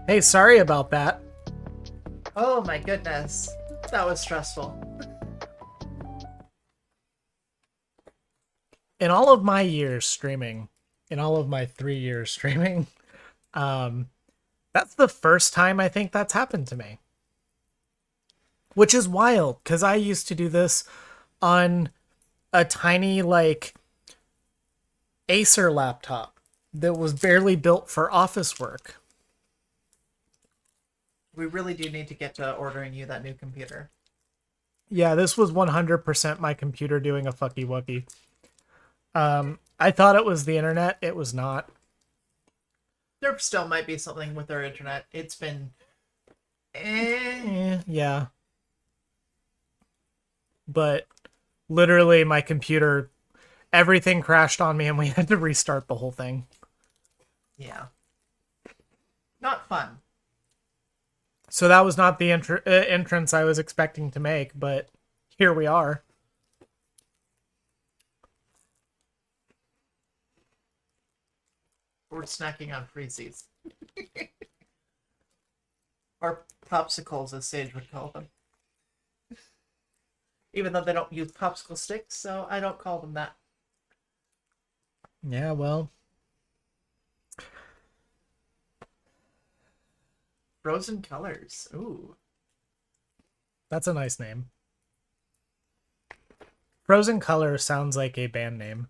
Hey, sorry about that. Oh my goodness. That was stressful. In all of my years streaming, in all of my 3 years streaming, um, that's the first time I think that's happened to me. Which is wild, because I used to do this on a tiny, like, Acer laptop that was barely built for office work. We really do need to get to ordering you that new computer. Yeah, this was 100% my computer doing a fucky wucky. I thought it was the internet. It was not. There still might be something with our internet. It's been eh. Yeah. But literally, my computer, everything crashed on me and we had to restart the whole thing. Yeah. Not fun. So that was not the entrance I was expecting to make, but here we are. We're snacking on freezies. Or popsicles, as Sage would call them. Even though they don't use popsicle sticks, so I don't call them that. Yeah, well, Frozen colors. Ooh. that's a nice name. Frozen Color sounds like a band name.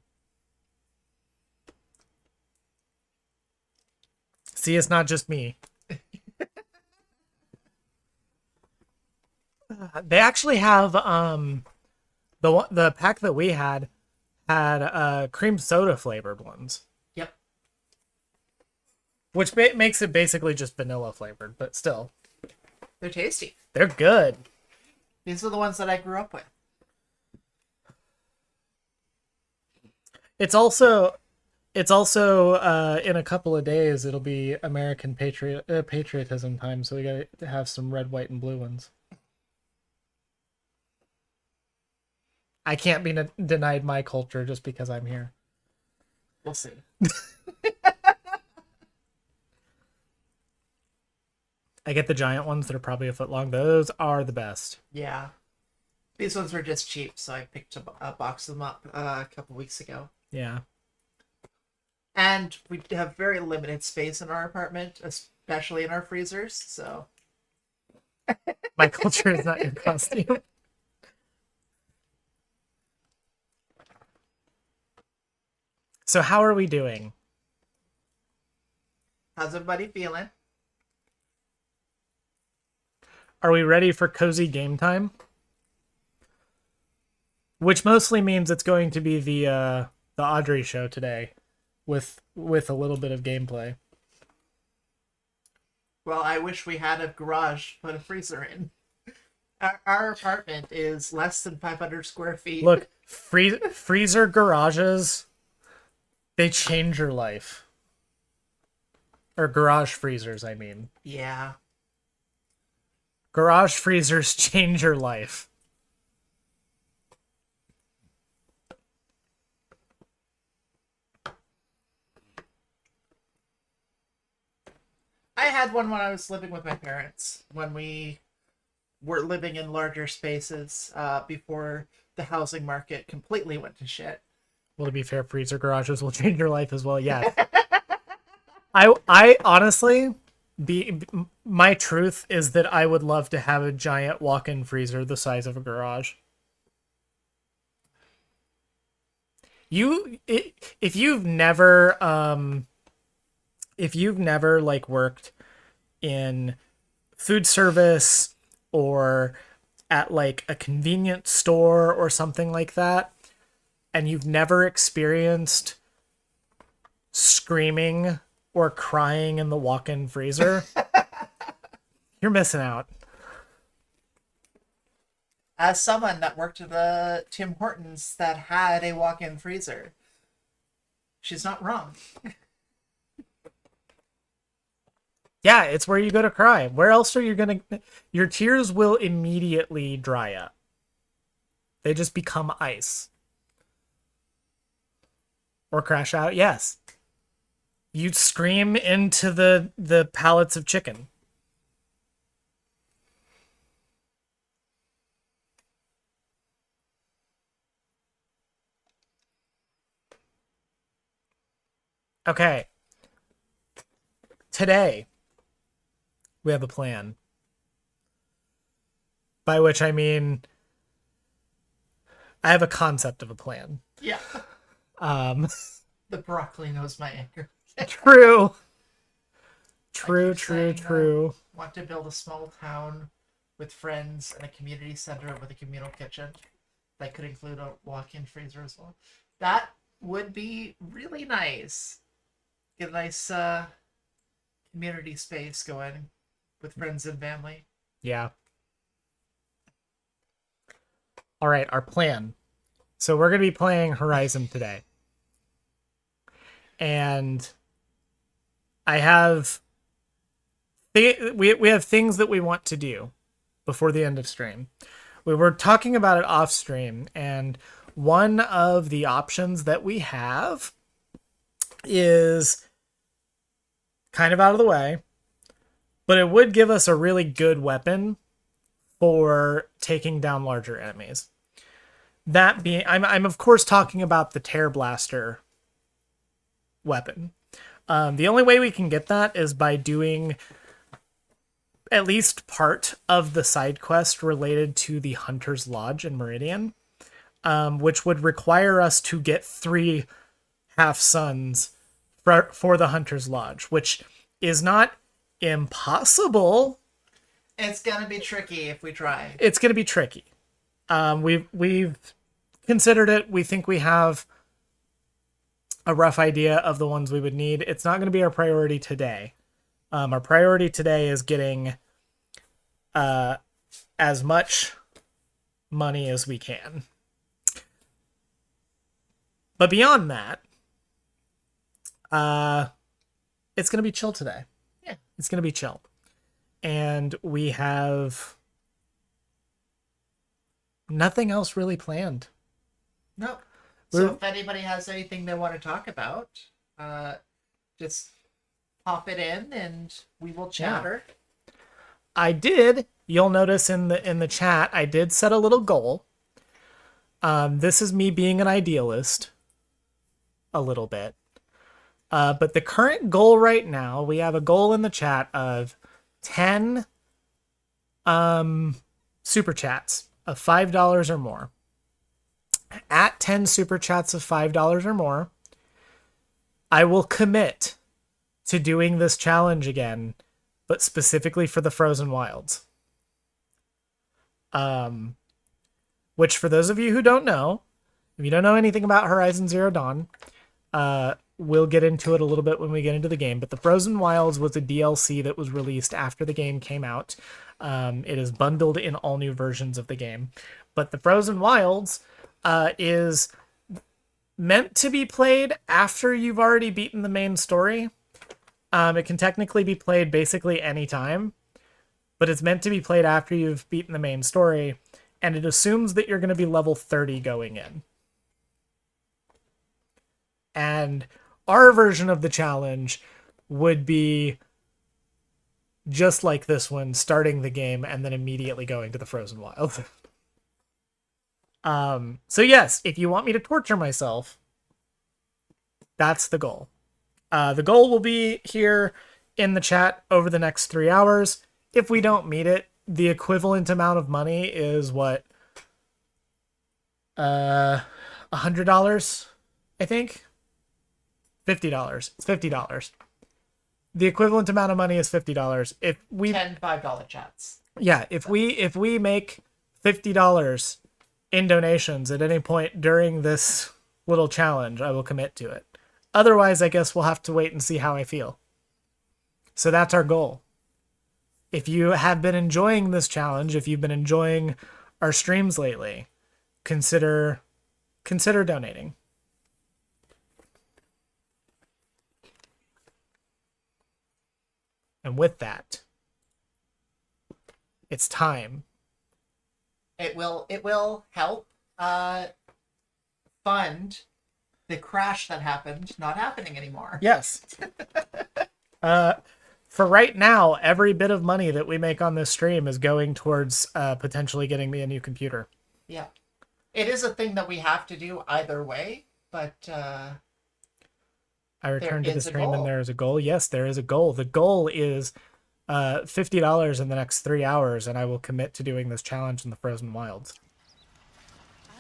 See, it's not just me. They actually have the pack that we had cream soda flavored ones, Yep. which makes it basically just vanilla flavored, but still, They're tasty. they're good. These are the ones that I grew up with. It's also in a couple of days it'll be American patriotism time, so we got to have some red, white, and blue ones. I can't be denied my culture just because I'm here. We'll see. I get the giant ones that are probably a foot long. Those are the best. Yeah. These ones were just cheap, so I picked a box of them up a couple weeks ago. Yeah. And we have very limited space in our apartment, especially in our freezers, so... My culture is not your costume. So how are we doing? How's everybody feeling? Are we ready for cozy game time? Which mostly means it's going to be the Audrey show today, with a little bit of gameplay. Well, I wish we had a garage to put a freezer in. Our apartment is less than 500 square feet. Look, freezer garages, they change your life. Or garage freezers, I mean. Yeah. Garage freezers change your life. I had one when I was living with my parents, when we were living in larger spaces before the housing market completely went to shit. Well, to be fair, freezer garages will change your life as well. Yes. I honestly, my truth is that I would love to have a giant walk-in freezer the size of a garage. If you've never like worked in food service or at like a convenience store or something like that, and you've never experienced screaming or crying in the walk-in freezer, you're missing out. As someone that worked at the Tim Hortons that had a walk-in freezer, she's not wrong. Yeah, it's where you go to cry. Where else are you gonna... Your tears will immediately dry up. They just become ice. Or crash out, yes. You'd scream into the pallets of chicken. Okay. Today, we have a plan. By which I mean, I have a concept of a plan. Yeah. Um, The broccoli knows my anger. true. I True, keep true, saying, true. want to build a small town with friends and a community center with a communal kitchen that could include a walk-in freezer as well. That would be really nice. Get a nice community space going with friends and family. Yeah. All right, our plan. So we're going to be playing Horizon today. And I have we have things that we want to do before the end of stream. We were talking about it off stream, and one of the options that we have is kind of out of the way, but it would give us a really good weapon for taking down larger enemies. That being, I'm of course talking about the Tear Blaster weapon. The only way we can get that is by doing at least part of the side quest related to the Hunter's Lodge in Meridian, which would require us to get 3 half suns for the Hunter's Lodge, which is not impossible. It's gonna be tricky if we try. It's going to be tricky. We've considered it. We think we have a rough idea of the ones we would need. It's not going to be our priority today. Our priority today is getting as much money as we can. But beyond that, it's going to be chill today. Yeah. It's going to be chill. And we have nothing else really planned. Nope. So if anybody has anything they want to talk about, just pop it in and we will chatter. I did. You'll notice in the chat, I did set a little goal. This is me being an idealist, a little bit. But the current goal right now, we have a goal in the chat of 10 super chats of $5 or more. At 10 super chats of $5 or more, I will commit to doing this challenge again, but specifically for the Frozen Wilds. Which, for those of you who don't know, if you don't know anything about Horizon Zero Dawn, we'll get into it a little bit when we get into the game, but the Frozen Wilds was a DLC that was released after the game came out. It is bundled in all new versions of the game. But the Frozen Wilds is meant to be played after you've already beaten the main story. It can technically be played basically any time, but it's meant to be played after you've beaten the main story, and it assumes that you're going to be level 30 going in. And our version of the challenge would be just like this one, starting the game and then immediately going to the Frozen Wild. So yes, if you want me to torture myself, that's the goal. The goal will be here in the chat over the next 3 hours. If we don't meet it, the equivalent amount of money is what? $100, I think? $50. It's $50. The equivalent amount of money is $50. If we 10 $5 chats. Yeah, if we make $50 in donations at any point during this little challenge, I will commit to it. Otherwise, I guess we'll have to wait and see how I feel. So that's our goal. If you have been enjoying this challenge, if you've been enjoying our streams lately, consider donating. And with that, it's time. It will help fund the crash that happened not happening anymore. Yes. For right now, every bit of money that we make on this stream is going towards potentially getting me a new computer. Yeah. It is a thing that we have to do either way, but I return to the is a stream and goal. there is a goal. Yes, there is a goal. The goal is $50 in the next 3 hours, and I will commit to doing this challenge in the Frozen Wilds.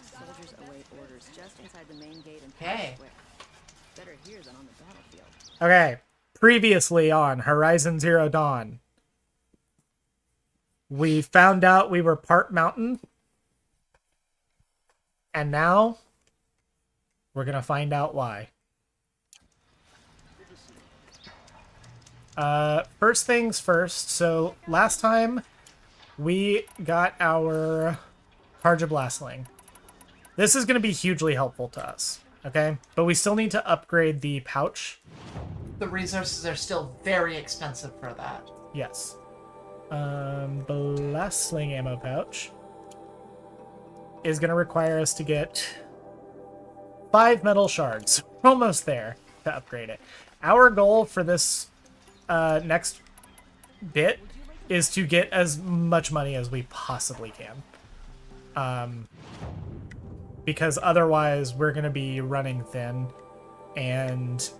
Soldiers await orders just inside the main gate in Okay. Square. Better here than on the battlefield. Okay, previously on Horizon Zero Dawn, we found out we were part mountain, and now we're gonna find out why. First things first, so last time we got our Tarja Blastling. This is going to be hugely helpful to us, okay? But we still need to upgrade the pouch. The resources are still very expensive for that. Yes. Blastling ammo pouch is going to require us to get 5 metal shards. We're almost there to upgrade it. Our goal for this next bit is to get as much money as we possibly can. Because otherwise we're going to be running thin and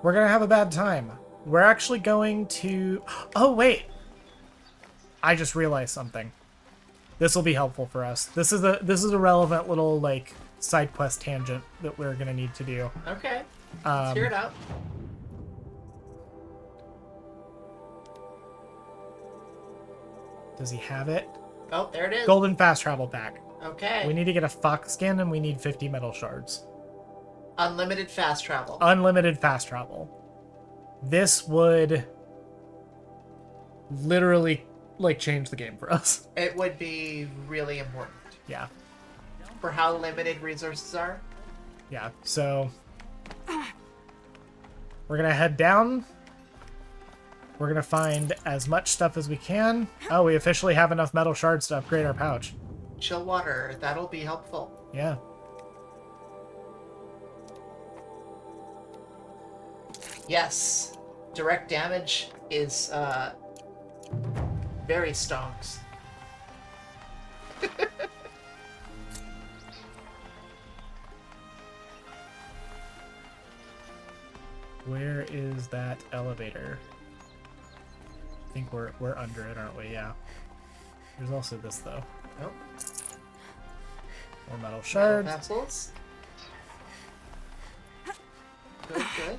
we're going to have a bad time. We're actually going to... Oh, wait. I just realized something. This will be helpful for us. This is a relevant little, like, side quest tangent that we're going to need to do. Okay. Let's hear it out. Does he have it? Oh, there it is. Golden fast travel pack. Okay. We need to get a fox skin and we need 50 metal shards. Unlimited fast travel. Unlimited fast travel. This would literally, like, change the game for us. It would be really important Yeah. for how limited resources are. Yeah. So we're going to head down. We're going to find as much stuff as we can. Oh, we officially have enough metal shards to upgrade our pouch. Chill water. That'll be helpful. Yeah. Yes. Direct damage is very stonks. Where is that elevator? I think we're under it, aren't we? Yeah. There's also this, though. Nope. More metal shards. Vessels. Good, good.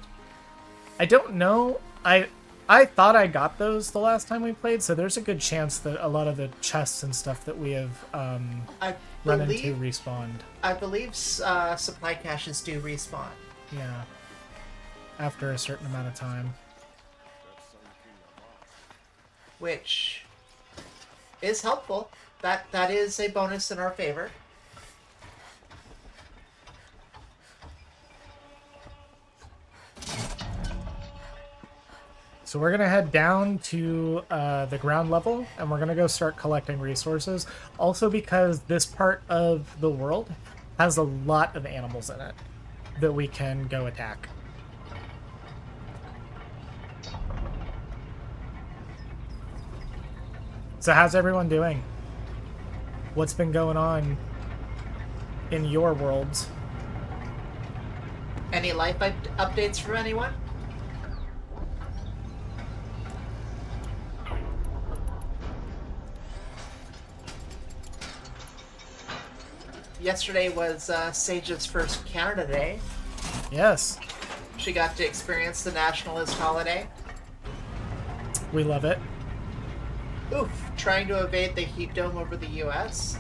I don't know. I thought I got those the last time we played, so there's a good chance that a lot of the chests and stuff that we have I run into believe, respawned. I believe supply caches do respawn. Yeah. After a certain amount of time. Which is helpful. That is a bonus in our favor. So we're going to head down to the ground level, and we're going to go start collecting resources. Also because this part of the world has a lot of animals in it that we can go attack. So how's everyone doing? What's been going on in your worlds? Any life updates from anyone? Yesterday was Sage's first Canada Day. Yes, She got to experience the nationalist holiday. we love it. Oof, trying to evade the heat dome over the US.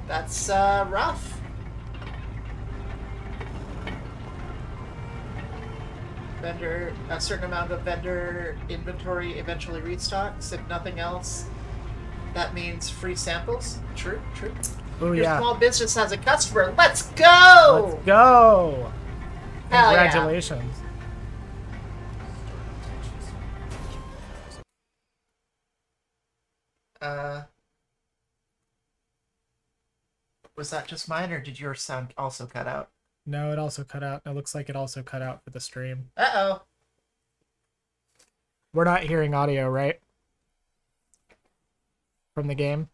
That's rough. A certain amount of vendor inventory eventually restocks. If nothing else, that means free samples. True, true. Oh Your yeah. small business has a customer. Let's go! Let's go! Hell yeah. Congratulations. Was that just mine, or did your sound also cut out? No, it also cut out. It looks like it also cut out for the stream. Uh-oh. We're not hearing audio, right? From the game?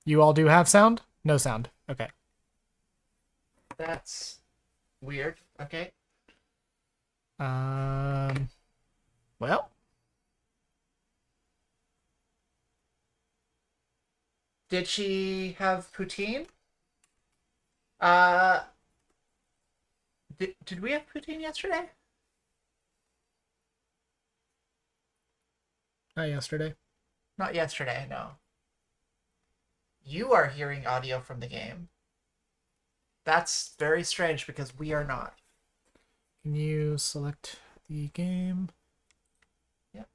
You all do have sound? No sound. Okay. That's weird. Okay. Well, Did she have poutine? Uh, did we have poutine yesterday? not yesterday. Not yesterday, no. You are hearing audio from the game. That's very strange because we are not. Can you select the game? Yep.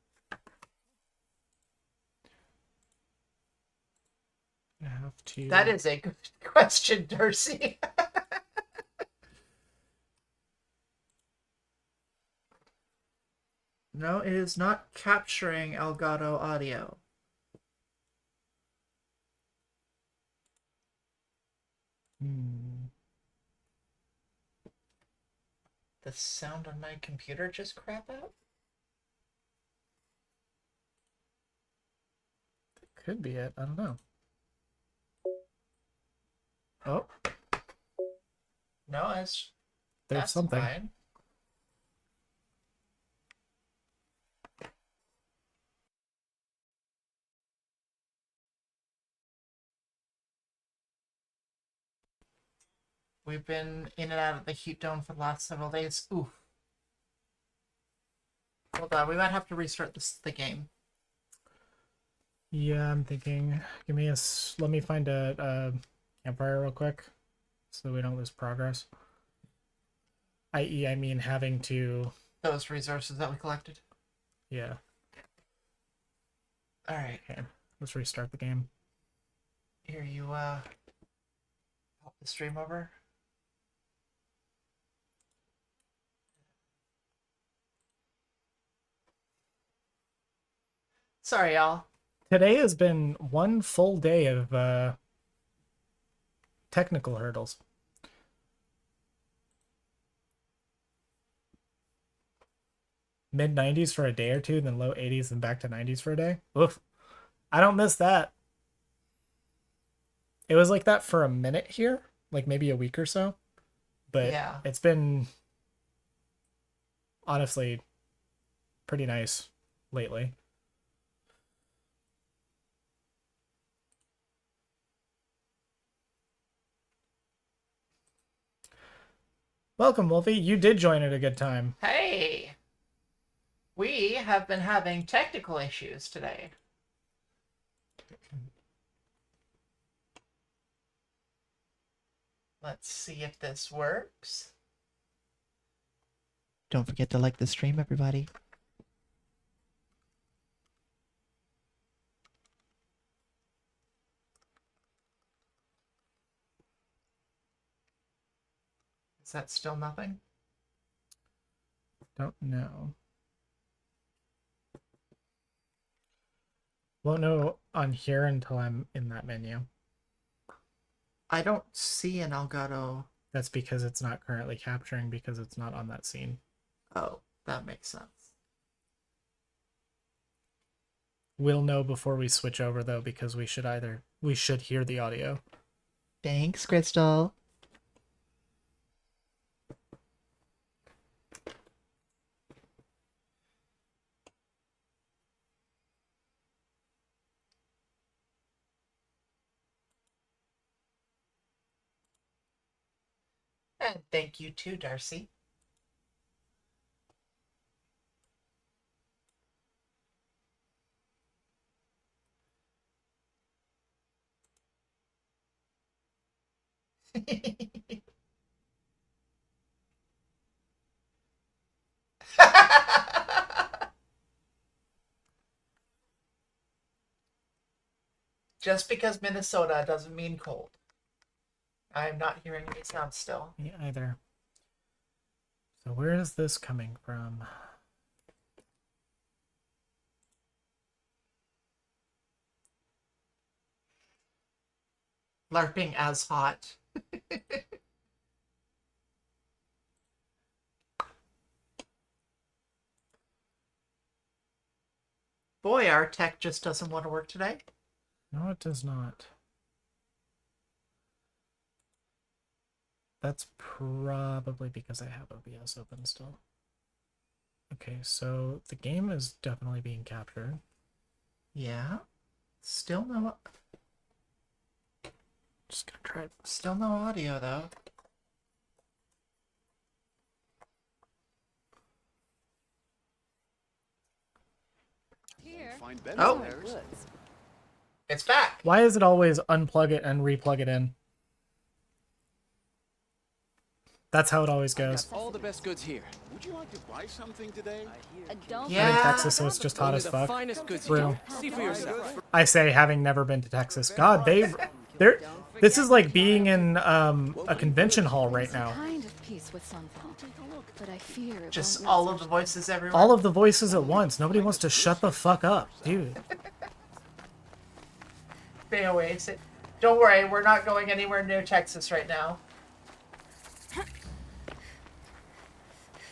I have to. That is a good question, Darcy. No, it is not capturing Elgato audio. The sound on my computer just crap out? Could be it. I don't know. Oh, No, it's there's that's something. fine. We've been in and out of the heat dome for the last several days. Oof. Hold on, we might have to restart the game. Yeah, I'm thinking. Give me let me find a campfire real quick, so we don't lose progress. I.e., I mean having to. Those resources that we collected. Yeah. All right. Okay. Let's restart the game. Here, you pop the stream over. Sorry, y'all. Today has been one full day of technical hurdles. Mid 90s for a day or two, then low 80s, and back to 90s for a day. Oof. I don't miss that. It was like that for a minute here, like maybe a week or so. But Yeah. it's been honestly pretty nice lately. Welcome, Wolfie. You did join at a good time. Hey! We have been having technical issues today. Let's see if this works. Don't forget to like the stream, everybody. Is that still nothing? Don't know. Won't know on here until I'm in that menu. I don't see an Elgato. That's because it's not currently capturing because it's not on that scene. Oh, that makes sense. We'll know before we switch over though because we should hear the audio. Thanks, Crystal. And thank you too, Darcy. Just because Minnesota doesn't mean cold. I'm not hearing any sound still. Me either. So where is this coming from? LARPing as hot. Boy, our tech just doesn't want to work today. No, it does not. That's probably because I have OBS open still. Okay, so the game is definitely being captured. Yeah. Still no audio though. Here. Find Oh. Ben's Woods. It's back. Why is it always unplug it and replug it in? That's how it always goes. All the best goods here. Would you like to buy something today? Don't Yeah. I'm in Texas, so it's just hot Only as the fuck. finest goods Real. here. See for yourself. I say, having never been to Texas. God, they're. This is like being in a convention hall right now. kind of peace with something. But I fear it Just won't all last of the voices everywhere. All of the voices at once. Nobody wants to shut the fuck up, dude. Stay away. Don't worry, we're not going anywhere near Texas right now.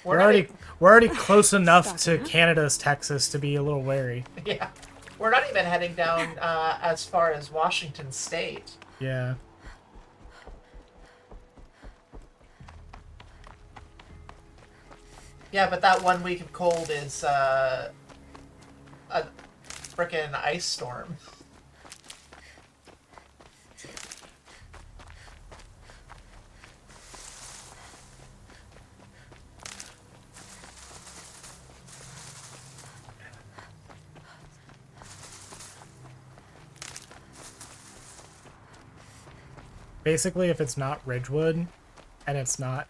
We're not already close enough to Canada's Texas to be a little wary. Yeah. We're not even heading down as far as Washington State. Yeah. Yeah, but that 1 week of cold is a frickin' ice storm. Basically, if it's not Ridgewood and it's not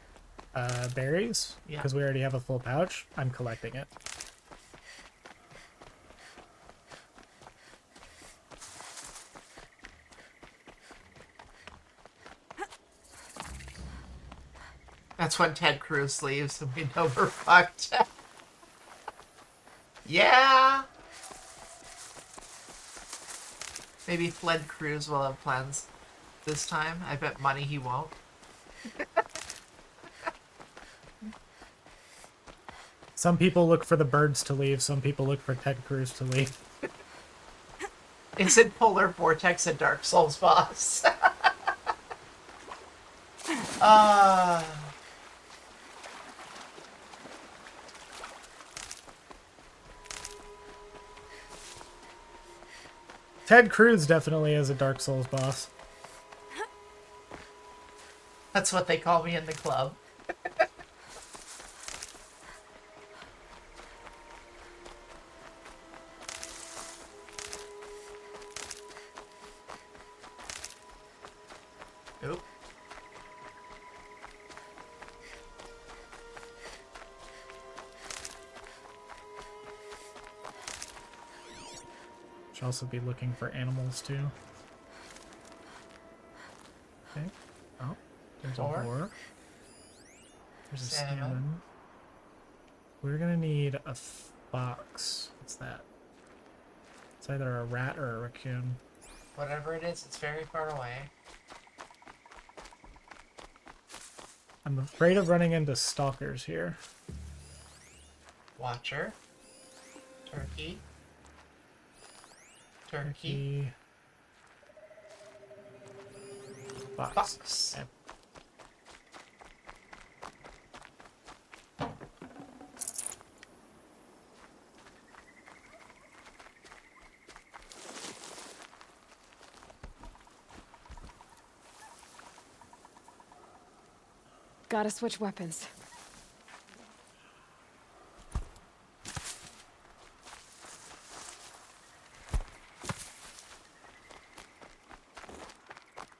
berries, Yeah. because we already have a full pouch, I'm collecting it. That's when Ted Cruz leaves and we know we're fucked. Yeah! Maybe Fled Cruz will have plans this time. I bet money he won't. Some people look for the birds to leave, some people look for Ted Cruz to leave. Isn't Polar Vortex a Dark Souls boss? Ted Cruz definitely is a Dark Souls boss. That's what they call me in the club. Oop. Should also be looking for animals too. Okay. Oh, there's a Boar. boar. There's a Salmon. salmon. We're gonna need a fox. What's that? It's either a rat or a raccoon. Whatever it is, it's very far away. I'm afraid of running into stalkers here. Watcher. Turkey. Turkey. Fox. Fox. Okay. Gotta switch weapons.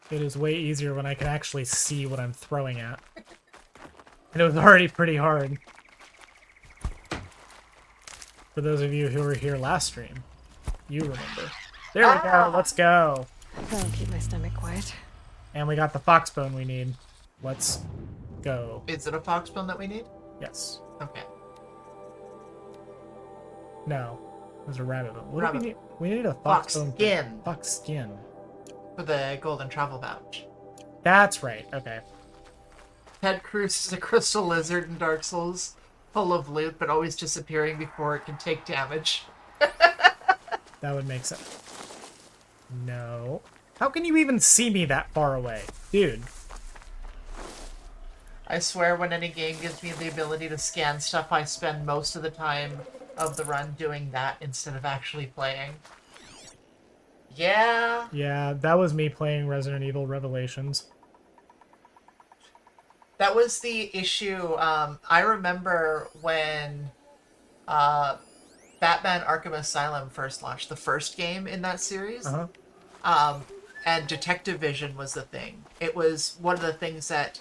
It is way easier when I can actually see what I'm throwing at. And it was already pretty hard. For those of you who were here last stream, you remember. There we go, let's go. That'll keep my stomach quiet. And we got the fox bone we need. Let's go. Is it a fox bone that we need? Yes. Okay. No. There's a rabbit bone. What do Rabbit. we need? We need a Fox fox bone. skin. Fox skin. For the golden travel pouch. That's right. Okay. Ted Cruz is a crystal lizard in Dark Souls, full of loot, but always disappearing before it can take damage. That would make sense. No. How can you even see me that far away? Dude. I swear when any game gives me the ability to scan stuff, I spend most of the time of the run doing that instead of actually playing. Yeah. Yeah, that was me playing Resident Evil Revelations. That was the issue. I remember when Batman Arkham Asylum first launched, the first game in that series, and Detective Vision was the thing. It was one of the things that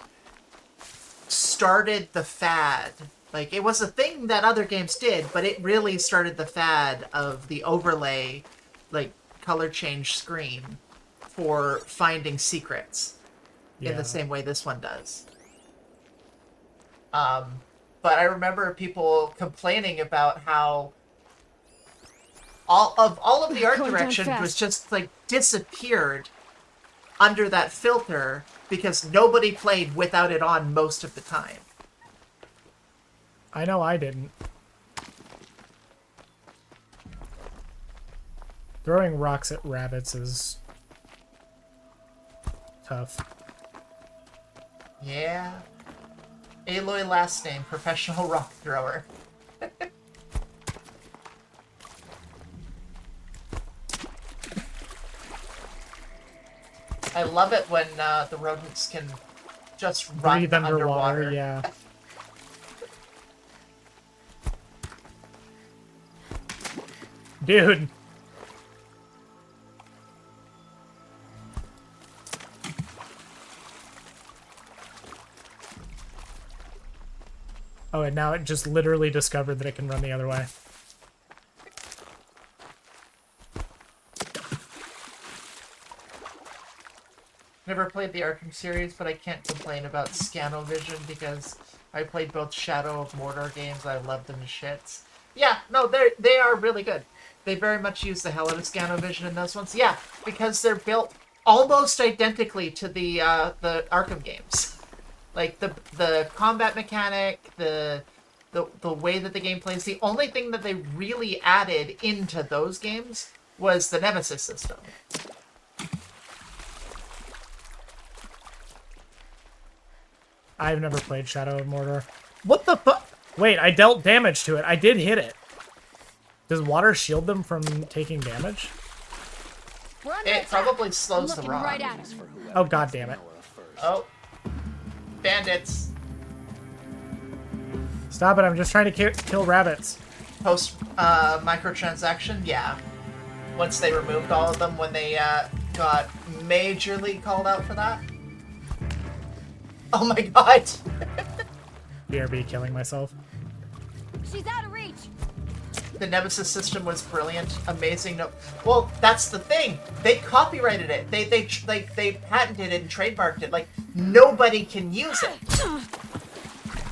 started the fad. Like, it was a thing that other games did, but it really started the fad of the overlay, like, color change screen for finding secrets in the same way this one does. But I remember people complaining about how all of the art Going down direction fast. was just like disappeared under that filter because nobody played without it on most of the time. I know I didn't. Throwing rocks at rabbits is tough. Yeah. Aloy last name, professional rock thrower. I love it when the rodents can just run Breathe underwater, underwater. yeah. Dude. Oh, and now it just literally discovered that it can run the other way. Never played the Arkham series, but I can't complain about Scanovision because I played both Shadow of Mordor games. I love them to shits. Yeah, no, they are really good. They very much use the hell out of Scanovision in those ones. Yeah, because they're built almost identically to the Arkham games. Like the combat mechanic, the way that the game plays. The only thing that they really added into those games was the Nemesis system. I've never played Shadow of Mordor. What the fuck? Wait, I dealt damage to it. I did hit it. Does water shield them from taking damage? We're under It attack. probably slows the Looking rod. right at it. Oh, god damn it. Oh. Bandits. Stop it, I'm just trying to kill rabbits. Post microtransaction, yeah. Once they removed all of them when they got majorly called out for that. Oh my god! BRB killing myself. She's out of reach. The Nemesis system was brilliant, amazing. No, well, that's the thing. They copyrighted it. They patented it and trademarked it. Like nobody can use it.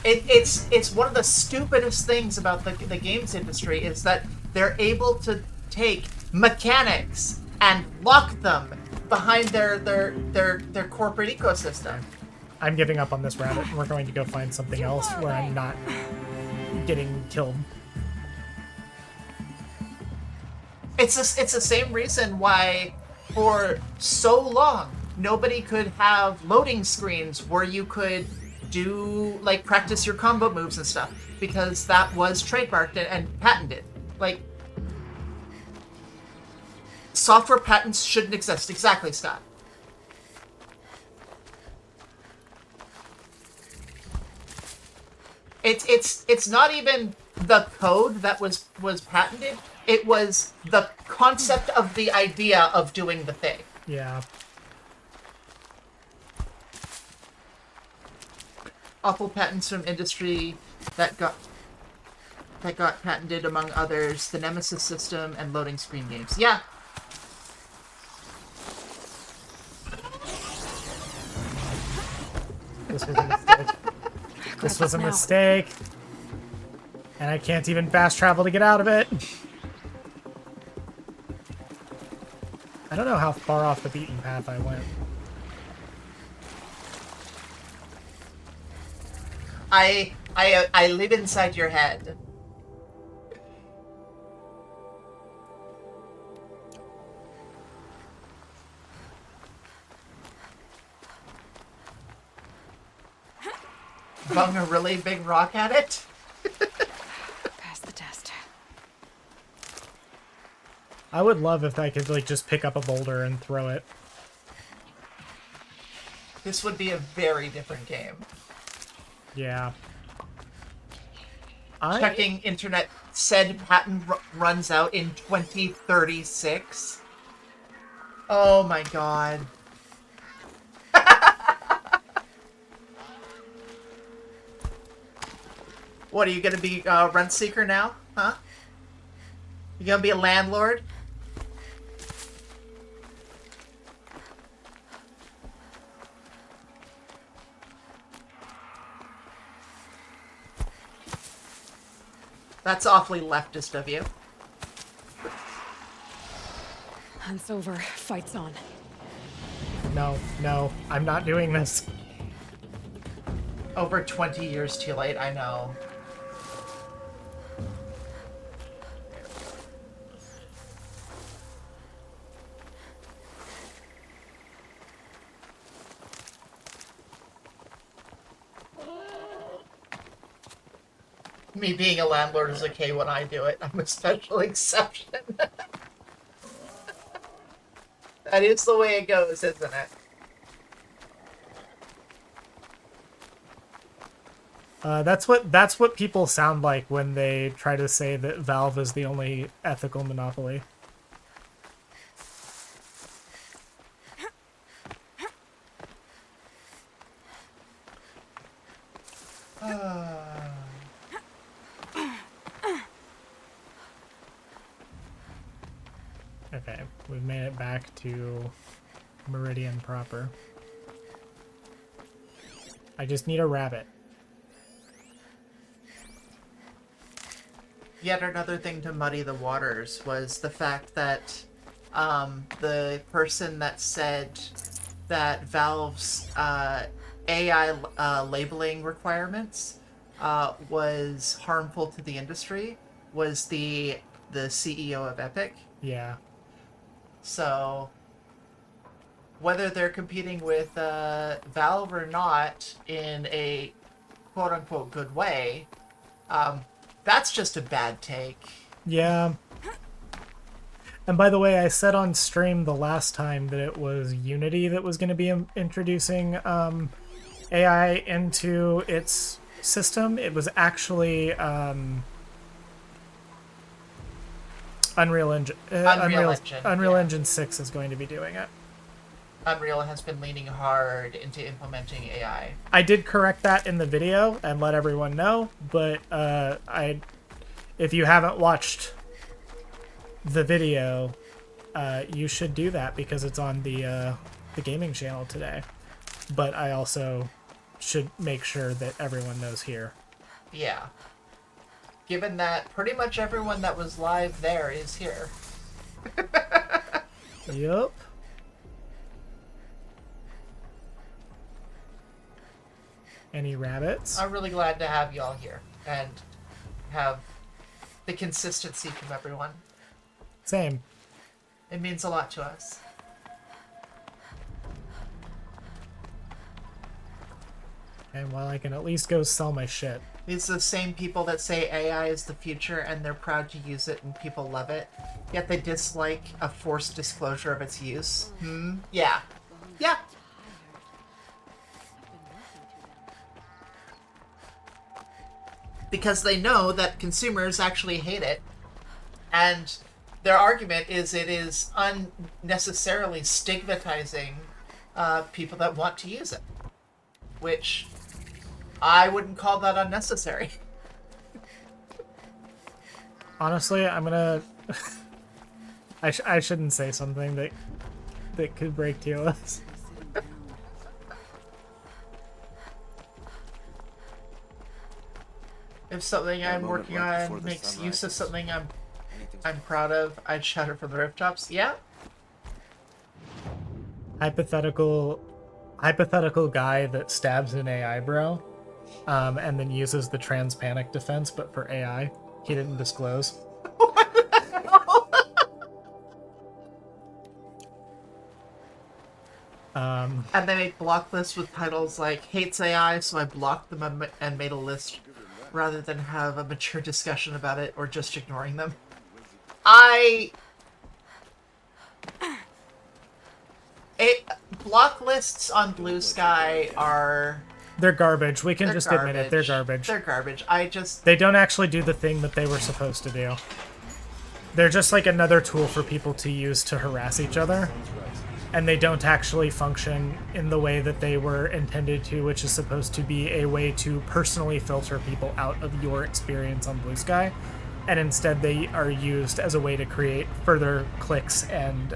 It's one of the stupidest things about the games industry is that they're able to take mechanics and lock them behind their corporate ecosystem. I'm giving up on this rabbit, and we're going to go find something else where I'm not getting killed. It's the same reason why for so long nobody could have loading screens where you could do like practice your combo moves and stuff because that was trademarked and patented. Like software patents shouldn't exist. Exactly, Scott. It's not even the code that was patented. It was the concept of the idea of doing the thing. Yeah. Awful patents from industry that got patented, among others, the Nemesis system and loading screen games. Yeah. This was a mistake. This was a mistake. And I can't even fast travel to get out of it. I don't know how far off the beaten path I went. I live inside your head. Bung a really big rock at it. Pass the test. I would love if I could like just pick up a boulder and throw it. This would be a very different game. Yeah. Checking internet, said patent runs out in 2036. Oh my god. What, are you gonna be a rent seeker now? Huh? You gonna be a landlord? That's awfully leftist of you. Hunt's over. Fight's on. No, no, I'm not doing this. Over 20 years too late, I know. Me being a landlord is okay when I do it. I'm a special exception. That is the way it goes, isn't it? That's what people sound like when they try to say that Valve is the only ethical monopoly. Okay, we've made it back to Meridian proper. I just need a rabbit. Yet another thing to muddy the waters was the fact that the person that said that Valve's AI labeling requirements was harmful to the industry was the CEO of Epic. Yeah. So whether they're competing with Valve or not in a quote-unquote good way, that's just a bad take. Yeah. And by the way, I said on stream the last time that it was Unity that was going to be introducing AI into its system. It was actually Unreal Engine. Unreal Yeah. Engine 6 is going to be doing it. Unreal has been leaning hard into implementing AI. I did correct that in the video and let everyone know, but if you haven't watched the video, you should do that because it's on the gaming channel today. But I also should make sure that everyone knows here. Yeah. Given that pretty much everyone that was live there is here. Yup. Any rabbits? I'm really glad to have y'all here and have the consistency from everyone. Same. It means a lot to us. And while I can at least go sell my shit. It's the same people that say AI is the future and they're proud to use it and people love it, yet they dislike a forced disclosure of its use. Yeah. Yeah. Because they know that consumers actually hate it, and their argument is it is unnecessarily stigmatizing people that want to use it, which I wouldn't call that unnecessary. Honestly, I'm gonna... I shouldn't say something that could break TOS. If something I'm moment working right before on the makes sun use of rises. something Anything's I'm proud of, I'd shout it from the rooftops. Yeah. Hypothetical guy that stabs an AI bro, and then uses the trans panic defense, but for AI. He didn't disclose. And they make block lists with titles like hates AI, so I blocked them and made a list rather than have a mature discussion about it or just ignoring them. Block lists on Blue Sky are They're garbage. We can they're just garbage. admit it. They're garbage. They're garbage. They don't actually do the thing that they were supposed to do. They're just like another tool for people to use to harass each other. And they don't actually function in the way that they were intended to, which is supposed to be a way to personally filter people out of your experience on Blue Sky. And instead they are used as a way to create further clicks and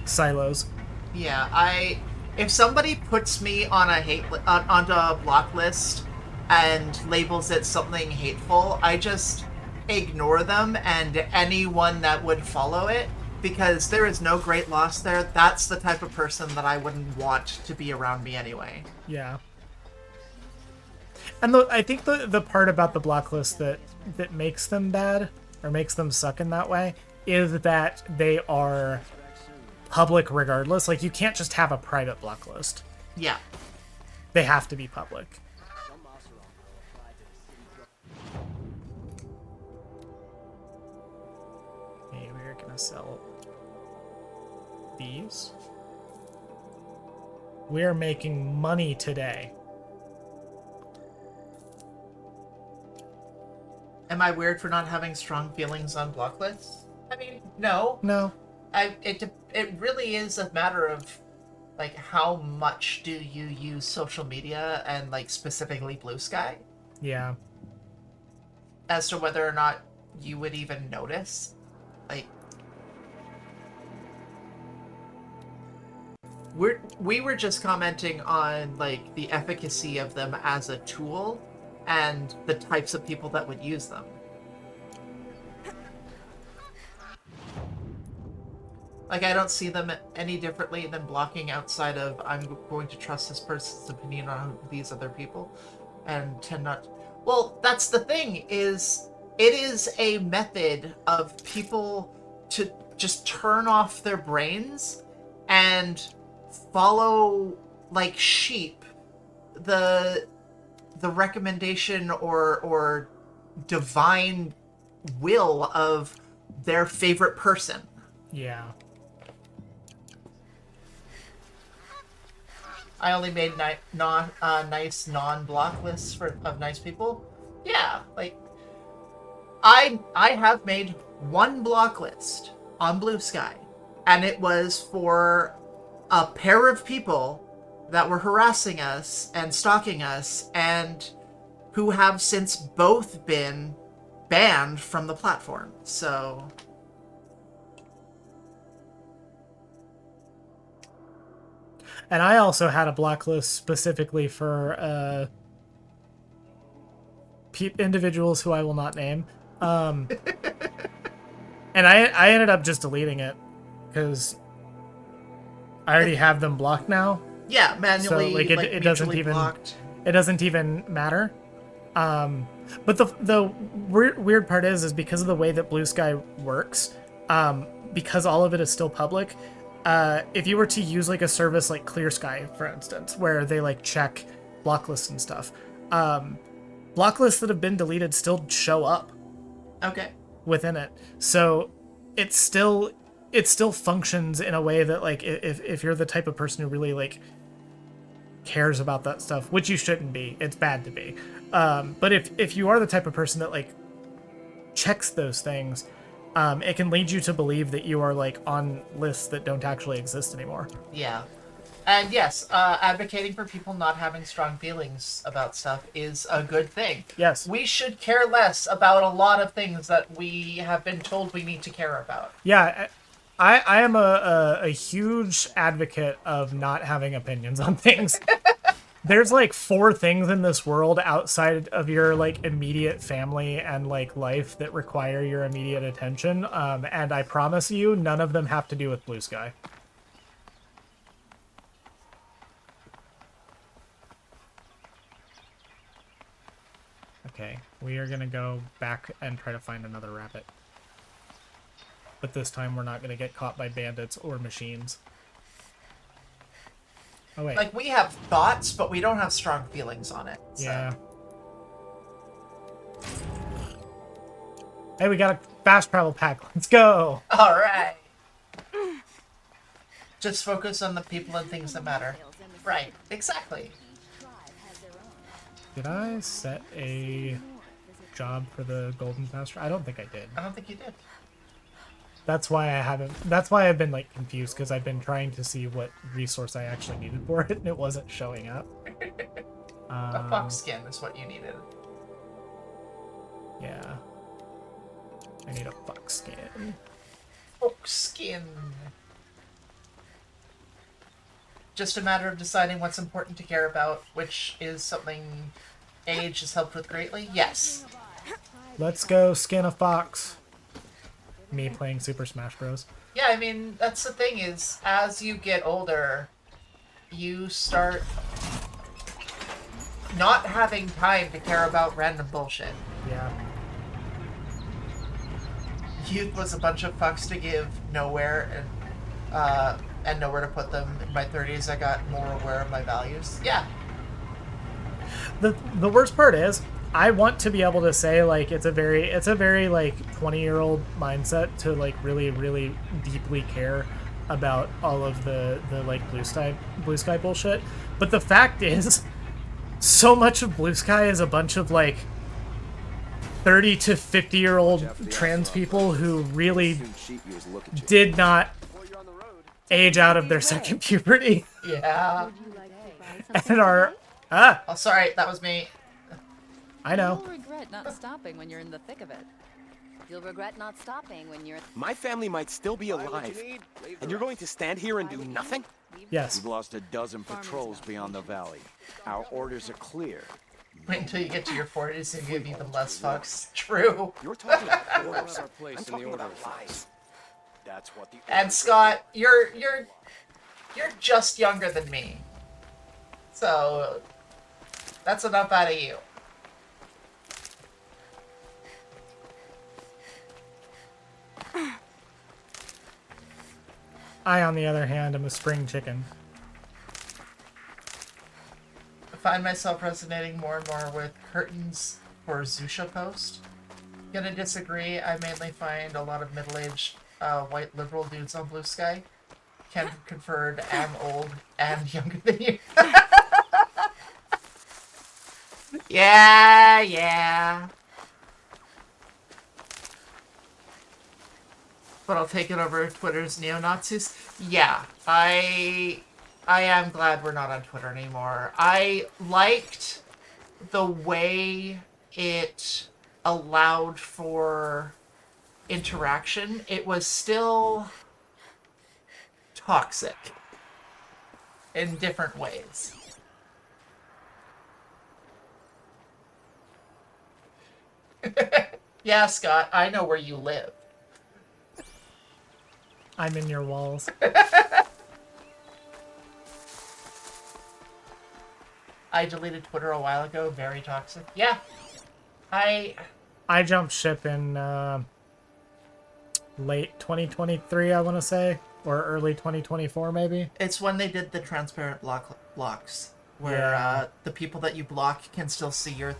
silos. Yeah, if somebody puts me on a onto a block list and labels it something hateful, I just ignore them and anyone that would follow it, because there is no great loss there. That's the type of person that I wouldn't want to be around me anyway. Yeah. And I think the part about the block list that makes them bad, or makes them suck in that way, is that they are public regardless. Like, you can't just have a private block list. Yeah. They have to be public. Okay, we're gonna sell these. We're making money today. Am I weird for not having strong feelings on block lists? I mean, no. No. It really is a matter of like how much do you use social media and like specifically Blue Sky Yeah. as to whether or not you would even notice. Like we were just commenting on like the efficacy of them as a tool and the types of people that would use them. Like, I don't see them any differently than blocking outside of I'm going to trust this person's opinion on these other people and tend not. Well, that's the thing, is it is a method of people to just turn off their brains and follow like sheep the recommendation or divine will of their favorite person. Yeah. I only made nice non-block lists of nice people. Yeah, like I have made one block list on Blue Sky, and it was for a pair of people that were harassing us and stalking us, and who have since both been banned from the platform. So And I also had a block list specifically for individuals who I will not name. And I ended up just deleting it because I already have them blocked now. yeah, manually, So, like, it doesn't mutually even- blocked. It doesn't even matter. But the weird part is because of the way that Blue Sky works, because all of it is still public, if you were to use like a service like Clear Sky, for instance, where they like check block lists and stuff, block lists that have been deleted still show up Okay. within it. So it still functions in a way that like if you're the type of person who really like cares about that stuff, which you shouldn't be, it's bad to be. But if you are the type of person that like checks those things, it can lead you to believe that you are like on lists that don't actually exist anymore. Yeah. And yes, advocating for people not having strong feelings about stuff is a good thing. Yes. We should care less about a lot of things that we have been told we need to care about. Yeah, I am a huge advocate of not having opinions on things. There's like 4 things in this world outside of your like immediate family and like life that require your immediate attention. And I promise you, none of them have to do with Blue Sky. Okay, we are gonna go back and try to find another rabbit. But this time we're not gonna get caught by bandits or machines. Oh wait. Like, we have thoughts, but we don't have strong feelings on it. So. Yeah. Hey, we got a fast travel pack. Let's go. All right. Just focus on the people and things that matter. Right. Exactly. Did I set a job for the Golden Pasture? I don't think I did. I don't think you did. That's why I haven't. That's why I've been like confused because I've been trying to see what resource I actually needed for it, and it wasn't showing up. A fox skin is what you needed. Yeah. I need a fox skin. Fox skin. Just a matter of deciding what's important to care about, which is something age has helped with greatly. Yes. Let's go skin a fox. Me playing Super Smash Bros. Yeah, I mean, that's the thing is, as you get older, you start not having time to care about random bullshit. Yeah. Youth was a bunch of fucks to give nowhere and nowhere to put them. In my 30s, I got more aware of my values. Yeah. The worst part is I want to be able to say like it's a very like 20-year-old mindset to like really deeply care about all of the like blue sky bullshit. But the fact is so much of Blue Sky is a bunch of like 30 to 50-year-old trans people who really did not age out of their second puberty Yeah. and are Oh, sorry, that was me. I know. You'll regret not stopping when you're in the thick of it. You'll regret not stopping when you're... My family might still be alive, and you're going to stand here and do nothing? Yes. We've lost a dozen patrols beyond the valley. Our orders are clear. Wait until you get to your 40s and give even less fucks. True. You're talking about orders. Our place I'm in the talking order about of lies. That's what the And Scott, you're just younger than me. So that's enough out of you. I, on the other hand, am a spring chicken. I find myself resonating more and more with curtains for Zusha post. Gonna disagree. I mainly find a lot of middle-aged white liberal dudes on Blue Sky. Ken conferred, am old and younger than you. Yeah. But I'll take it over Twitter's neo-Nazis. Yeah, I am glad we're not on Twitter anymore. I liked the way it allowed for interaction. It was still toxic in different ways. Yeah, Scott, I know where you live. I'm in your walls. I deleted Twitter a while ago. Very toxic. Yeah. I jumped ship in late 2023, I want to say, or early 2024, maybe. It's when they did the transparent blocks, where Yeah. the people that you block can still see your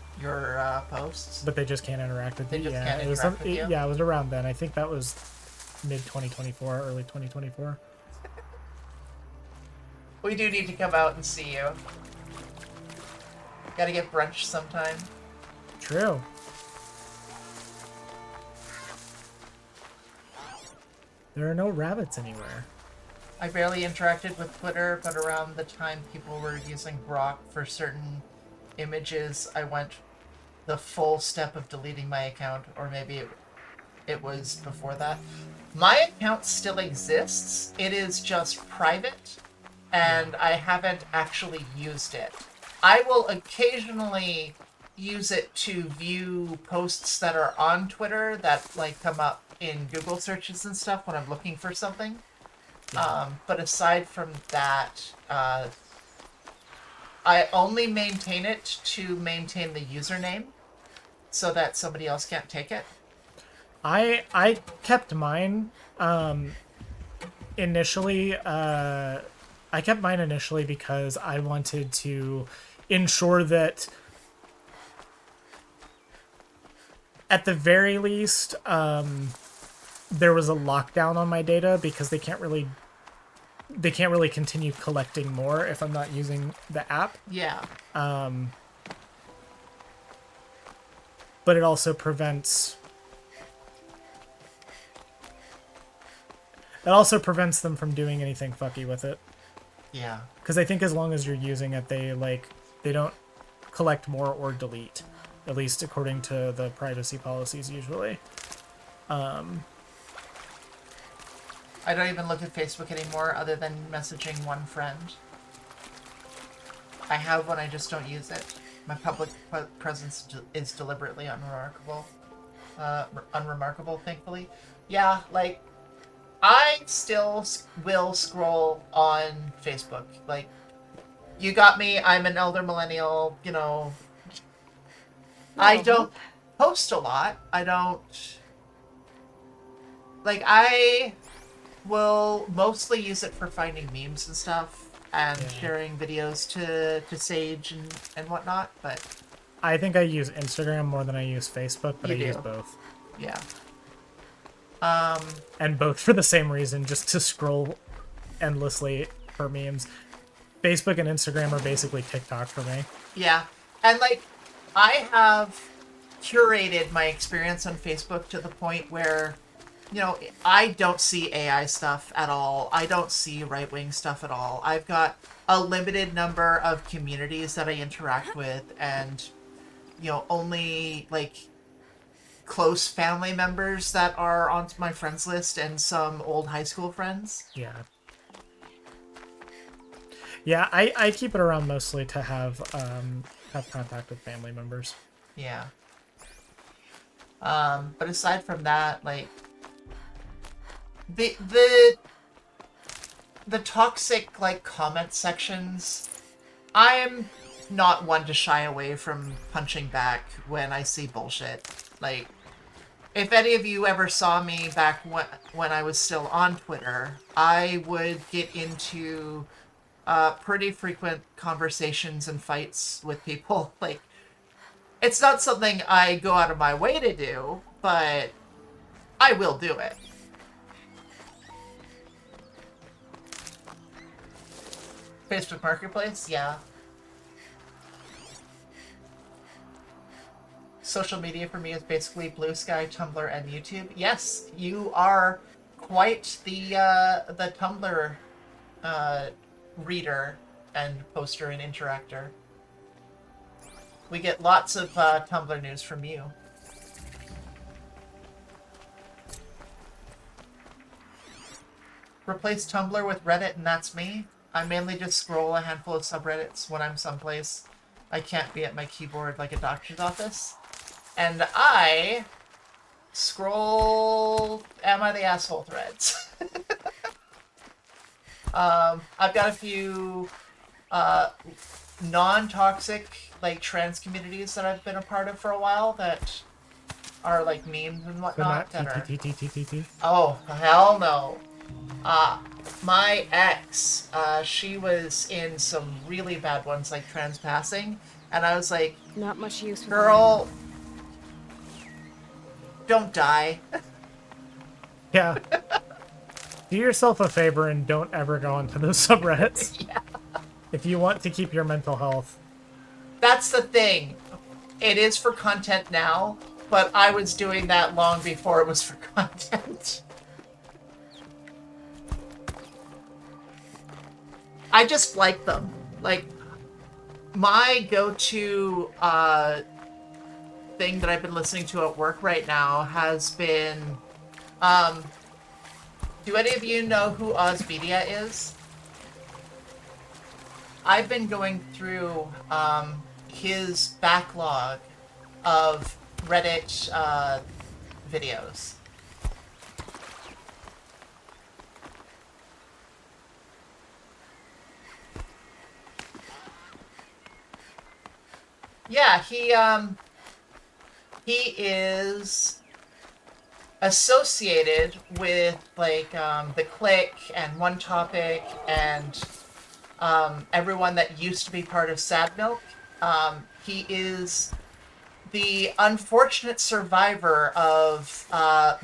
posts. But they just can't interact with They you. just Yeah, can't it was interact with you? Yeah, it was around then. I think that was mid 2024, early 2024. We do need to come out and see you. Gotta get brunch sometime. True. There are no rabbits anywhere. I barely interacted with Twitter, but around the time people were using Grok for certain images, I went the full step of deleting my account, or maybe it was before that. My account still exists. It is just private, and I haven't actually used it. I will occasionally use it to view posts that are on Twitter that like come up in Google searches and stuff when I'm looking for something. But aside from that, I only maintain it to maintain the username so that somebody else can't take it. I kept mine initially I kept mine initially because I wanted to ensure that at the very least, there was a lockdown on my data because they can't really continue collecting more if I'm not using the app. Yeah. But it also prevents them from doing anything fucky with it. Yeah. Because I think as long as you're using it, they don't collect more or delete, at least according to the privacy policies usually. I don't even look at Facebook anymore other than messaging one friend. I have one, I just don't use it. My public presence is deliberately unremarkable, thankfully. Yeah, like, I still will scroll on Facebook. Like, you got me, I'm an elder millennial, you know. I don't post a lot. I don't... Like, I will mostly use it for finding memes and stuff and sharing videos to Sage and whatnot, but... I think I use Instagram more than I use Facebook, but I You use do. both. Yeah. And both for the same reason, just to scroll endlessly for memes. Facebook and Instagram are basically TikTok for me. Yeah. And, like, I have curated my experience on Facebook to the point where, you know, I don't see AI stuff at all. I don't see right-wing stuff at all. I've got a limited number of communities that I interact with, and, you know, only, like, close family members that are on my friends list and some old high school friends. Yeah. Yeah, I keep it around mostly to have contact with family members. Yeah. But aside from that, like, the toxic, like, comment sections, I am not one to shy away from punching back when I see bullshit. Like, if any of you ever saw me back when I was still on Twitter, I would get into pretty frequent conversations and fights with people. Like, it's not something I go out of my way to do, but I will do it. Facebook Marketplace? Yeah. Social media for me is basically Blue Sky, Tumblr, and YouTube. Yes, you are quite the Tumblr reader and poster and interactor. We get lots of Tumblr news from you. Replace Tumblr with Reddit and that's me. I mainly just scroll a handful of subreddits when I'm someplace I can't be at my keyboard like a doctor's office. And I scroll Am I the Asshole threads. I've got a few non-toxic, like, trans communities that I've been a part of for a while that are like memes and whatnot. That are... Oh, hell no. My ex, she was in some really bad ones, like trans passing, and I was like, Not much use for girl, don't die. Yeah. Do yourself a favor and don't ever go onto those subreddits. Yeah. If you want to keep your mental health. That's the thing. It is for content now, but I was doing that long before it was for content. I just like them. Like, my go-to thing that I've been listening to at work right now has been, do any of you know who Ozmedia is? I've been going through his backlog of Reddit videos. Yeah, he is associated with, like, The Click and One Topic and everyone that used to be part of Sad Milk. He is the unfortunate survivor of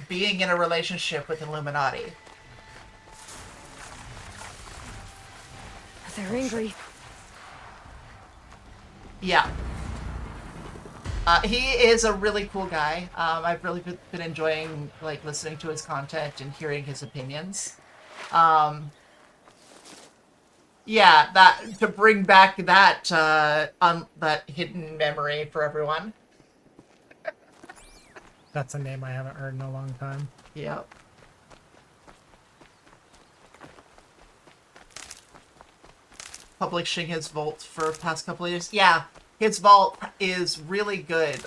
being in a relationship with Illuminati. They're angry. Yeah. He is a really cool guy. I've really been enjoying like listening to his content and hearing his opinions. Yeah, that to bring back that that hidden memory for everyone. That's a name I haven't heard in a long time. Yep. Publishing his vault for past couple of years. Yeah, his vault is really good.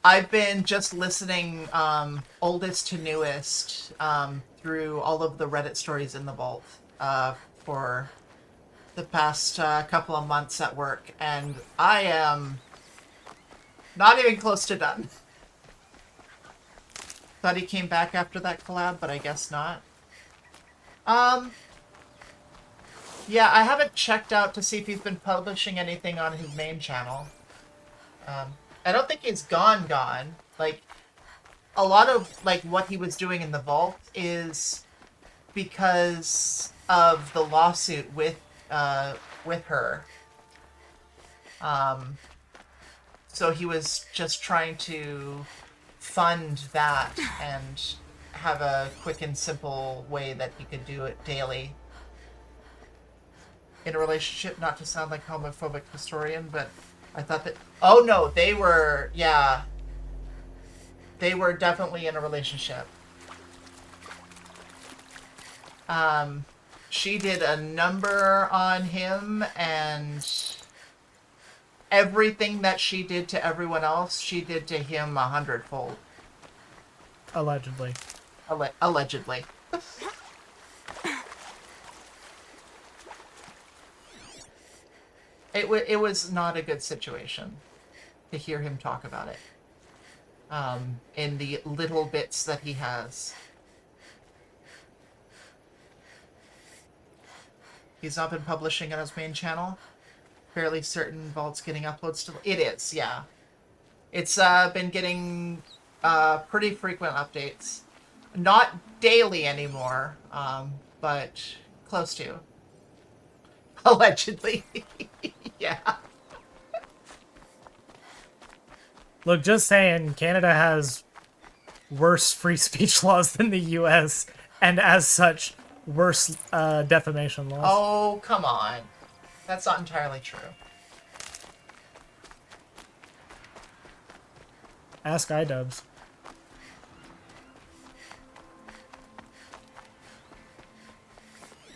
I've been just listening oldest to newest through all of the Reddit stories in the vault for the past couple of months at work, and I am not even close to done. Thought he came back after that collab, but I guess not. Yeah, I haven't checked out to see if he's been publishing anything on his main channel. I don't think he's gone. Like, a lot of, like, what he was doing in the vault is because of the lawsuit with her. So he was just trying to fund that and have a quick and simple way that he could do it daily. In a relationship, not to sound like homophobic historian, but I thought that... Oh, no, they were... Yeah. They were definitely in a relationship. She did a number on him, and everything that she did to everyone else, she did to him 100-fold. Allegedly. Allegedly. It was not a good situation to hear him talk about it. In the little bits that he has. He's not been publishing on his main channel. Fairly certain Vault's getting uploads to... It is, yeah. It's been getting pretty frequent updates. Not daily anymore, but close to. Allegedly. Yeah. Look, just saying, Canada has worse free speech laws than the U.S. and as such, worse defamation laws. Oh, come on. That's not entirely true. Ask iDubbbz.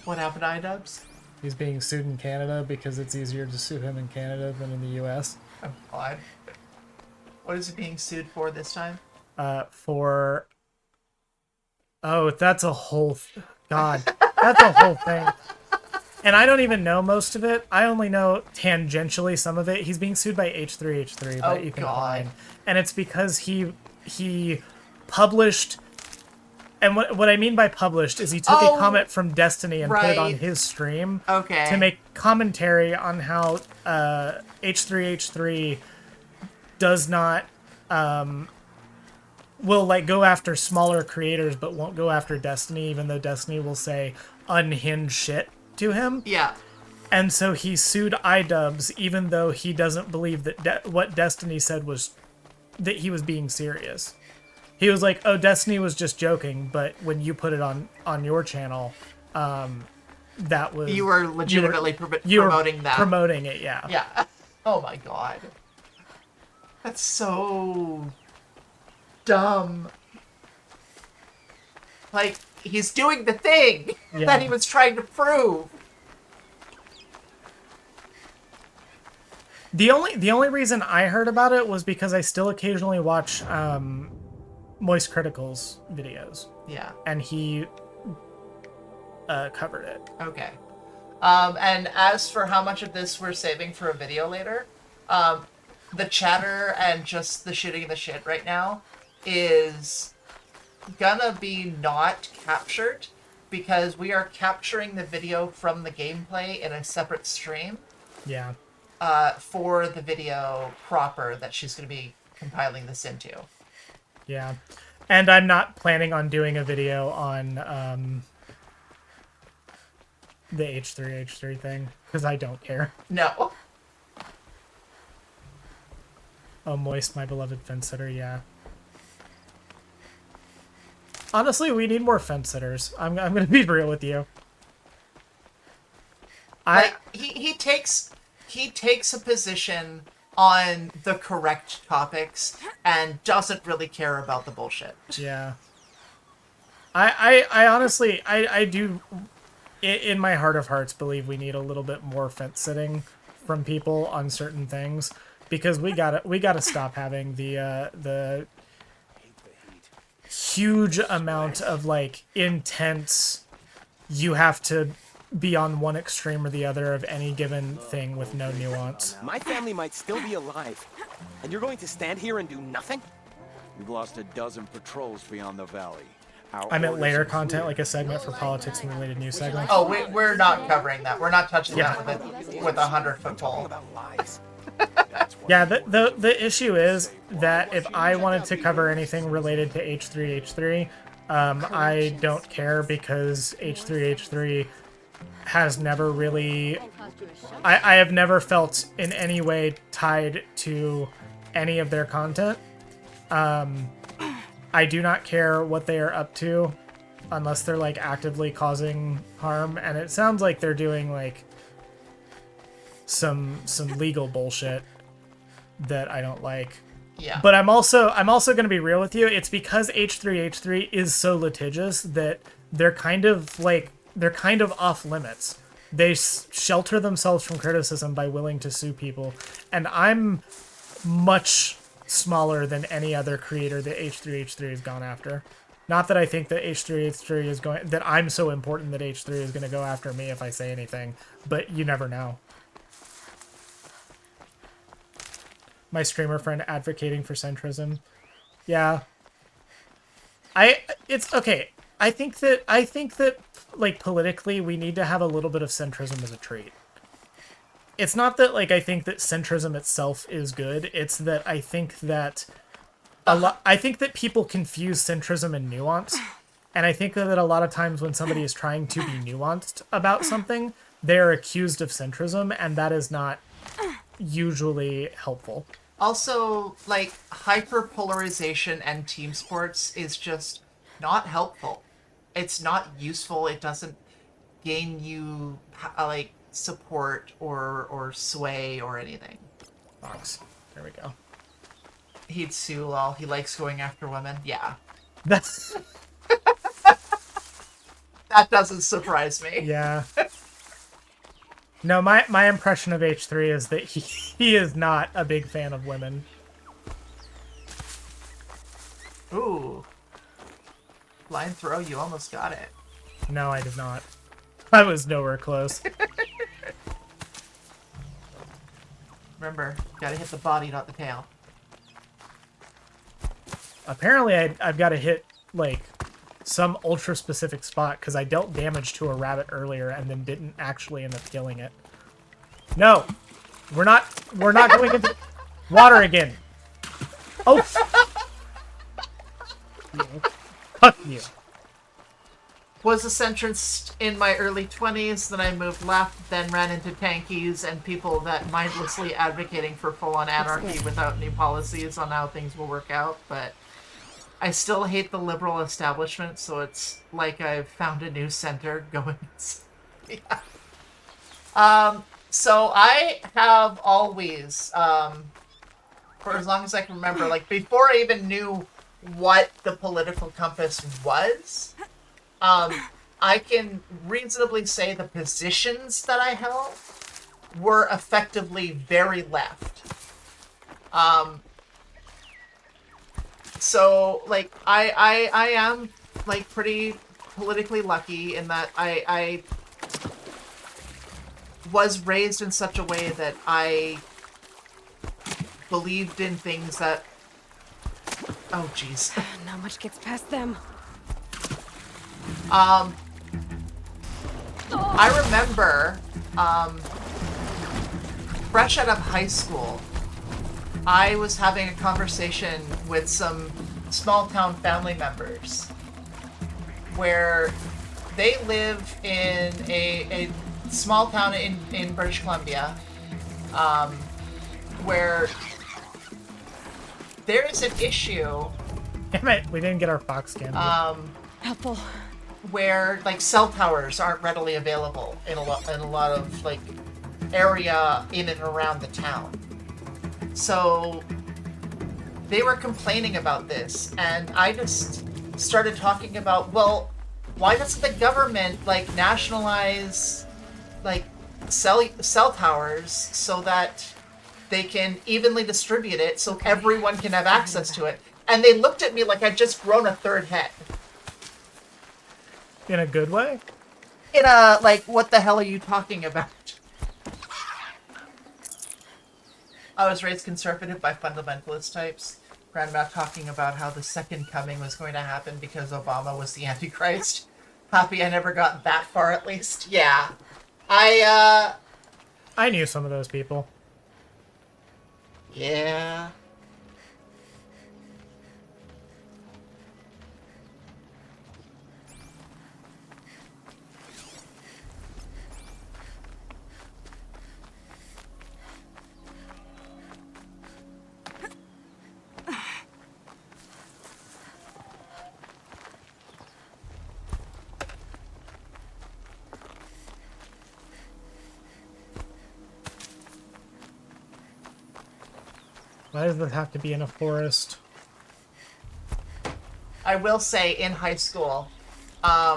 What happened to iDubbbz? He's being sued in Canada because it's easier to sue him in Canada than in the U.S. Oh, God. What is he being sued for this time? For... Oh, that's a whole... God, that's a whole thing. And I don't even know most of it. I only know tangentially some of it. He's being sued by H3H3 by Ethan Klein. And it's because he published... And what I mean by published is he took a comment from Destiny and put it on his stream to make commentary on how H3H3 does not will like go after smaller creators but won't go after Destiny, even though Destiny will say unhinged shit to him. Yeah. And so he sued iDubbbz even though he doesn't believe that what Destiny said was that he was being serious. He was like, oh, Destiny was just joking, but when you put it on your channel, that was... You were legitimately promoting that. Promoting it, yeah. Yeah. Oh my God. That's so... dumb. Like, he's doing the thing that he was trying to prove. The only reason I heard about it was because I still occasionally watch Moist Critical's videos. Yeah. And he covered it. Okay. And as for how much of this we're saving for a video later, the chatter and just the shooting the shit right now is gonna be not captured because we are capturing the video from the gameplay in a separate stream Yeah. for the video proper that she's going to be compiling this into. Yeah. And I'm not planning on doing a video on the H3H3 thing because I don't care. No. Oh, Moist, my beloved fence sitter, yeah. Honestly, we need more fence sitters. I'm gonna be real with you. Like, he takes a position on the correct topics and doesn't really care about the bullshit. Yeah. I honestly, I do, in my heart of hearts, believe we need a little bit more fence sitting from people on certain things because we gotta stop having the huge amount of like intense. You have to be on one extreme or the other of any given thing with no nuance. My family might still be alive, and you're going to stand here and do nothing? We've lost a dozen patrols beyond the valley. Our I meant orders later are content, clear. like a segment for politics and related news segments. Oh, we're not covering that. We're not touching Yeah. that with a 100-foot pole. About lies. Yeah, the issue is that if I wanted to cover anything related to H3H3, I don't care because H3H3 has never really... I have never felt in any way tied to any of their content. I do not care what they are up to unless they're like actively causing harm, and it sounds like they're doing like some legal bullshit that I don't like. Yeah. But I'm also going to be real with you. It's because H3H3 is so litigious that they're kind of off limits. They shelter themselves from criticism by willing to sue people, and I'm much smaller than any other creator that H3H3 has gone after. Not that I think that H3H3 is going, that I'm so important that H3 is going to go after me if I say anything, but you never know. My streamer friend advocating for centrism. Yeah. It's okay. I think that like politically we need to have a little bit of centrism as a trait. It's not that like I think that centrism itself is good. It's that I think that I think that people confuse centrism and nuance. And I think that a lot of times when somebody is trying to be nuanced about something, they are accused of centrism, and that is not usually helpful. Also, like, hyperpolarization and team sports is just not helpful. It's not useful. It doesn't gain you, like, support or sway or anything. Fox. There we go. He'd sue lol. He likes going after women. Yeah. That's... That doesn't surprise me. Yeah. No, my impression of H3 is that he is not a big fan of women. Ooh. Line throw, you almost got it. No, I did not. I was nowhere close. Remember, gotta hit the body, not the tail. Apparently, I've got to hit, like, some ultra-specific spot, because I dealt damage to a rabbit earlier and then didn't actually end up killing it. No! We're not going into water again! Oh! Fuck you. Was a centrist in my early 20s, then I moved left, then ran into tankies and people that mindlessly advocating for full-on anarchy without any policies on how things will work out, but I still hate the liberal establishment, so it's like I've found a new center going. Yeah. So I have always, for as long as I can remember, like before I even knew what the political compass was, I can reasonably say the positions that I held were effectively very left. So, like, I am, like, pretty politically lucky in that I was raised in such a way that I believed in things that... Oh, jeez. Not much gets past them. I remember, fresh out of high school, I was having a conversation with some small town family members where they live in a small town in British Columbia, where there is an issue Damn it, we didn't get our fox scan. Helpful. where like cell towers aren't readily available in a lot of like area in and around the town. So they were complaining about this, and I just started talking about, well, why doesn't the government like nationalize like cell towers so that they can evenly distribute it so everyone can have access to it? And they looked at me like I'd just grown a third head. In a good way? In a, like, what the hell are you talking about? I was raised conservative by fundamentalist types. Grandma talking about how the second coming was going to happen because Obama was the Antichrist. Happy I never got that far, at least. Yeah. I knew some of those people. Yeah. Why does this have to be in a forest? I will say, in high school, I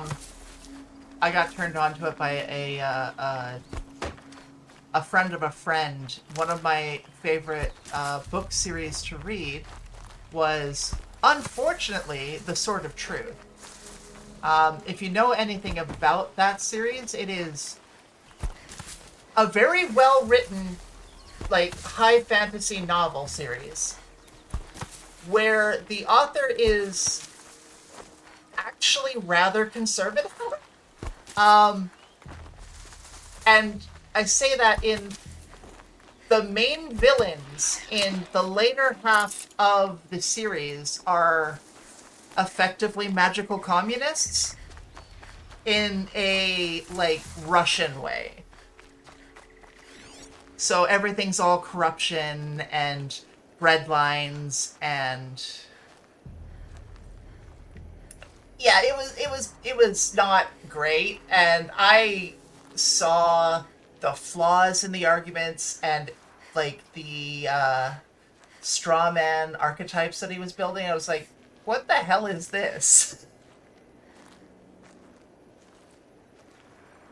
got turned on to it by a friend of a friend. One of my favorite book series to read was, unfortunately, The Sword of Truth. If you know anything about that series, it is a very well-written, like, high fantasy novel series where the author is actually rather conservative. And I say that in the main villains in the later half of the series are effectively magical communists in a, like, Russian way. So everything's all corruption and red lines and yeah, it was not great, and I saw the flaws in the arguments and like the straw man archetypes that he was building. I was like, what the hell is this?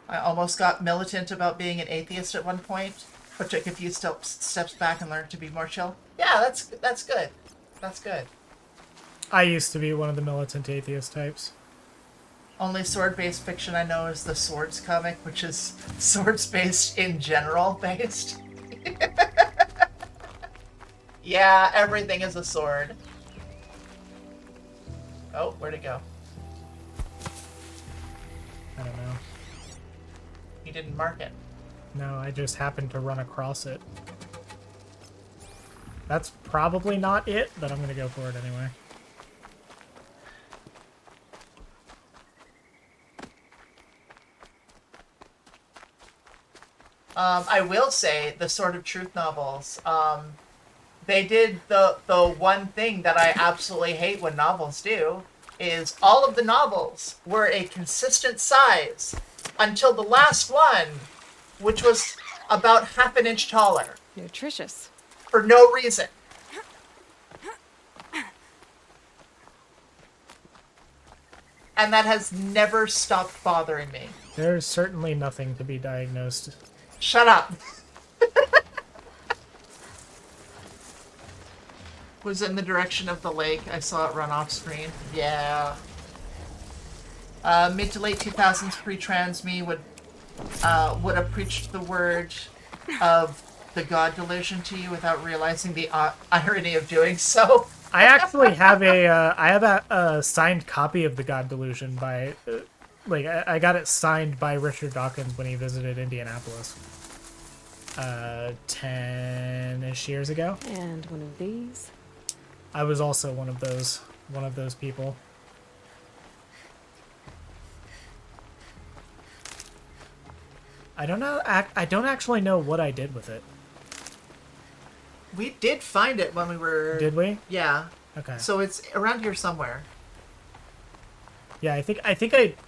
I almost got militant about being an atheist at one point, but took a few steps back and learned to be more chill. Yeah, that's good. That's good. I used to be one of the militant atheist types. Only sword-based fiction I know is the Swords comic, which is swords-based in general based. Yeah, everything is a sword. Oh, where'd it go? I don't know. You didn't mark it. No, I just happened to run across it. That's probably not it, but I'm gonna go for it anyway. I will say the Sword of Truth novels, they did the one thing that I absolutely hate when novels do, is all of the novels were a consistent size until the last one, which was about half an inch taller. Nutritious. For no reason. And that has never stopped bothering me. There's certainly nothing to be diagnosed. Shut up. Was in the direction of the lake. I saw it run off screen. Yeah. Mid to late 2000s pre-trans me would have preached the word of the God delusion to you without realizing the irony of doing so. I actually have a signed copy of the God Delusion by like I got it signed by Richard Dawkins when he visited Indianapolis 10-ish years ago. And one of these. I was also one of those people. I don't know. I don't actually know what I did with it. We did find it when we were. Did we? Yeah. Okay. So it's around here somewhere. Yeah, I think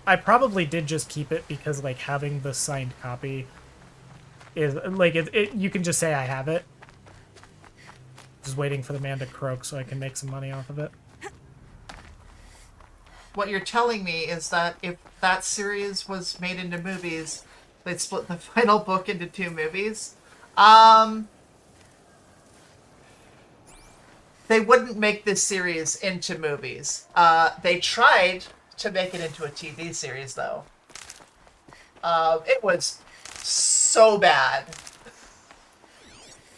I probably did just keep it because like having the signed copy is like it you can just say I have it. Just waiting for the man to croak so I can make some money off of it. What you're telling me is that if that series was made into movies, they'd split the final book into 2 movies. They wouldn't make this series into movies. They tried to make it into a TV series, though. It was so bad.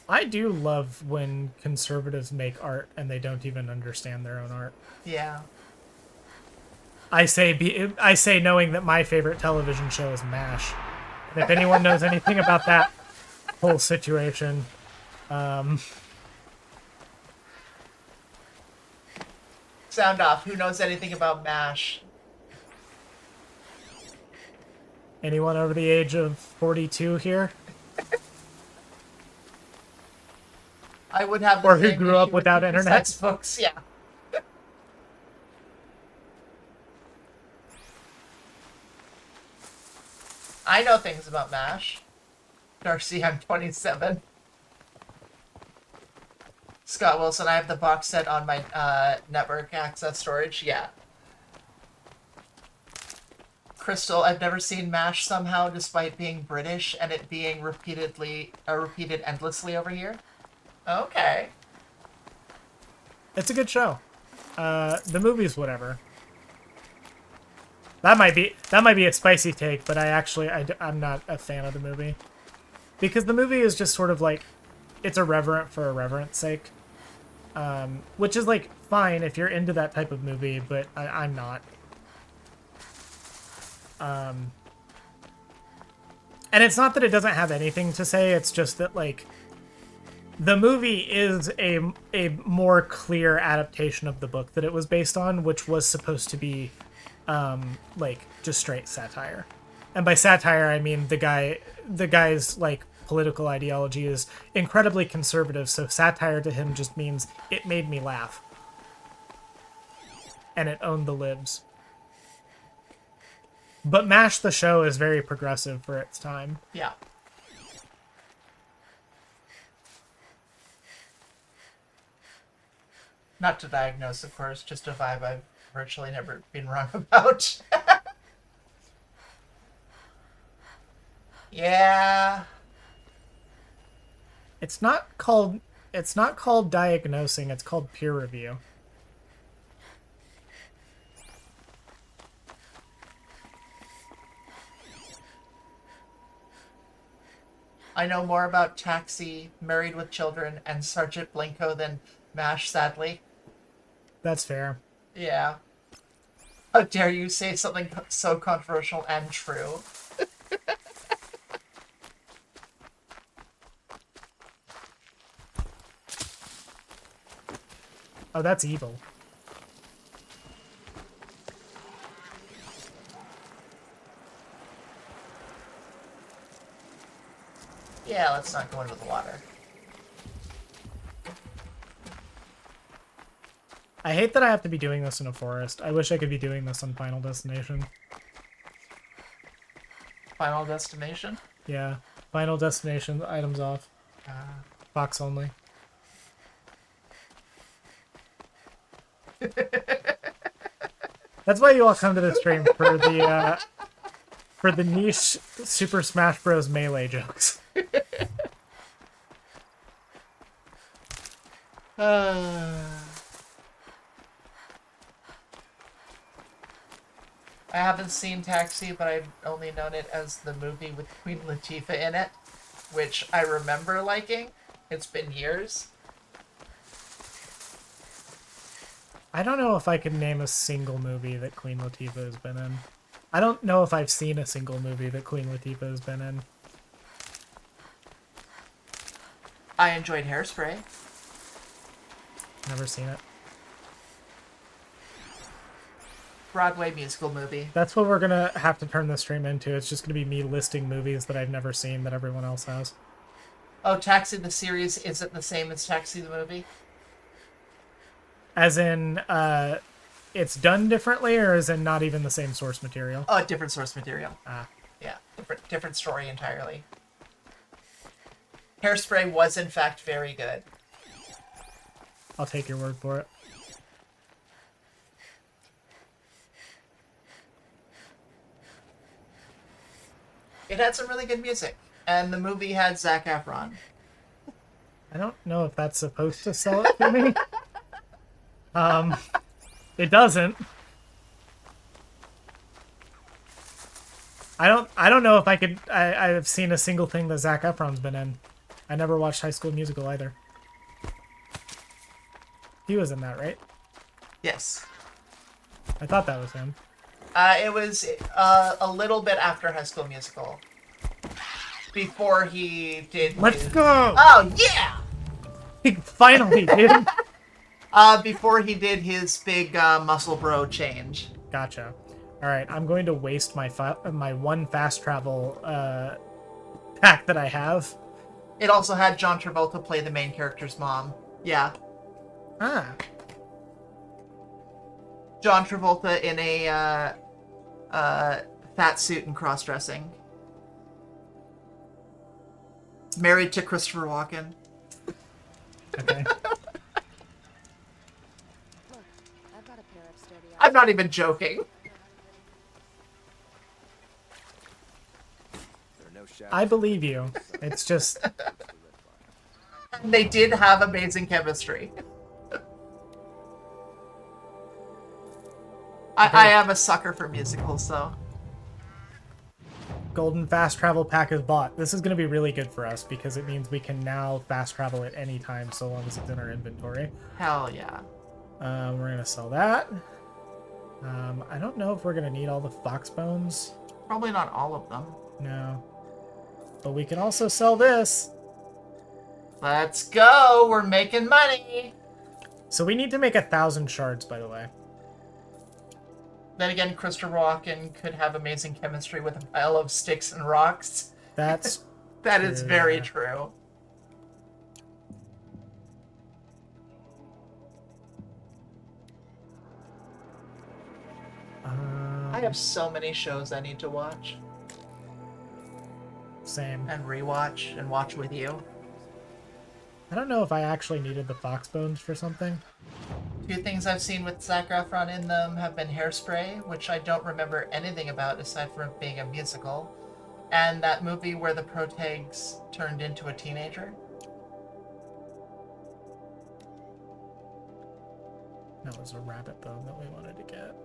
I do love when conservatives make art and they don't even understand their own art. Yeah. I say knowing that my favorite television show is MASH. And if anyone knows anything about that whole situation, Sound off. Who knows anything about MASH? anyone over the age of 42 here? I would have. The Or who same grew up issue with without the internet? Textbooks, yeah. I know things about MASH. Darcy, I'm 27. Scott Wilson, I have the box set on my network access storage. Yeah. Crystal, I've never seen MASH somehow, despite being British and it being repeated endlessly over here. Okay. It's a good show. The movie's whatever. That might be a spicy take, but I'm not a fan of the movie. Because the movie is just sort of like, it's irreverent for irreverence sake. Which is like fine if you're into that type of movie, but I'm not. And it's not that it doesn't have anything to say, it's just that like the movie is a more clear adaptation of the book that it was based on, which was supposed to be like just straight satire. And by satire I mean the guy's like political ideology is incredibly conservative, so satire to him just means it made me laugh. And it owned the libs. But MASH the show is very progressive for its time. Yeah. Not to diagnose, of course, just a vibe I've virtually never been wrong about. Yeah. It's not called diagnosing, it's called peer review. I know more about Taxi, Married with Children, and Sergeant Blinko than MASH, sadly. That's fair. Yeah. How dare you say something so controversial and true? Oh, that's evil. Yeah, let's not go into the water. I hate that I have to be doing this in a forest. I wish I could be doing this on Final Destination. Final Destination? Yeah. Final Destination, items off. Box only. That's why you all come to the stream for the niche Super Smash Bros. Melee jokes. I haven't seen Taxi, but I've only known it as the movie with Queen Latifah in it, which I remember liking. It's been years. I don't know if I could name a single movie that Queen Latifah has been in. I don't know if I've seen a single movie that Queen Latifah has been in. I enjoyed Hairspray. Never seen it. Broadway musical movie. That's what we're gonna have to turn the stream into. It's just gonna be me listing movies that I've never seen that everyone else has. Oh, Taxi the series isn't the same as Taxi the movie? As in, it's done differently, or as in not even the same source material? Oh, different source material. Ah. Yeah, different story entirely. Hairspray was in fact very good. I'll take your word for it. It had some really good music, and the movie had Zac Efron. I don't know if that's supposed to sell it to me. It doesn't. I don't know if I could. I've seen a single thing that Zac Efron's been in. I never watched High School Musical either. He was in that, right? Yes. I thought that was him. It was a little bit after High School Musical. Before he did. Let's his... go! Oh yeah! He finally did. Before he did his big muscle bro change. Gotcha. All right, I'm going to waste my my one fast travel pack that I have. It also had John Travolta play the main character's mom. Yeah. Ah. John Travolta in a fat suit and cross-dressing. Married to Christopher Walken. Okay. Look, I've got a pair of sturdy I'm not even joking. I believe you. It's just They did have amazing chemistry. I am a sucker for musicals, so. golden fast travel pack is bought. This is going to be really good for us because it means we can now fast travel at any time so long as it's in our inventory. Hell yeah. We're going to sell that. I don't know if we're going to need all the fox bones. Probably not all of them. No. But we can also sell this. Let's go! We're making money! So we need to make 1,000 shards, by the way. Then again, Christopher Walken could have amazing chemistry with a pile of sticks and rocks. That's That is True, very yeah. true. I have so many shows I need to watch same. and rewatch and watch with you. I don't know if I actually needed the fox bones for something. Two things I've seen with Zac Efron in them have been Hairspray, which I don't remember anything about aside from it being a musical, and that movie where the protags turned into a teenager. That was a rabbit bone that we wanted to get.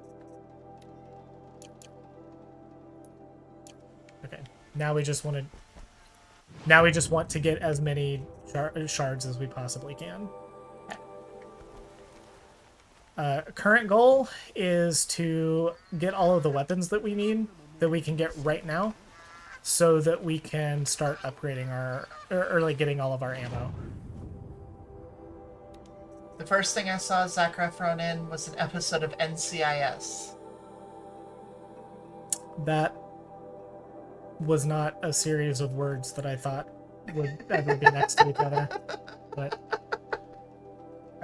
Okay. Now we just want to get as many shards as we possibly can. Current goal is to get all of the weapons that we need, that we can get right now, so that we can start upgrading or like getting all of our ammo. The first thing I saw Zac Efron in was an episode of NCIS. That was not a series of words that I thought would ever be next to each other. But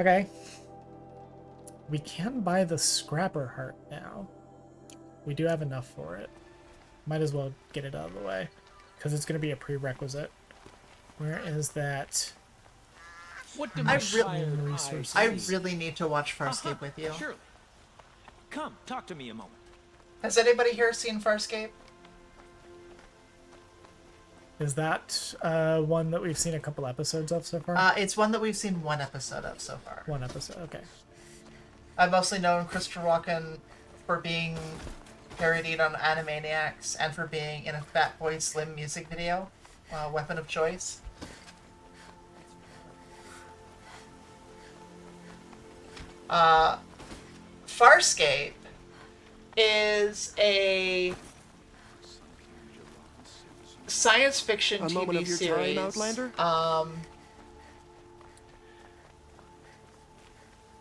okay. We can buy the scrapper heart now. We do have enough for it. Might as well get it out of the way, because it's going to be a prerequisite. Where is that? What do I my really- tired resources. eyes I really need to watch Farscape Uh-huh, with you. Surely. Come, talk to me a moment. Has anybody here seen Farscape? Is that one that we've seen a couple episodes of so far? It's one that we've seen one episode of so far. One episode, okay. I've mostly known Christopher Walken for being parodied on Animaniacs and for being in a Fat Boy Slim music video, Weapon of Choice. Farscape is a science fiction A TV moment of your series. time, Outlander?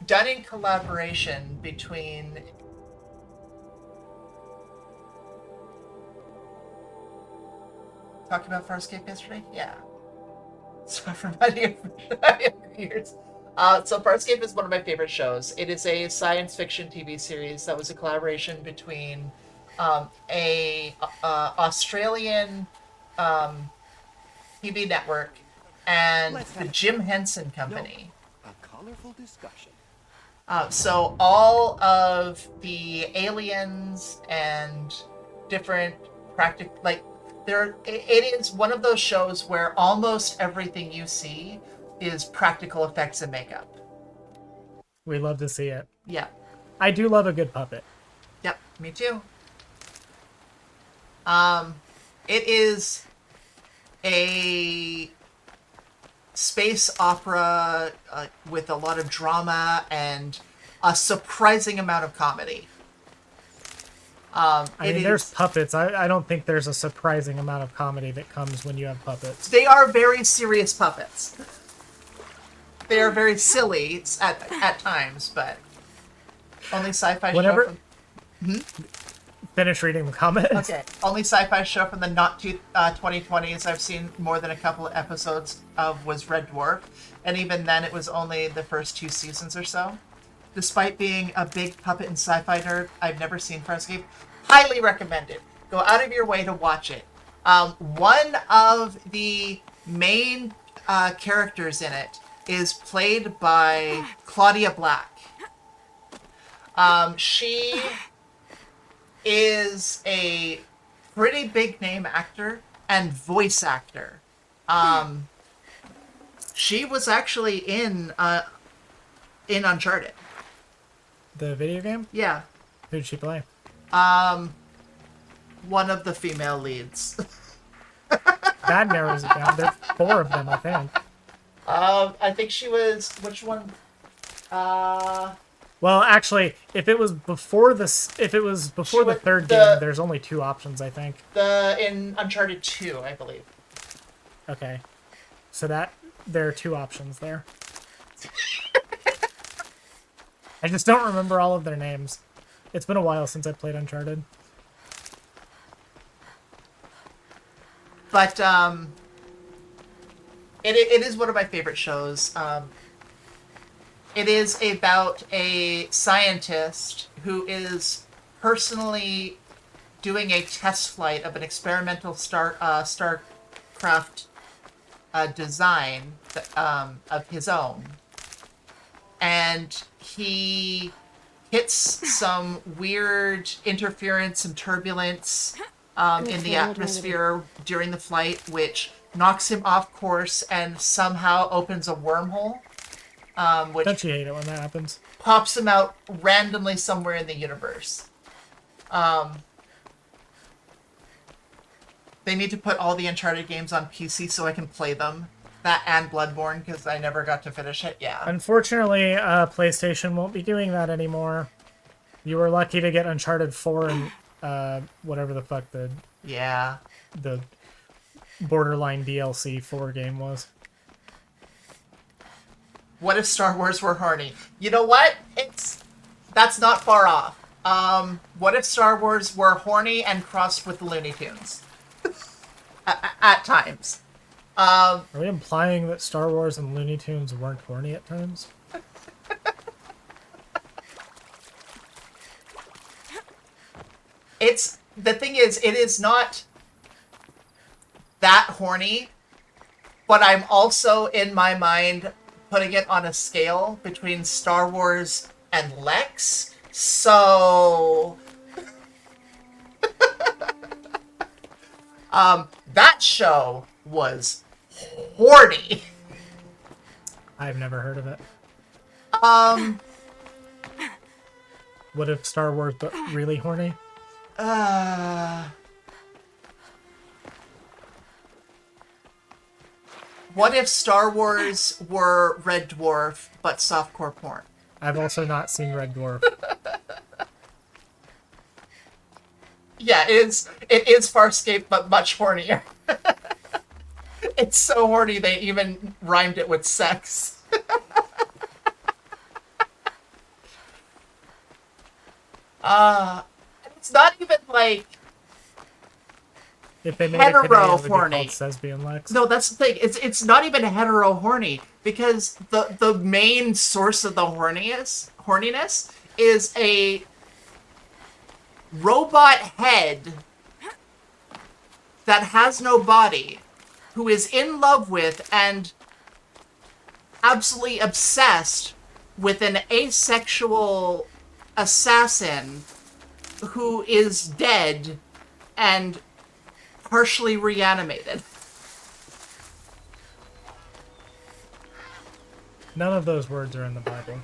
Done in collaboration between talking about Farscape yesterday? Yeah. So from my years. So Farscape is one of my favorite shows. It is a science fiction TV series that was a collaboration between a Australian TV network and the Jim Henson Company. A colorful discussion. So all of the aliens and different it is one of those shows where almost everything you see is practical effects and makeup. We love to see it. Yeah. I do love a good puppet. Yep, me too. It is a space opera with a lot of drama and a surprising amount of comedy. I mean, there's puppets. I don't think there's a surprising amount of comedy that comes when you have puppets. They are very serious puppets. They are very silly at times, but only sci-fi Whenever- show from... Finish reading the comments. Okay, only sci-fi show from the not too 2020s I've seen more than a couple of episodes of was Red Dwarf, and even then it was only the first 2 seasons or so. Despite being a big puppet and sci-fi nerd, I've never seen Farscape. Highly recommended. Go out of your way to watch it. One of the main characters in it is played by Claudia Black. She is a pretty big name actor and voice actor. She was actually in Uncharted. The video game? Yeah. Who'd she play? One of the female leads. That narrows it down. There's 4 of them, I think. I think she was... Which one? Well, actually, if it was before the third game, there's only 2 options, I think. In Uncharted 2, I believe. Okay. So there are 2 options there. I just don't remember all of their names. It's been a while since I played Uncharted. But it is one of my favorite shows. It is about a scientist who is personally doing a test flight of an experimental Starcraft design of his own. And he hits some weird interference and turbulence in the atmosphere during the flight, which knocks him off course and somehow opens a wormhole. Which Don't you hate it when that happens? pops him out randomly somewhere in the universe. They need to put all the Uncharted games on PC so I can play them. That and Bloodborne, because I never got to finish it. Yeah. Unfortunately, PlayStation won't be doing that anymore. You were lucky to get Uncharted 4 and whatever the fuck the borderline DLC 4 game was. What if Star Wars were horny? You know what? That's not far off. What if Star Wars were horny and crossed with the Looney Tunes? At times. Are we implying that Star Wars and Looney Tunes weren't horny at times? The thing is, it is not that horny, but I'm also, in my mind, putting it on a scale between Star Wars and Lex, so... that show was horny. I've never heard of it. What if Star Wars but really horny? What if Star Wars were Red Dwarf but softcore porn? I've also not seen Red Dwarf. Yeah, it is Farscape, but much hornier. It's so horny they even rhymed it with sex. It's not even like If they made it today, hetero it would be horny. called Lesbian Lex. No, that's the thing. It's not even hetero horny because the main source of the horniness is a robot head that has no body, who is in love with and absolutely obsessed with an asexual assassin who is dead and partially reanimated. None of those words are in the Bible.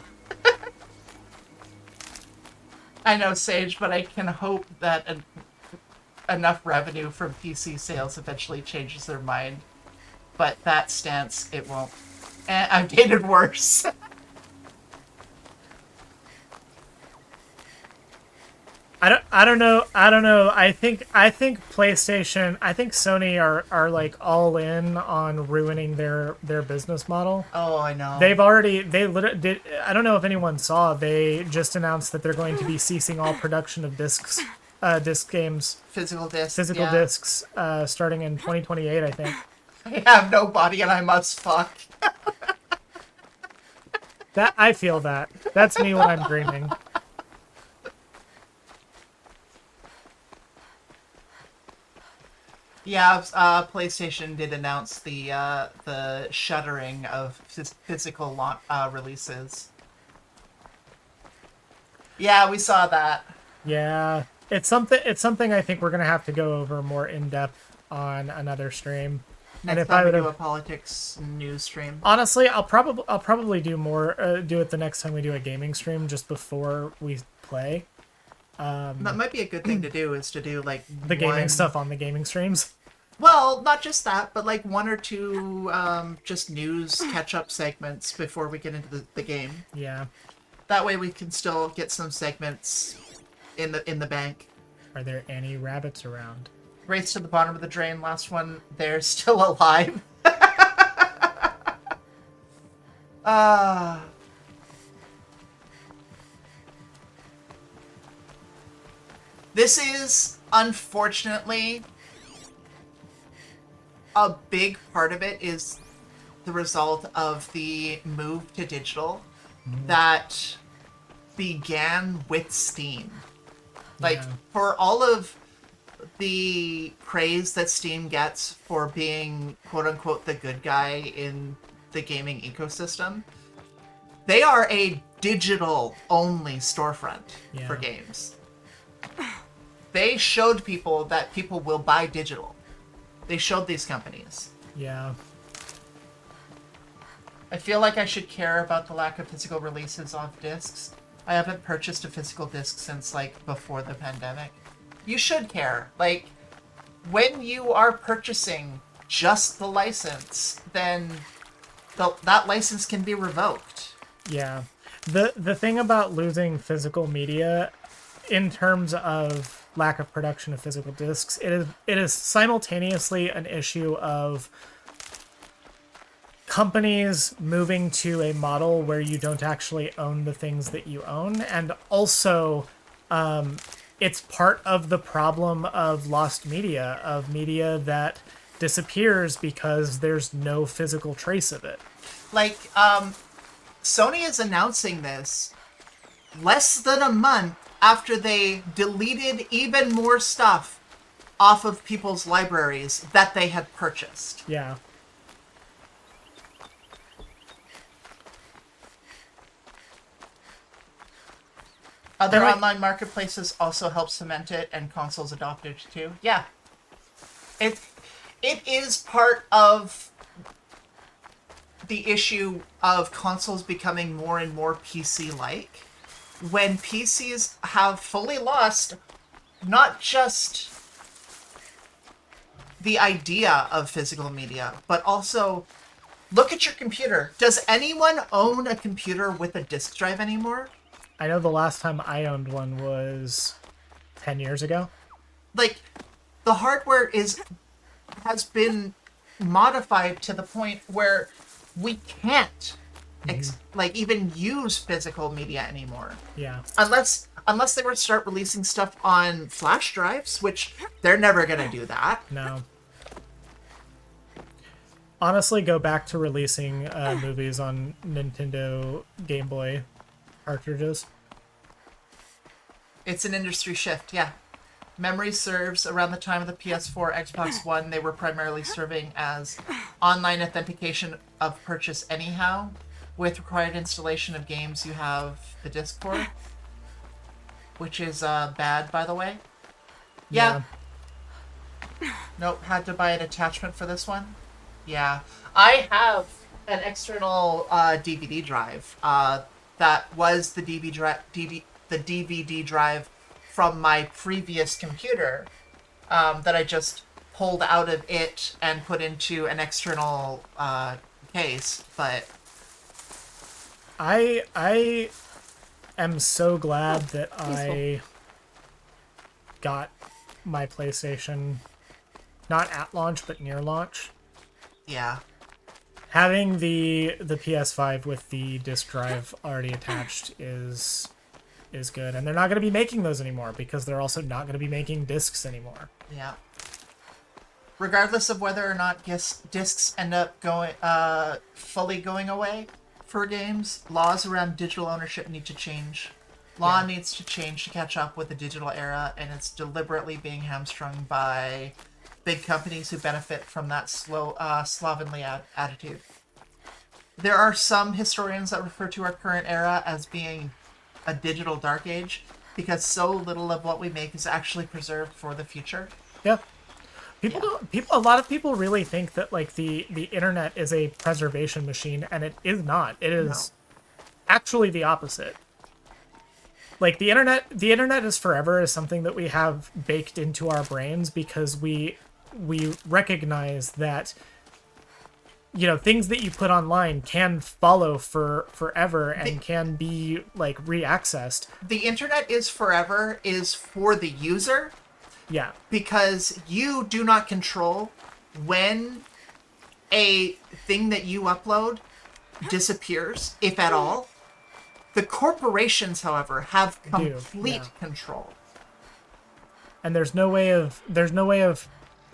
I know, Sage, but I can hope that enough revenue from PC sales eventually changes their mind. But that stance, it won't. And I've dated worse. I don't know. I think PlayStation, I think Sony are like all in on ruining their business model. Oh, I know. They literally did. I don't know if anyone saw. They just announced that they're going to be ceasing all production of disc games, Physical discs. discs, starting in 2028. I think. I have no body and I must fuck. That I feel that. That's me when I'm dreaming. Yeah, PlayStation did announce the shuttering of physical releases. Yeah, we saw that. Yeah, it's something I think we're gonna have to go over more in depth on another stream. And Next if time I we would do a have, politics news stream. honestly, I'll probably do it the next time we do a gaming stream, just before we play That might be a good thing to do, is to do like the gaming one- stuff on the gaming streams. Well, not just that, but like one or two just news catch-up segments before we get into the game. Yeah. That way we can still get some segments in the bank. Are there any rabbits around? Race to the bottom of the drain, last one. They're still alive. This is, unfortunately, a big part of it is the result of the move to digital that began with Steam. Like, Yeah. for all of the praise that Steam gets for being quote-unquote the good guy in the gaming ecosystem, they are a digital-only storefront for Yeah. games. They showed people that people will buy digital. They showed these companies. Yeah. I feel like I should care about the lack of physical releases of discs. I haven't purchased a physical disc since, like, before the pandemic. You should care. Like, when you are purchasing just the license, then that license can be revoked. Yeah. The thing about losing physical media in terms of lack of production of physical discs, it is simultaneously an issue of companies moving to a model where you don't actually own the things that you own, and also it's part of the problem of lost media, of media that disappears because there's no physical trace of it. Like, Sony is announcing this less than a month after they deleted even more stuff off of people's libraries that they had purchased. Yeah. Other And, like- online marketplaces also help cement it, and consoles adopted it too. Yeah. It is part of the issue of consoles becoming more and more PC-like. When PCs have fully lost not just the idea of physical media, but also look at your computer. Does anyone own a computer with a disk drive anymore? I know the last time I owned one was 10 years ago. like the hardware has been modified to the point where we can't like even use physical media anymore. Yeah. Unless they were to start releasing stuff on flash drives, which they're never gonna do that. No. Honestly, go back to releasing movies on Nintendo Game Boy cartridges. It's an industry shift, yeah. Memory serves around the time of the PS4, Xbox One, they were primarily serving as online authentication of purchase anyhow. With required installation of games you have the disc for. Which is bad, by the way. Yeah. Nope, had to buy an attachment for this one. Yeah. I have an external DVD drive. That was the DVD drive from my previous computer that I just pulled out of it and put into an external case. But I am so glad that I got my PlayStation not at launch but near launch. yeah. Having the PS5 with the disc drive already attached is good, and they're not going to be making those anymore because they're also not going to be making discs anymore. Yeah. Regardless of whether or not discs end up fully going away for games, laws around digital ownership need to change. Law needs to change to catch up with the digital era, and it's deliberately being hamstrung by big companies who benefit from that slovenly attitude. There are some historians that refer to our current era as being a digital dark age because so little of what we make is actually preserved for the future. Yeah. A lot of people really think that like the internet is a preservation machine, and it is not. It is actually the opposite. Like the internet is forever is something that we have baked into our brains because we recognize that, you know, things that you put online can follow for forever and can be like reaccessed. The internet is forever is for the user. Yeah. Because you do not control when a thing that you upload disappears, if at all. The corporations, however, have complete control. And there's no way of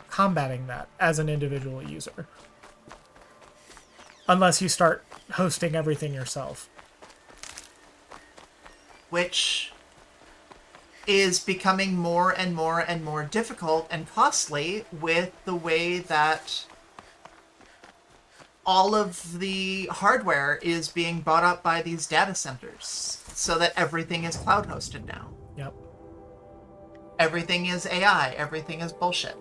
combating that as an individual user. Unless you start hosting everything yourself. Which is becoming more and more and more difficult and costly with the way that all of the hardware is being bought up by these data centers so that everything is cloud hosted now. Yep. Everything is AI. Everything is bullshit.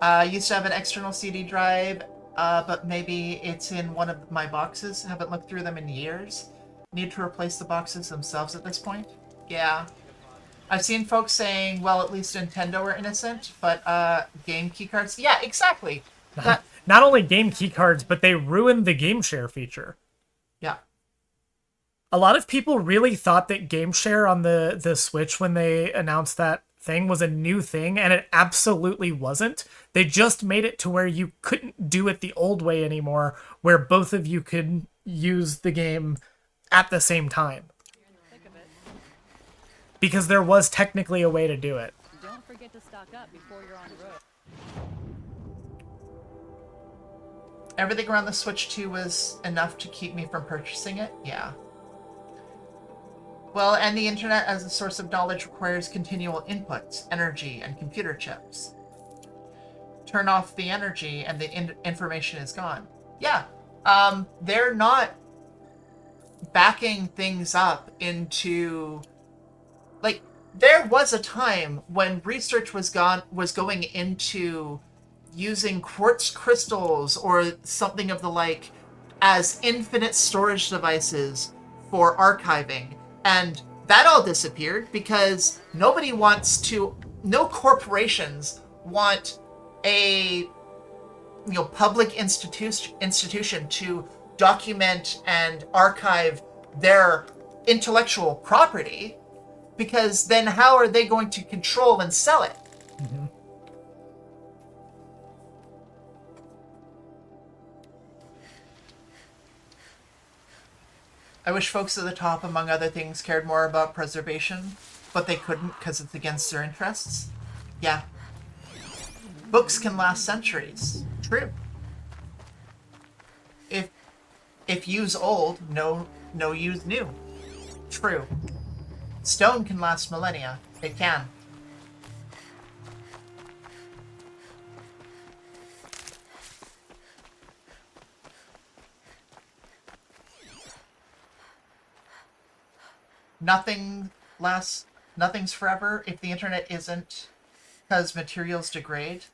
I used to have an external CD drive, but maybe it's in one of my boxes. Haven't looked through them in years. Need to replace the boxes themselves at this point? Yeah. I've seen folks saying, well, at least Nintendo are innocent, but game keycards... Yeah, exactly. Not only game keycards, but they ruined the game share feature. Yeah. A lot of people really thought that game share on the Switch when they announced that thing was a new thing, and it absolutely wasn't. They just made it to where you couldn't do it the old way anymore, where both of you could use the game at the same time. Because there was technically a way to do it. Don't forget to stock up before you're on the road. Everything around the Switch 2 was enough to keep me from purchasing it? Yeah. Well, and the internet as a source of knowledge requires continual inputs, energy, and computer chips. Turn off the energy and the information is gone. Yeah. They're not backing things up into... Like, there was a time when research was going into using quartz crystals or something of the like as infinite storage devices for archiving. And that all disappeared because no corporations want a public institution to document and archive their intellectual property because then how are they going to control and sell it? I wish folks at the top, among other things, cared more about preservation, but they couldn't because it's against their interests. Yeah. Books can last centuries. True. If use old, no use new. True. Stone can last millennia. It can. Nothing's forever. If the internet isn't, because materials degrade.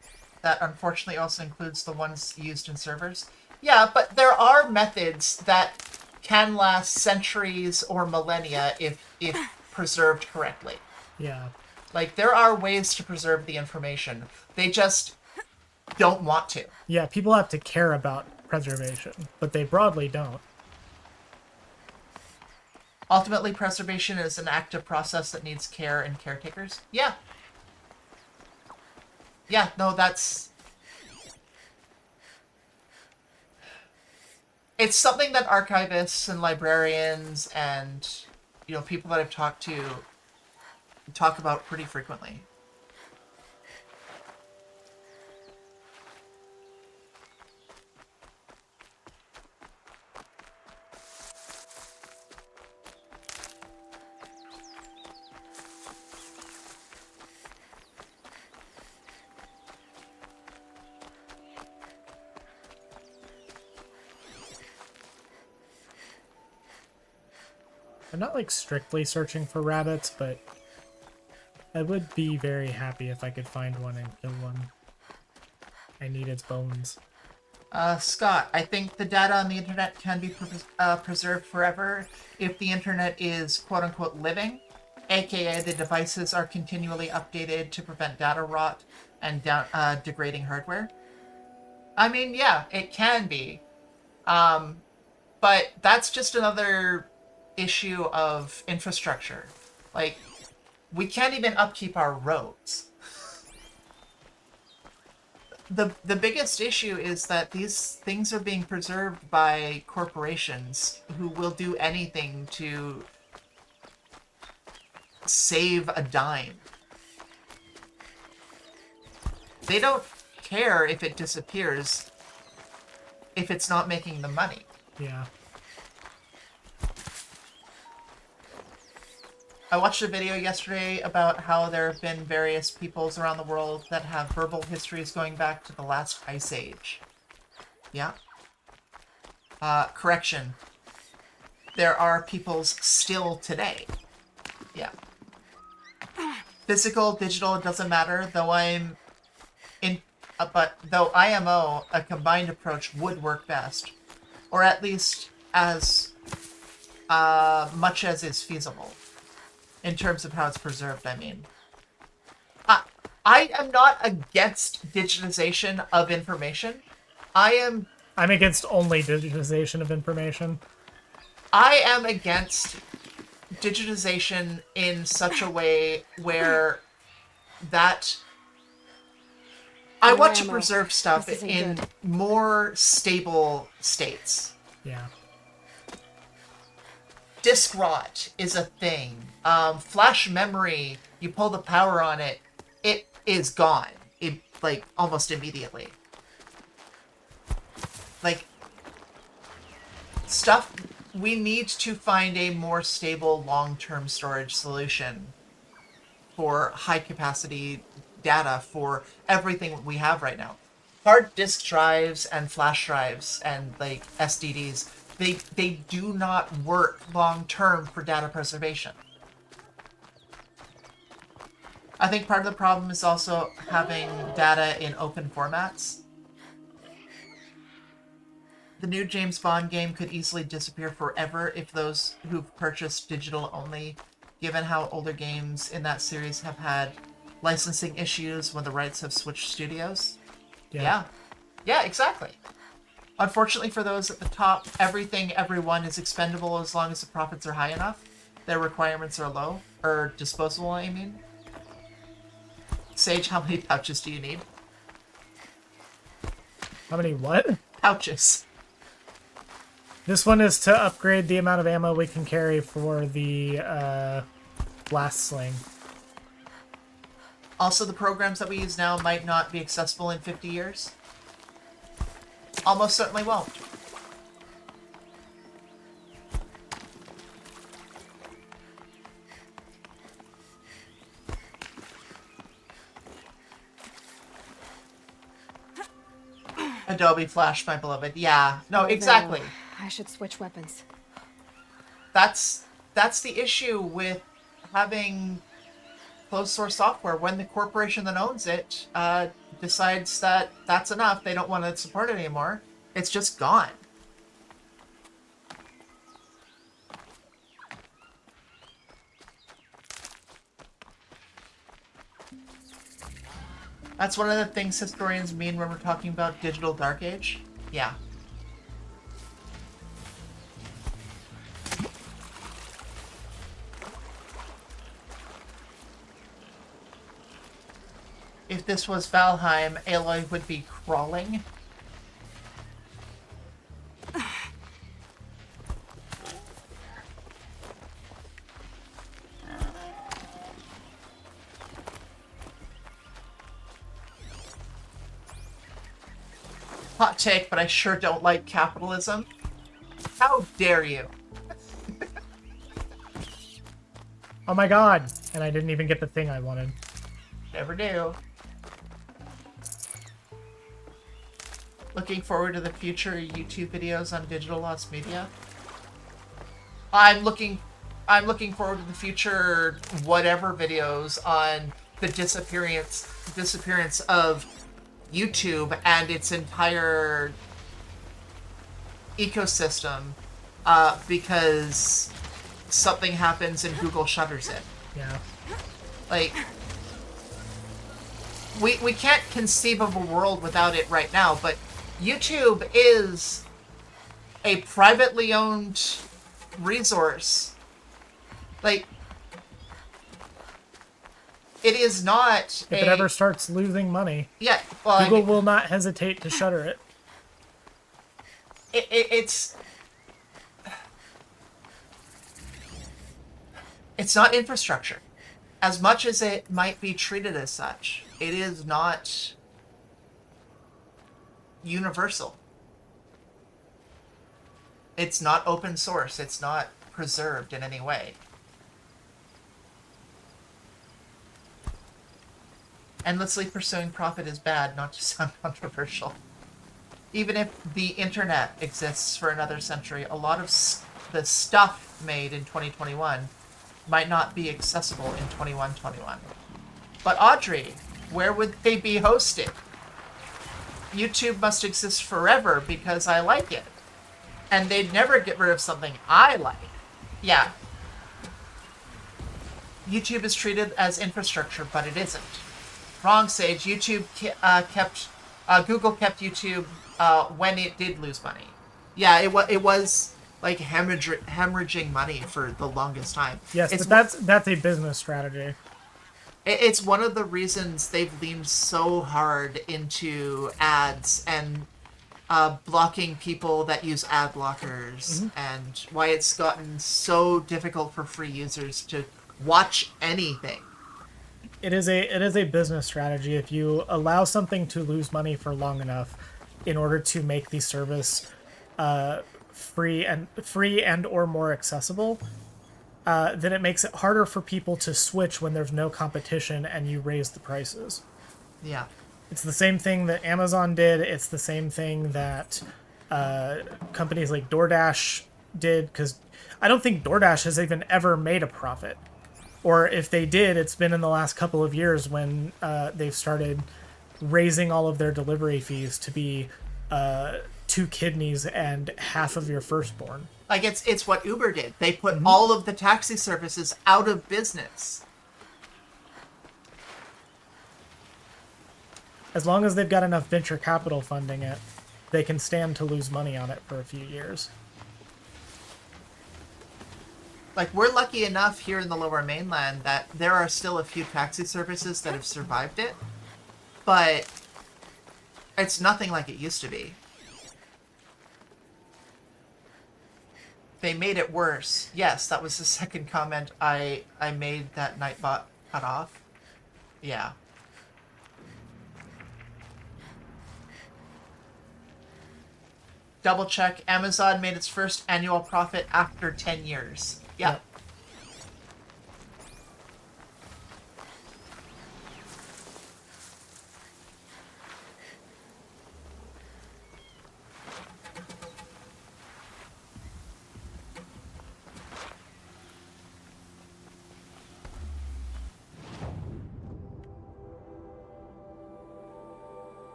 That unfortunately also includes the ones used in servers. Yeah, but there are methods that can last centuries or millennia if preserved correctly. Yeah. Like, there are ways to preserve the information. They just don't want to. Yeah, people have to care about preservation, but they broadly don't. Ultimately, preservation is an active process that needs care and caretakers. Yeah. Yeah, no, that's... It's something that archivists and librarians and, people that I've talked to talk about pretty frequently. I'm not like strictly searching for rabbits, but I would be very happy if I could find one and kill one. I need its bones. Scott, I think the data on the internet can be preserved forever if the internet is quote-unquote living, aka the devices are continually updated to prevent data rot and degrading hardware. I mean, yeah, it can be. But that's just another issue of infrastructure. Like, we can't even upkeep our roads. The biggest issue is that these things are being preserved by corporations who will do anything to save a dime. They don't care if it disappears if it's not making them money. Yeah. I watched a video yesterday about how there have been various peoples around the world that have verbal histories going back to the last ice age. Yeah. Correction. There are peoples still today. Yeah. Physical, digital, it doesn't matter, though though IMO, a combined approach would work best. Or at least as much as is feasible. In terms of how it's preserved, I mean. I am not against digitization of information. I'm against only digitization of information. I am against digitization in such a way where that... I want to preserve stuff in more stable states. Yeah. Disk rot is a thing. Flash memory, you pull the power on it, it is gone. Like, almost immediately. Like, stuff, we need to find a more stable long-term storage solution for high-capacity data for everything we have right now. Hard disk drives and flash drives and, like, SSDs, they do not work long-term for data preservation. I think part of the problem is also having data in open formats. The new James Bond game could easily disappear forever if those who've purchased digital only, given how older games in that series have had licensing issues when the rights have switched studios. Yeah, exactly. Unfortunately for those at the top, everything, everyone is expendable as long as the profits are high enough. Their requirements are low. Or disposable, I mean. Sage, how many pouches do you need? How many what? Pouches. This one is to upgrade the amount of ammo we can carry for the blast sling. Also, the programs that we use now might not be accessible in 50 years. Almost certainly won't. Adobe Flash, my beloved. Yeah. No, exactly. I should switch weapons. That's the issue with having closed source software. When the corporation that owns it decides that that's enough, they don't want to support it anymore, it's just gone. That's one of the things historians mean when we're talking about digital dark age. Yeah. If this was Valheim, Aloy would be crawling. Hot take, but I sure don't like capitalism. How dare you? Oh my god! And I didn't even get the thing I wanted. Never do. Looking forward to the future YouTube videos on Digital Lost Media. I'm looking forward to the future whatever videos on the disappearance of YouTube and its entire ecosystem because something happens and Google shutters it. Yeah. Like, we can't conceive of a world without it right now, but YouTube is a privately owned resource. Like, it is not If it ever starts losing money, yeah, well, Google will not hesitate to shutter it. It's not infrastructure. As much as it might be treated as such, it is not universal. It's not open source. It's not preserved in any way. Endlessly pursuing profit is bad, not to sound controversial. Even if the internet exists for another century, a lot of the stuff made in 2021 might not be accessible in 2121. But Audrey, where would they be hosted? YouTube must exist forever because I like it. And they'd never get rid of something I like. Yeah. YouTube is treated as infrastructure, but it isn't. Wrong, Sage. Google kept YouTube when it did lose money. Yeah, it was like hemorrhaging money for the longest time. Yes, but that's a business strategy. It's one of the reasons they've leaned so hard into ads and blocking people that use ad blockers, and why it's gotten so difficult for free users to watch anything. It is a business strategy. If you allow something to lose money for long enough in order to make the service free and or more accessible, then it makes it harder for people to switch when there's no competition and you raise the prices. Yeah. It's the same thing that Amazon did. It's the same thing that companies like DoorDash did, because I don't think DoorDash has even ever made a profit. Or if they did, it's been in the last couple of years when they've started raising all of their delivery fees to be 2 kidneys and half of your firstborn. Like, it's what Uber did. They put all of the taxi services out of business. As long as they've got enough venture capital funding it, they can stand to lose money on it for a few years. Like, we're lucky enough here in the Lower Mainland that there are still a few taxi services that have survived it, but it's nothing like it used to be. They made it worse. Yes, that was the second comment I made that Nightbot cut off. Yeah. Double check. Amazon made its first annual profit after 10 years. Yeah. Yep.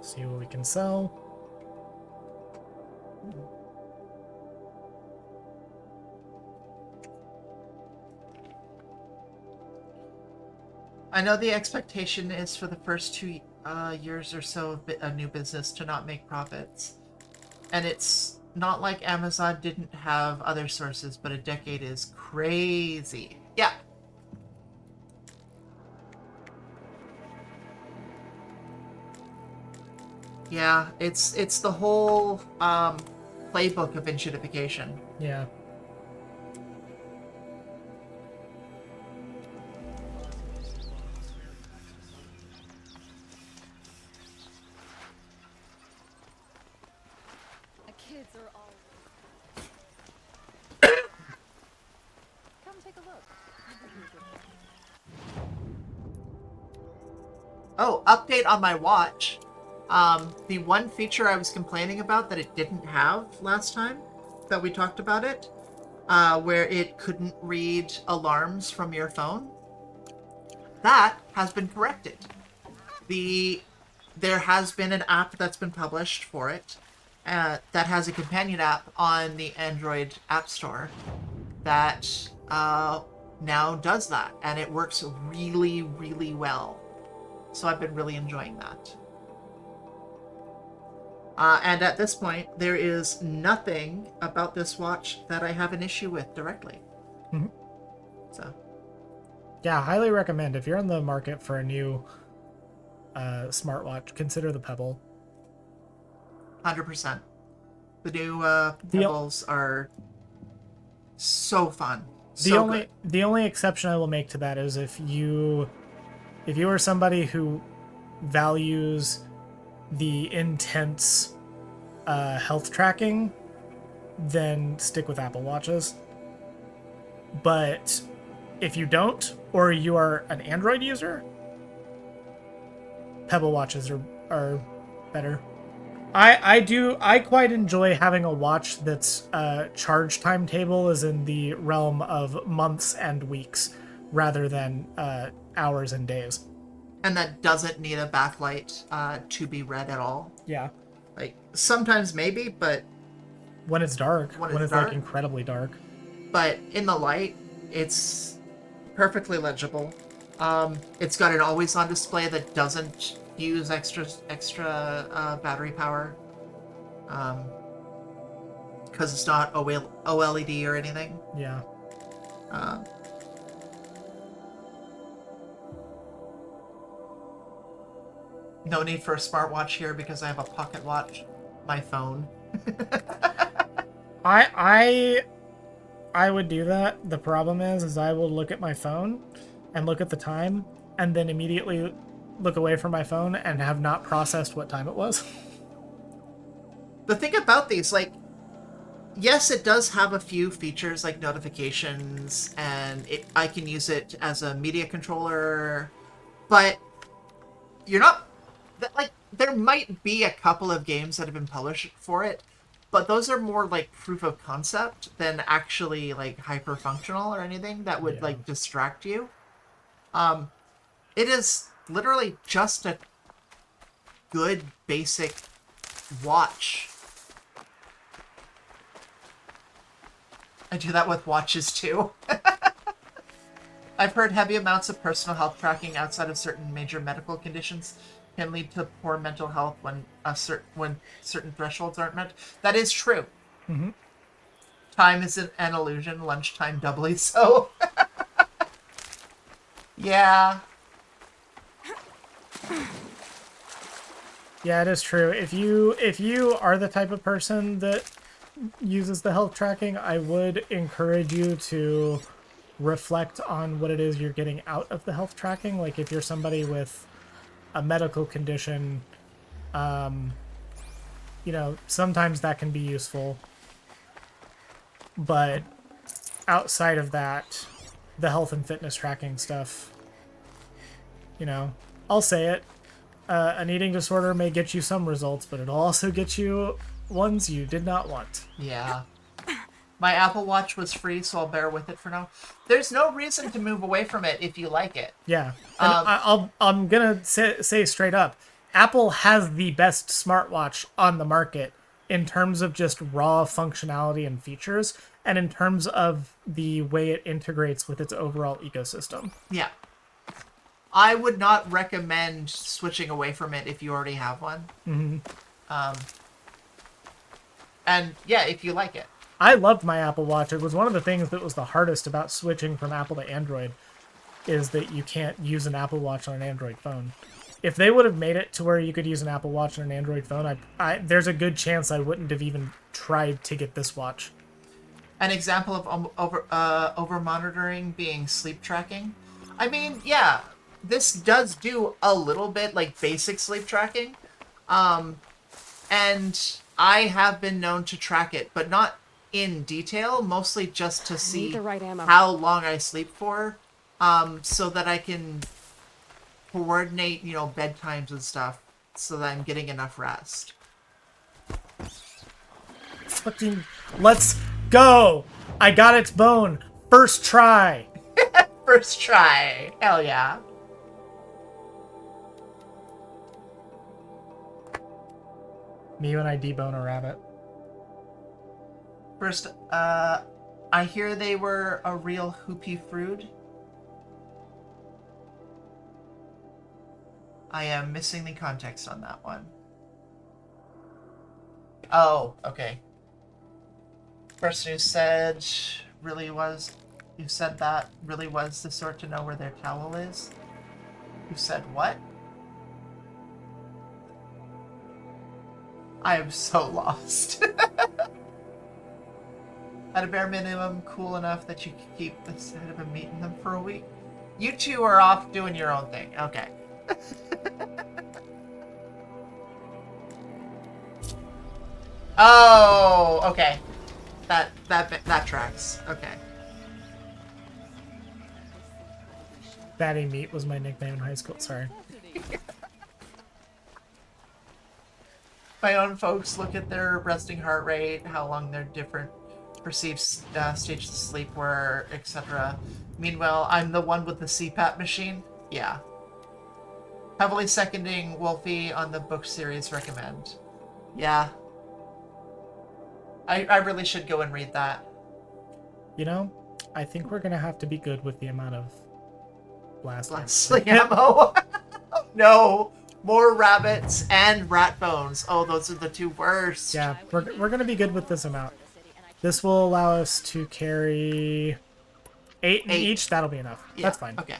See what we can sell. I know the expectation is for the first 2 years or so of a new business to not make profits. And it's not like Amazon didn't have other sources, but a decade is crazy. Yeah. Yeah, it's the whole playbook of inshitification. Yeah. The kids are all. Come take a look. Oh, update on my watch. The one feature I was complaining about that it didn't have last time that we talked about it, where it couldn't read alarms from your phone, that has been corrected. There has been an app that's been published for it that has a companion app on the Android App Store that now does that, and it works really, really well. So I've been really enjoying that. And at this point, there is nothing about this watch that I have an issue with directly. Mhm. So, Yeah, highly recommend. If you're in the market for a new smartwatch, consider the Pebble. 100%. The new Pebbles are so fun. So good. The only exception I will make to that is if you are somebody who values the intense health tracking, then stick with Apple Watches. But if you don't, or you are an Android user, Pebble watches are better. I quite enjoy having a watch that's charge timetable is in the realm of months and weeks rather than hours and days. And that doesn't need a backlight to be read at all. Yeah. Like, sometimes maybe, but When it's dark. When When it's it's like dark? incredibly dark. but in the light, it's perfectly legible. It's got an always-on display that doesn't use extra battery power, because it's not OLED or anything. Yeah. No need for a smartwatch here because I have a pocket watch, my phone. I would do that. The problem is I will look at my phone and look at the time and then immediately look away from my phone and have not processed what time it was. The thing about these, like, yes, it does have a few features like notifications, and I can use it as a media controller, but you're not... Like, there might be a couple of games that have been published for it, but those are more like proof of concept than actually like hyper functional or anything that would like distract you. It is literally just a good basic watch. I do that with watches too. I've heard heavy amounts of personal health tracking outside of certain major medical conditions can lead to poor mental health when certain thresholds aren't met. That is true. Time is an illusion, lunchtime doubly so. Yeah. Yeah, it is true. If you are the type of person that uses the health tracking, I would encourage you to reflect on what it is you're getting out of the health tracking. Like if you're somebody with a medical condition, sometimes that can be useful. But outside of that, the health and fitness tracking stuff, I'll say it. An eating disorder may get you some results, but it'll also get you ones you did not want. Yeah. My Apple Watch was free, so I'll bear with it for now. There's no reason to move away from it if you like it. Yeah. And I'm gonna say straight up, Apple has the best smartwatch on the market in terms of just raw functionality and features, and in terms of the way it integrates with its overall ecosystem. Yeah. I would not recommend switching away from it if you already have one. And yeah, if you like it. I loved my Apple Watch. It was one of the things that was the hardest about switching from Apple to Android, is that you can't use an Apple Watch on an Android phone. If they would have made it to where you could use an Apple Watch on an Android phone, there's a good chance I wouldn't have even tried to get this watch. An example of over monitoring being sleep tracking. I mean, yeah, this does do a little bit like basic sleep tracking. And I have been known to track it, but not in detail, mostly just to see the right ammo. how long I sleep for, so that I can coordinate, bedtimes and stuff, so that I'm getting enough rest. Fucking, let's go! I got its bone! First try! First try! Hell yeah. Me when I debone a rabbit. First, I hear they were a real hoopy fruit. I am missing the context on that one. Oh, okay. Person who said who said that really was the sort to know where their towel is. Who said what? I am so lost. At a bare minimum, cool enough that you can keep instead of him meeting them for a week. You two are off doing your own thing. Okay. Oh, okay. That tracks. Okay. Batty Meat was my nickname in high school, sorry. My own folks look at their resting heart rate, how long their different perceived stages of sleep were, etc. Meanwhile, I'm the one with the CPAP machine. Yeah. Heavily seconding Wolfie on the book series recommend. Yeah. I really should go and read that. I think we're gonna have to be good with the amount of blast ammo. No. More rabbits and rat bones. Oh, those are the two worst. Yeah, we're gonna be good with this amount. This will allow us to carry 8 in each. That'll be enough. Yeah, That's fine. Okay.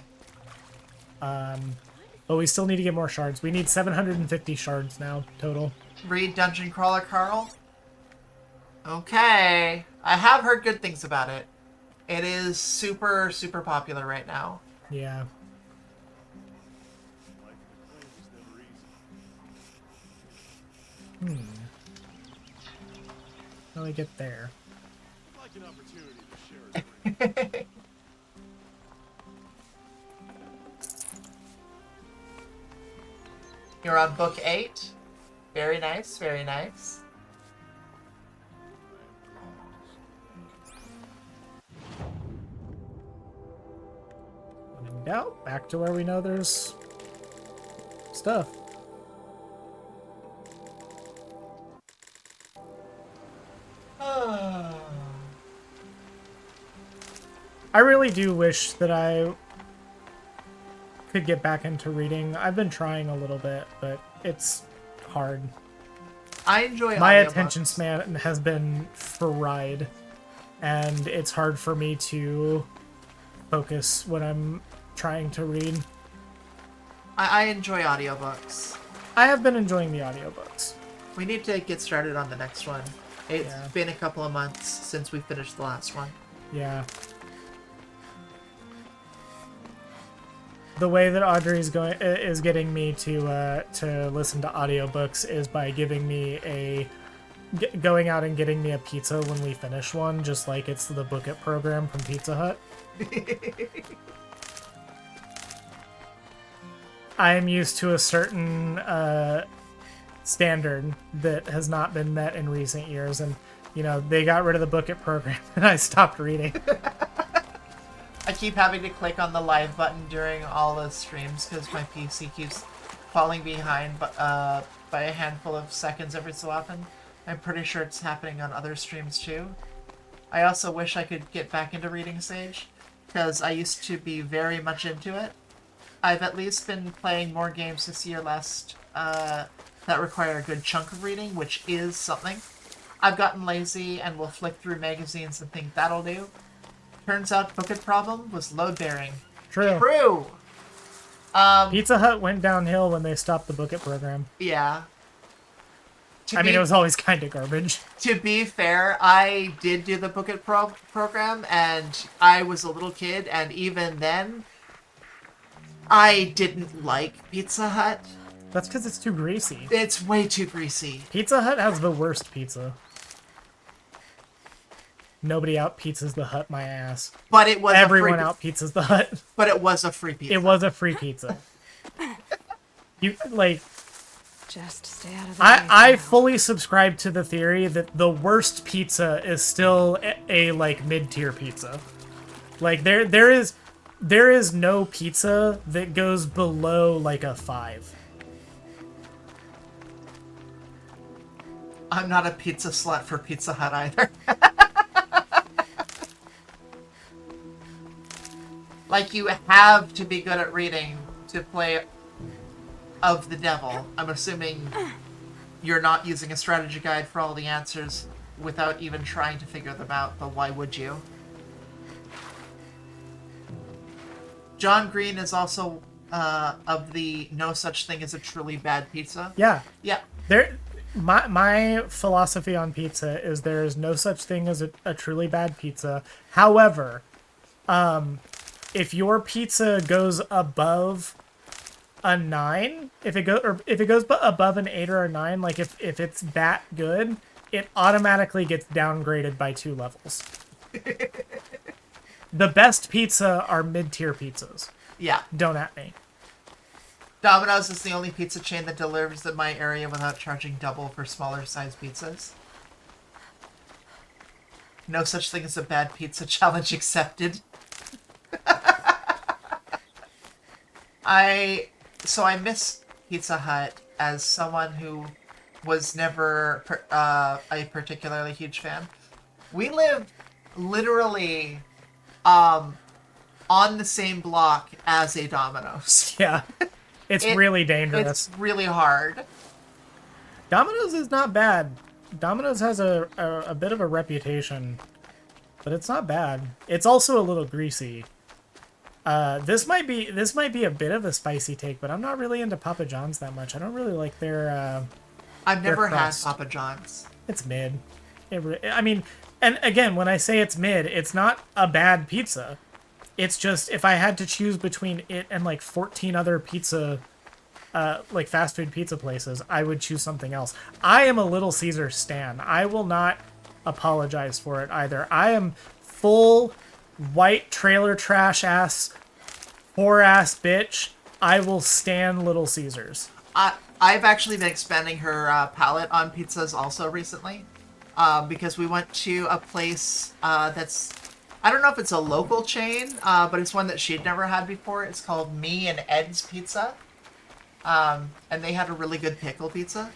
But we still need to get more shards. We need 750 shards now total. Read Dungeon Crawler Carl. Okay. I have heard good things about it. It is super, super popular right now. Yeah. How do I get there? You're on book 8. Very nice, very nice. When in doubt, back to where we know there's stuff. I really do wish that I could get back into reading. I've been trying a little bit, but it's hard. I enjoy My audiobooks. attention span has been fried, and it's hard for me to focus when I'm trying to read. I enjoy audiobooks. I have been enjoying the audiobooks. We need to get started on the next one. It's Yeah. been a couple of months since we finished the last one. Yeah. The way that Audrey's is getting me to listen to audiobooks is by giving me going out and getting me a pizza when we finish one, just like it's the Book It program from Pizza Hut. I am used to a certain standard that has not been met in recent years, and they got rid of the Book It program, and I stopped reading. I keep having to click on the live button during all the streams because my PC keeps falling behind by a handful of seconds every so often. I'm pretty sure it's happening on other streams too. I also wish I could get back into reading Sage because I used to be very much into it. I've at least been playing more games this year that require a good chunk of reading, which is something. I've gotten lazy and will flick through magazines and think that'll do. Turns out Book It problem was load bearing. True. True! Pizza Hut went downhill when they stopped the Book It program. Yeah. I mean, it was always kind of garbage. To be fair, I did do the Book It program, and I was a little kid, and even then, I didn't like Pizza Hut. That's because it's too greasy. It's way too greasy. Pizza Hut has the worst pizza. Nobody out pizzas the Hut my ass. But it was Everyone a free, out pizzas the Hut. But it was a free pizza. It was a free pizza. You like Just stay out of the way I now. fully subscribe to the theory that the worst pizza is still a like mid-tier pizza. Like there is no pizza that goes below like a 5. I'm not a pizza slut for Pizza Hut either. Like, you have to be good at reading to play Of the Devil. I'm assuming you're not using a strategy guide for all the answers without even trying to figure them out, but why would you? John Green is also of the no such thing as a truly bad pizza. Yeah. Yeah. My philosophy on pizza is there is no such thing as a truly bad pizza. However, if your pizza goes above a 9, if it goes above an 8 or a 9, like if it's that good, it automatically gets downgraded by 2 levels. The best pizza are mid-tier pizzas. Yeah. Don't at me. Domino's is the only pizza chain that delivers in my area without charging double for smaller size pizzas. No such thing as a bad pizza challenge accepted. I miss Pizza Hut as someone who was never a particularly huge fan. We lived literally on the same block as a Domino's. Yeah. It's really dangerous. It's really hard. Domino's is not bad. Domino's has a bit of a reputation, but it's not bad. It's also a little greasy. This might be a bit of a spicy take, but I'm not really into Papa John's that much. I don't really like their I've never had crust. Papa John's. It's mid. I mean, and again, when I say it's mid, it's not a bad pizza. It's just if I had to choose between it and like 14 other pizza, like fast food pizza places, I would choose something else. I am a Little Caesar stan. I will not apologize for it either. I am full white trailer trash ass, whore ass bitch. I will stan Little Caesars. I've actually been expanding her palette on pizzas also recently, because we went to a place that's, I don't know if it's a local chain, but it's one that she'd never had before. It's called Me and Ed's Pizza, and they had a really good pickle pizza.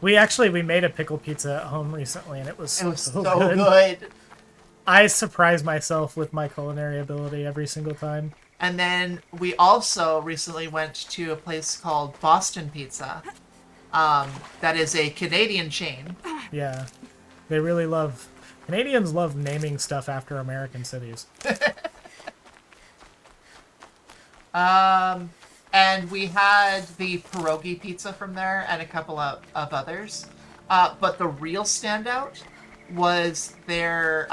We made a pickle pizza at home recently, and it was It was so so good. good. I surprise myself with my culinary ability every single time. And then we also recently went to a place called Boston Pizza, That is a Canadian chain. Yeah. They really love... Canadians love naming stuff after American cities. And we had the pierogi pizza from there and a couple of others. But the real standout was their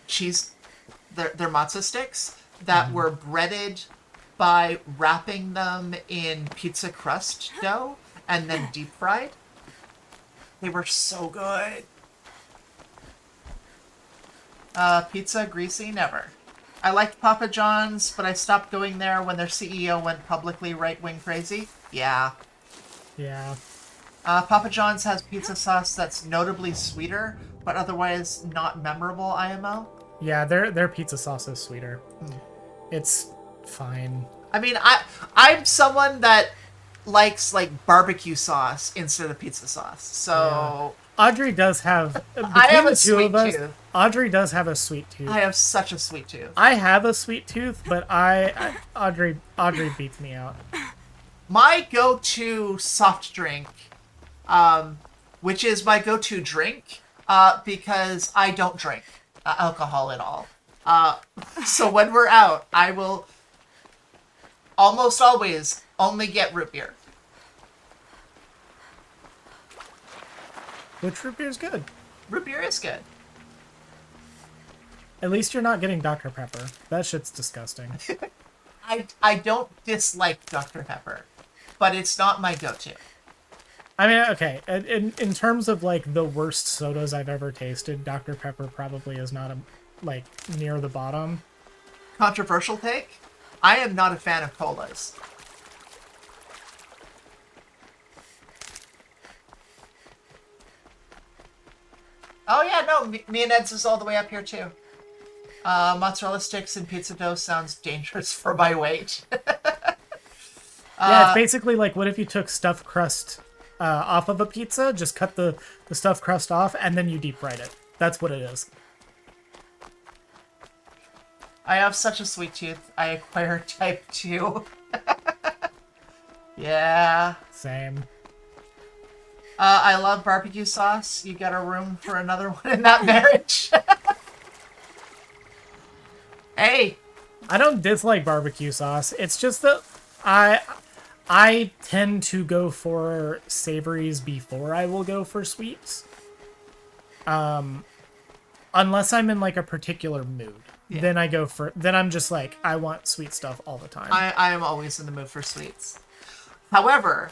cheese, their matzo sticks that were breaded by wrapping them in pizza crust dough and then deep fried. They were so good. Pizza, greasy, never. I liked Papa John's, but I stopped going there when their CEO went publicly right-wing crazy. Yeah. Yeah. Papa John's has pizza sauce that's notably sweeter, but otherwise not memorable, IMO. Yeah, their pizza sauce is sweeter. It's fine. I mean, I'm someone that likes, like, barbecue sauce instead of pizza sauce, so... Audrey does have... I have between a the two of sweet us, tooth. Audrey does have a sweet tooth. I have such a sweet tooth. I have a sweet tooth, but Audrey beats me out. My go-to soft drink, which is my go-to drink, because I don't drink alcohol at all. So when we're out, I will almost always only get root beer. Which root beer is good. Root beer is good. At least you're not getting Dr. Pepper. That shit's disgusting. I don't dislike Dr. Pepper, but it's not my go-to. I mean, okay, in terms of, like, the worst sodas I've ever tasted, Dr. Pepper probably is not, like, near the bottom. Controversial take. I am not a fan of colas. Oh yeah, no, me and Ed's is all the way up here too. Mozzarella sticks and pizza dough sounds dangerous for my weight. Yeah, it's basically like, what if you took stuffed crust off of a pizza, just cut the stuffed crust off, and then you deep fried it. That's what it is. I have such a sweet tooth. I acquired type 2. Yeah. Same. I love barbecue sauce. You got a room for another one in that marriage. Hey. I don't dislike barbecue sauce. It's just that I tend to go for savories before I will go for sweets. Unless I'm in, like, a particular mood. Yeah. Then I'm just like, I want sweet stuff all the time. I am always in the mood for sweets. However,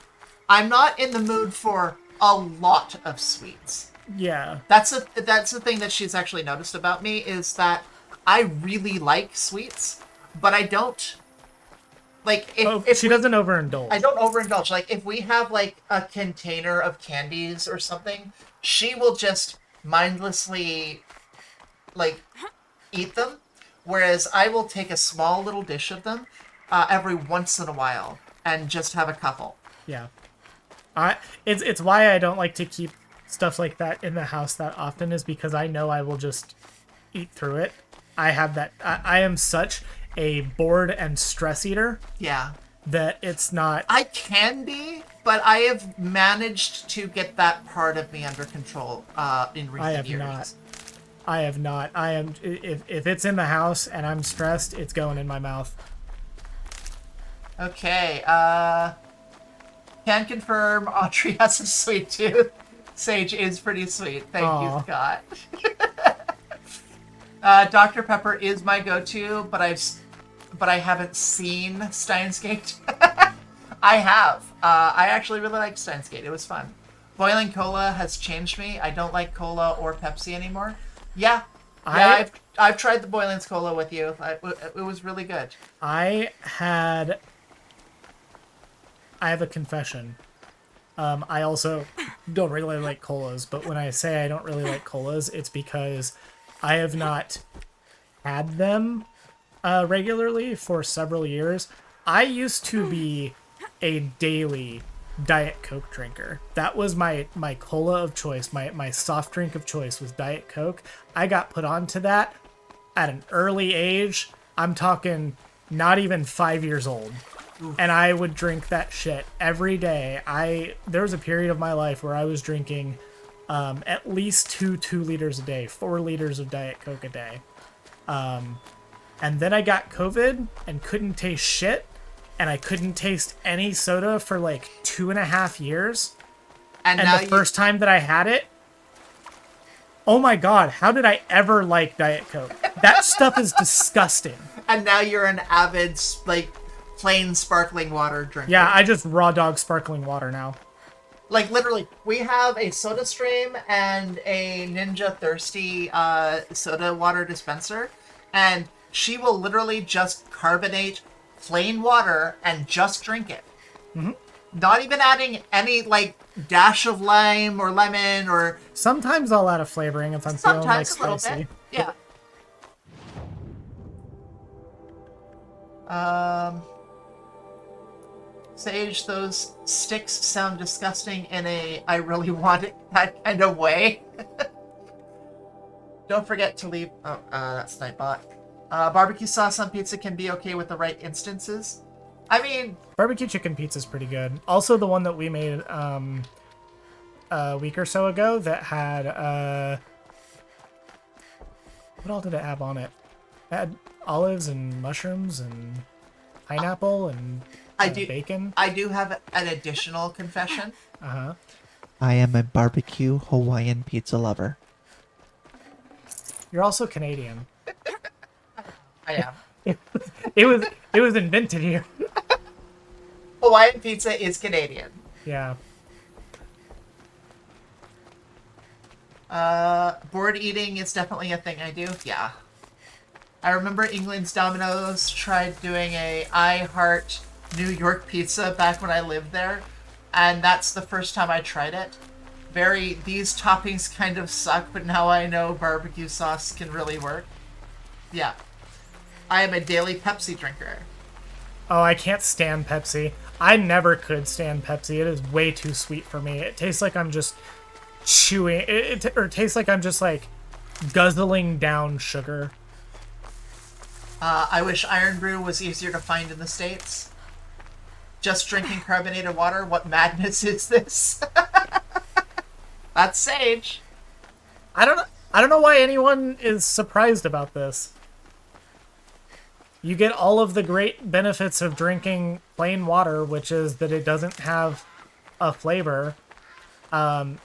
I'm not in the mood for a lot of sweets. Yeah. That's the thing that she's actually noticed about me, is that I really like sweets, but I don't like if she doesn't overindulge. I don't overindulge. Like, if we have, like, a container of candies or something, she will just mindlessly, like, eat them, whereas I will take a small little dish of them every once in a while and just have a couple. Yeah. It's why I don't like to keep stuff like that in the house that often, is because I know I will just eat through it. I have that. I am such a bored and stress eater Yeah. that it's not. I can be, but I have managed to get that part of me under control in recent I have years. not. I have not. I am. If it's in the house and I'm stressed, it's going in my mouth. Okay, can confirm Audrey has a sweet tooth. Sage is pretty sweet. Thank Aw. you, Scott. Dr. Pepper is my go-to, but I haven't seen Steins Gate. I have. I actually really liked Steins Gate. It was fun. Boiling cola has changed me. I don't like cola or Pepsi anymore. Yeah. Yeah, I've tried the Boiling's cola with you. It was really good. I have a confession. I also don't really like colas, but when I say I don't really like colas, it's because I have not had them regularly for several years. I used to be a daily Diet Coke drinker. That was my cola of choice. My soft drink of choice was Diet Coke. I got put onto that at an early age. I'm talking not even 5 years old. and I would drink that shit every day. There was a period of my life where I was drinking at least 2 liters a day, 4 liters of Diet Coke a day. And then I got COVID and couldn't taste shit, and I couldn't taste any soda for like 2.5 years. And now the first time that I had it, oh my god, how did I ever like Diet Coke? That stuff is disgusting. And now you're an avid, like, plain sparkling water drinker. Yeah, I just raw dog sparkling water now. Like, literally, we have a SodaStream and a Ninja Thirsty soda water dispenser, and she will literally just carbonate plain water and just drink it. Mm-hmm. Not even adding any, like, dash of lime or lemon or... Sometimes I'll add a flavoring if I'm feeling like Sometimes a little spicy. bit. Yeah. Sage, those sticks sound disgusting in a I really want it that kind of way. Don't forget to leave... Oh, that's Nightbot. Barbecue sauce on pizza can be okay with the right instances. I mean... Barbecue chicken pizza is pretty good. Also, the one that we made a week or so ago that had... what all did it have on it? It had olives and mushrooms and pineapple and bacon. I do have an additional confession. Uh-huh. I am a barbecue Hawaiian pizza lover. You're also Canadian. I am. It was invented here. Hawaiian pizza is Canadian. Yeah. Board eating is definitely a thing I do. Yeah. I remember England's Domino's tried doing a I Heart New York pizza back when I lived there, and that's the first time I tried it. These toppings kind of suck, but now I know barbecue sauce can really work. Yeah. I am a daily Pepsi drinker. Oh, I can't stand Pepsi. I never could stand Pepsi. It is way too sweet for me. It tastes like I'm just chewing... Or it tastes like I'm just, like, guzzling down sugar. I wish Iron Brew was easier to find in the States. Just drinking carbonated water? What madness is this? That's Sage. I don't know why anyone is surprised about this. You get all of the great benefits of drinking plain water, which is that it doesn't have a flavor. And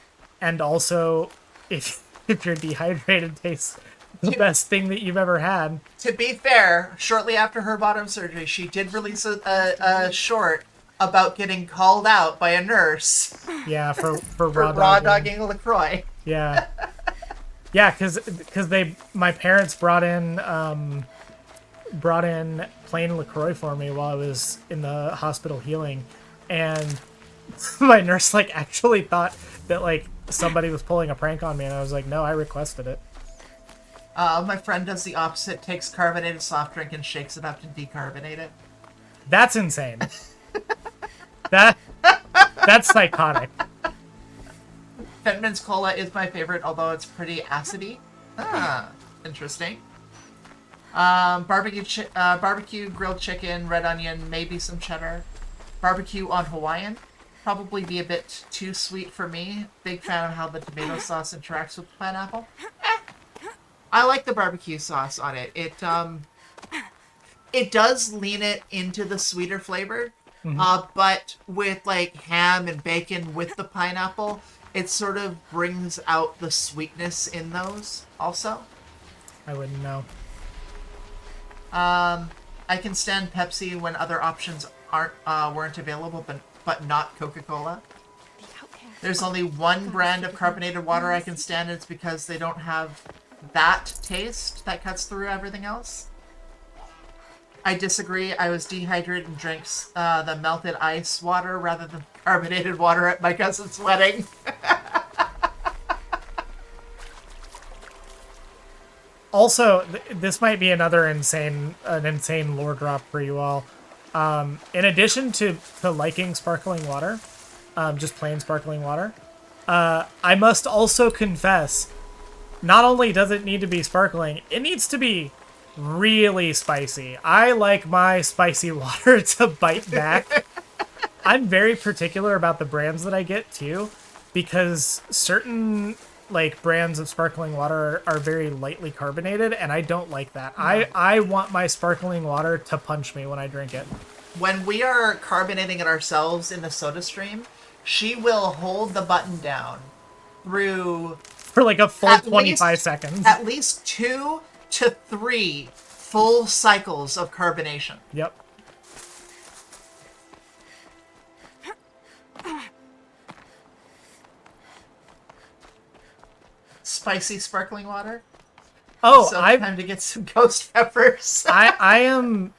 also, if you're dehydrated, tastes the best thing that you've ever had. To be fair, shortly after her bottom surgery, she did release a short about getting called out by a nurse Yeah, for for raw raw dogging. dogging LaCroix. Yeah. Yeah, because my parents brought in plain LaCroix for me while I was in the hospital healing, and my nurse like actually thought that like somebody was pulling a prank on me, and I was like, no, I requested it. My friend does the opposite, takes carbonated soft drink and shakes it up to decarbonate it. That's insane. That's psychotic. Fenman's Cola is my favorite, although it's pretty acidy. Ah, interesting. Barbecue grilled chicken, red onion, maybe some cheddar. Barbecue on Hawaiian. Probably be a bit too sweet for me. Big fan of how the tomato sauce interacts with pineapple. I like the barbecue sauce on it. It does lean it into the sweeter flavor, but with like ham and bacon with the pineapple, it sort of brings out the sweetness in those also. I wouldn't know. I can stand Pepsi when other options weren't available, but not Coca-Cola. There's only one brand of carbonated water I can stand, and it's because they don't have that taste that cuts through everything else. I disagree. I was dehydrated and drank the melted ice water rather than carbonated water at my cousin's wedding. Also, this might be another insane lore drop for you all. In addition to liking sparkling water, just plain sparkling water, I must also confess, not only does it need to be sparkling, it needs to be really spicy. I like my spicy water to bite back. I'm very particular about the brands that I get too, because certain like brands of sparkling water are very lightly carbonated, and I don't like that. I want my sparkling water to punch me when I drink it. When we are carbonating it ourselves in the soda stream, she will hold the button down through For like a full At 25 least- seconds. at least 2 to 3 full cycles of carbonation. Yep. Spicy sparkling water. Oh, So I've time to get some ghost peppers. I've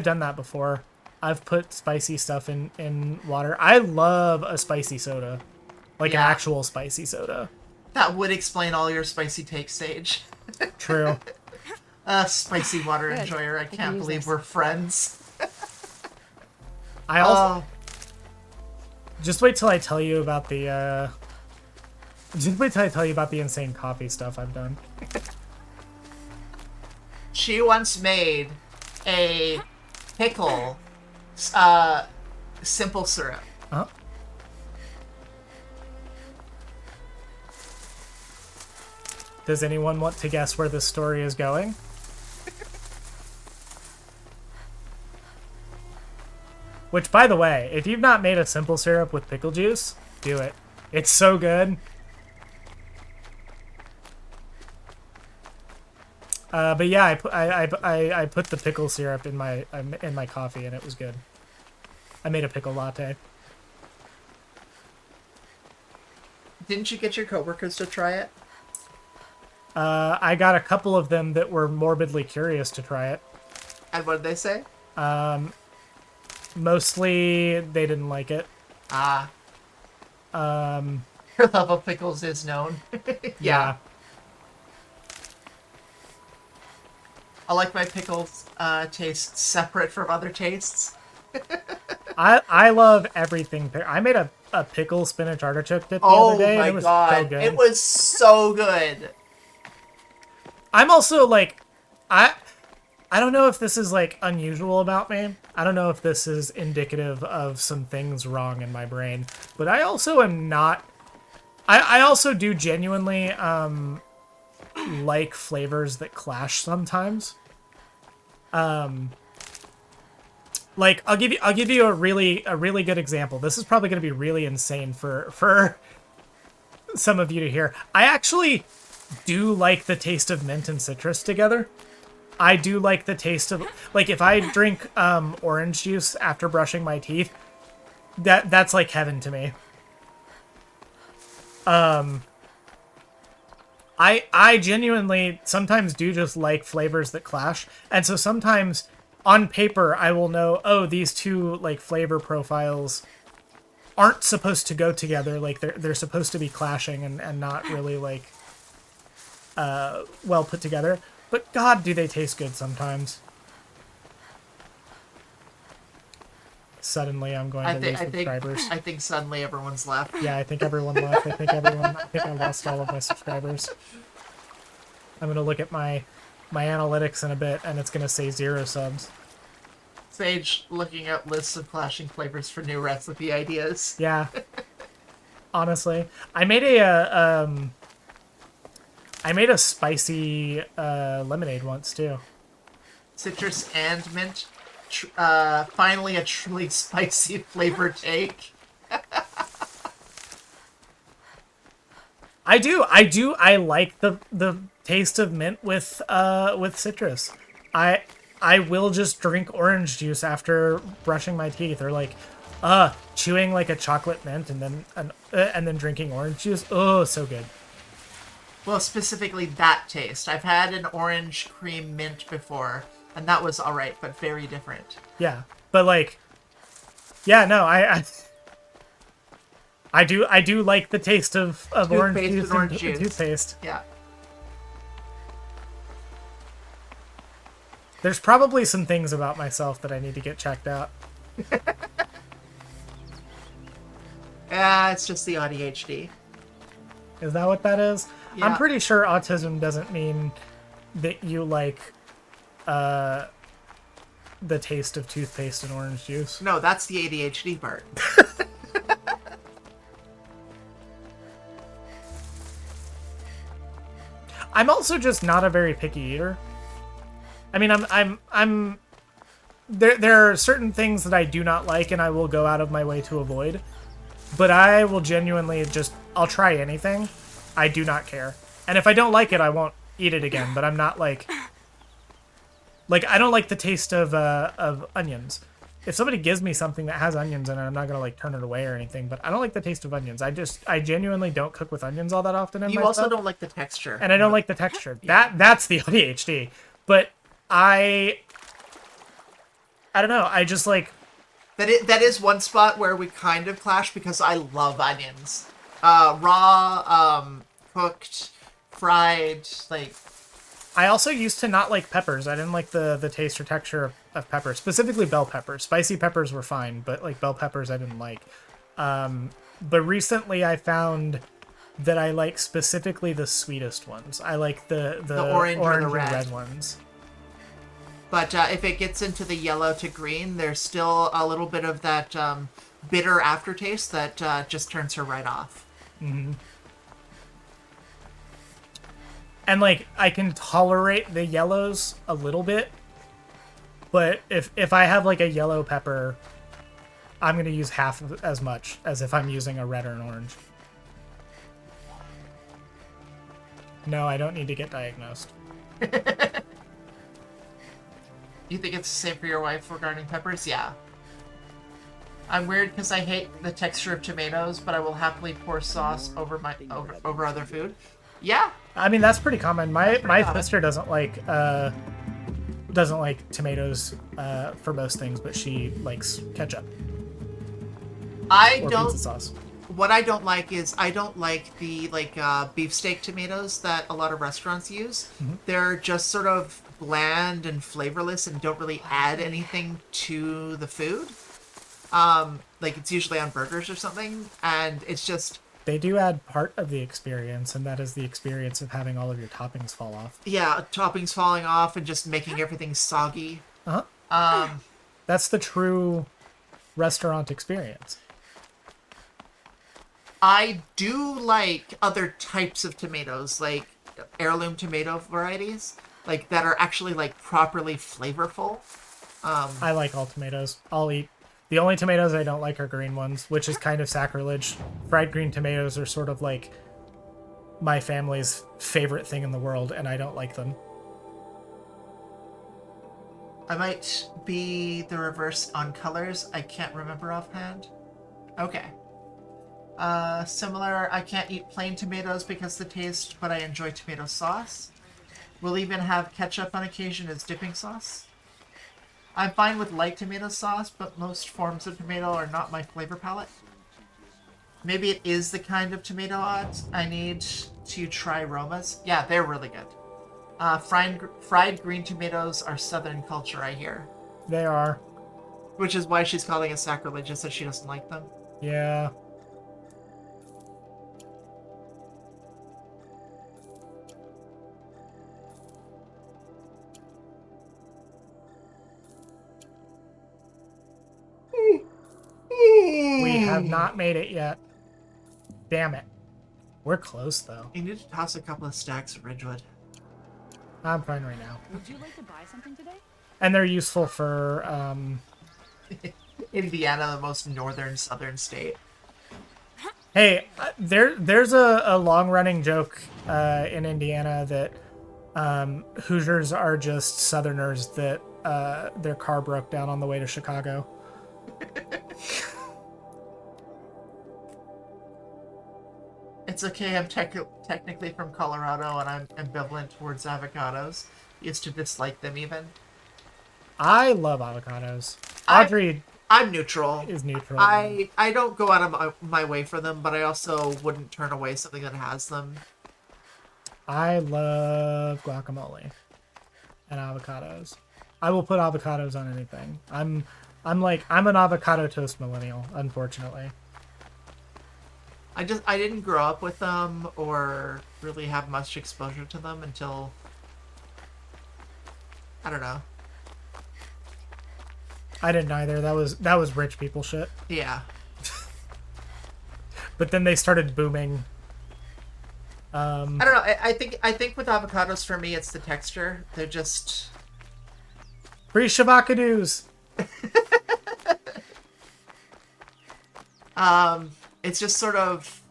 done that before. I've put spicy stuff in water. I love a spicy soda. Like an Yeah. actual spicy soda. That would explain all your spicy take, Sage. True. Spicy water Good. enjoyer. I can can't use believe this. we're friends. I also Oh, just wait till I tell you about the insane coffee stuff I've done. she once made a pickle simple syrup. Huh? Does anyone want to guess where this story is going? Which, by the way, if you've not made a simple syrup with pickle juice, do it. It's so good. But yeah, I put the pickle syrup in my coffee, and it was good. I made a pickle latte. Didn't you get your coworkers to try it? I got a couple of them that were morbidly curious to try it. And what did they say? Mostly, they didn't like it. Ah, Um, your love of pickles is known. yeah. I like my pickles taste separate from other tastes. I love everything. I made a pickle spinach artichoke dip the Oh other day, and my it was god, so good. it was so good. I'm also like, I don't know if this is like unusual about me. I don't know if this is indicative of some things wrong in my brain, but I also am not. I also do genuinely like flavors that clash sometimes. Like I'll give you a really good example. This is probably going to be really insane for some of you to hear. I actually do like the taste of mint and citrus together. I do like the taste of, like, if I drink orange juice after brushing my teeth, that's like heaven to me. I genuinely sometimes do just like flavors that clash, and so sometimes on paper I will know, oh, these two like flavor profiles aren't supposed to go together, like they're supposed to be clashing and not really like well put together. But god, do they taste good sometimes. Suddenly I'm going to lose subscribers. I think suddenly everyone's left. Yeah, I think everyone left. I think I lost all of my subscribers. I'm gonna look at my analytics in a bit, and it's gonna say 0 subs. Sage looking at lists of clashing flavors for new recipe ideas. Yeah. Honestly, I made a spicy lemonade once too. Citrus and mint. Finally a truly spicy flavor take. I like the taste of mint with citrus. I will just drink orange juice after brushing my teeth, or like chewing like a chocolate mint and then drinking orange juice. Oh, so good. Well, specifically that taste. I've had an orange cream mint before, and that was alright, but very different. Yeah, but like, yeah, no, I do like the taste of orange Toothpaste juice with orange and juice. toothpaste. Yeah. There's probably some things about myself that I need to get checked out. Yeah, it's just the ADHD. Is that what that is? Yeah. I'm pretty sure autism doesn't mean that you like the taste of toothpaste and orange juice. No, that's the ADHD part. I'm also just not a very picky eater. I mean, I'm there are certain things that I do not like and I will go out of my way to avoid. But I will genuinely I'll try anything. I do not care. And if I don't like it, I won't eat it again, but I'm not like I don't like the taste of onions. If somebody gives me something that has onions in it, I'm not gonna like turn it away or anything. But I don't like the taste of onions. I genuinely don't cook with onions all that often in You my also stuff. don't like the texture. And I don't like the texture. That's the ADHD. But I don't know. I just like That is one spot where we kind of clash because I love onions. Raw, cooked, fried, like... I also used to not like peppers. I didn't like the taste or texture of peppers, specifically bell peppers. Spicy peppers were fine, but like bell peppers I didn't like. But recently I found that I like specifically the sweetest ones. I like the orange or the and red. red ones. But if it gets into the yellow to green, there's still a little bit of that bitter aftertaste that just turns her right off. Mm-hmm. And like I can tolerate the yellows a little bit, but if I have like a yellow pepper, I'm gonna use half as much as if I'm using a red or an orange. No, I don't need to get diagnosed. You think it's the same for your wife regarding peppers? Yeah. I'm weird because I hate the texture of tomatoes, but I will happily pour sauce over over other food. Yeah. I mean, that's pretty common. My common. sister doesn't like tomatoes for most things, but she likes ketchup I or don't. pizza sauce. What I don't like is I don't like the beefsteak tomatoes that a lot of restaurants use. Mm-hmm. They're just sort of bland and flavorless and don't really add anything to the food. Like it's usually on burgers or something, and it's just They do add part of the experience, and that is the experience of having all of your toppings fall off. toppings falling off and just making everything soggy. Uh-huh. That's the true restaurant experience. I do like other types of tomatoes, like heirloom tomato varieties, like that are actually like properly flavorful. I like all tomatoes. I'll eat. The only tomatoes I don't like are green ones, which is kind of sacrilege. Fried green tomatoes are sort of like my family's favorite thing in the world, and I don't like them. I might be the reverse on colors. I can't remember offhand. Okay. Similar, I can't eat plain tomatoes because of the taste, but I enjoy tomato sauce. We'll even have ketchup on occasion as dipping sauce. I'm fine with light tomato sauce, but most forms of tomato are not my flavor palette. Maybe it is the kind of tomato odds I need to try Roma's. Yeah, they're really good. Fried green tomatoes are Southern culture, I hear. They are. Which is why she's calling it sacrilegious that she doesn't like them. Yeah. We have not made it yet. Damn it. We're close, though. You need to toss a couple of stacks of Ridgewood. I'm fine right now. Would you like to buy something today? And they're useful for, Indiana, the most northern southern state. Hey, there's a long-running joke in Indiana that Hoosiers are just Southerners that their car broke down on the way to Chicago. It's okay, I'm technically from Colorado and I'm ambivalent towards avocados. Used to dislike them even. I love avocados. Audrey I'm neutral. is neutral. I don't go out of my way for them, but I also wouldn't turn away something that has them. I love guacamole and avocados. I will put avocados on anything. I'm an avocado toast millennial, unfortunately. I didn't grow up with them or really have much exposure to them until I don't know. I didn't either. That was rich people shit. Yeah. But then they started booming. I don't know. I think with avocados for me, it's the texture. They're just Free shabakadoos. it's just sort of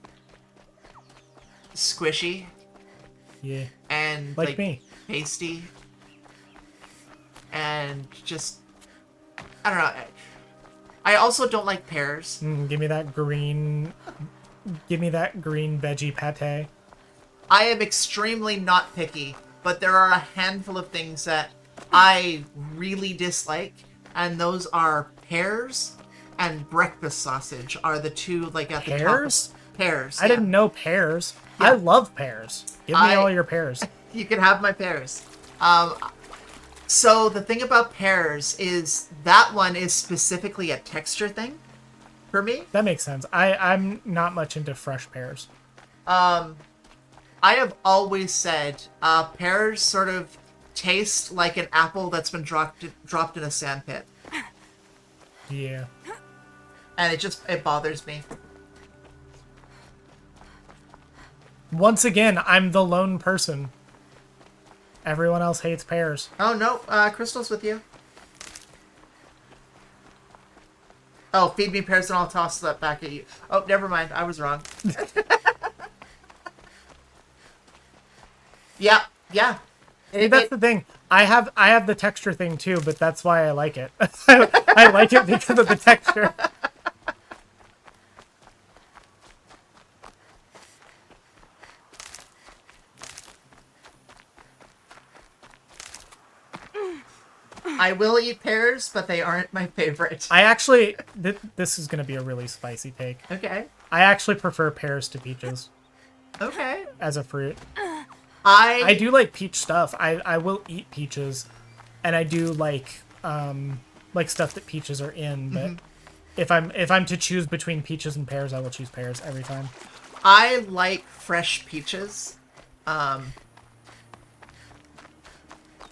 squishy Yeah. and Like me. pasty, and just I don't know. I also don't like pears. Give me that green. Give me that green veggie pate. I am extremely not picky, but there are a handful of things that I really dislike, and those are pears and breakfast sausage are the two like at the Pears? top. Pears. I yeah. didn't know pears. I love pears. Give me I- all your pears. You can have my pears. So the thing about pears is that one is specifically a texture thing for me. That makes sense. I'm not much into fresh pears. I have always said pears sort of taste like an apple that's been dropped in a sandpit, Yeah. and it bothers me. Once again, I'm the lone person. Everyone else hates pears. Oh no, Crystal's with you. Oh, feed me pears and I'll toss that back at you. Oh, never mind, I was wrong. Yeah. That's the thing. I have the texture thing too, but that's why I like it. I like it because of the texture. I will eat pears, but they aren't my favorite. I actually this is going to be a really spicy take. Okay. I actually prefer pears to peaches Okay. as a fruit. I I do like peach stuff. I will eat peaches, and I do like stuff that peaches are in. But if I'm to choose between peaches and pears, I will choose pears every time. I like fresh peaches.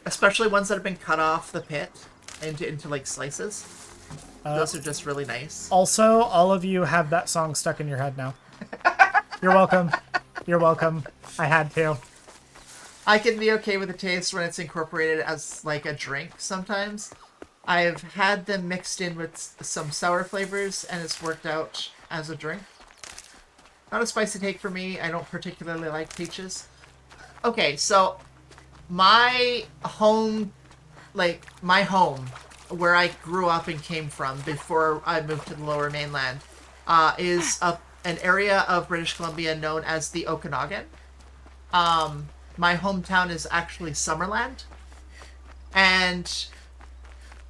Especially ones that have been cut off the pit into like slices. Those are just really nice. Also, all of you have that song stuck in your head now. You're welcome. You're welcome. I had to. I can be okay with the taste when it's incorporated as like a drink sometimes. I've had them mixed in with some sour flavors and it's worked out as a drink. Not a spicy take for me. I don't particularly like peaches. Okay, so my home, where I grew up and came from before I moved to the Lower Mainland, is an area of British Columbia known as the Okanagan. My hometown is actually Summerland, and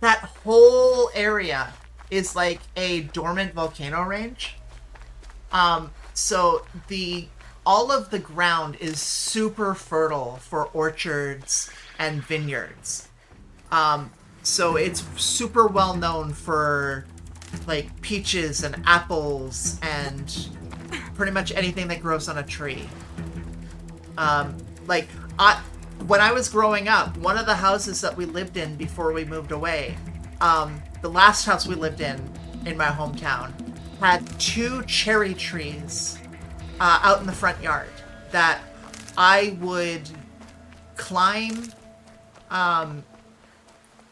that whole area is like a dormant volcano range. So all of the ground is super fertile for orchards and vineyards. So it's super well known for like peaches and apples and pretty much anything that grows on a tree. When I was growing up, one of the houses that we lived in before we moved away, the last house we lived in my hometown, had 2 cherry trees out in the front yard that I would climb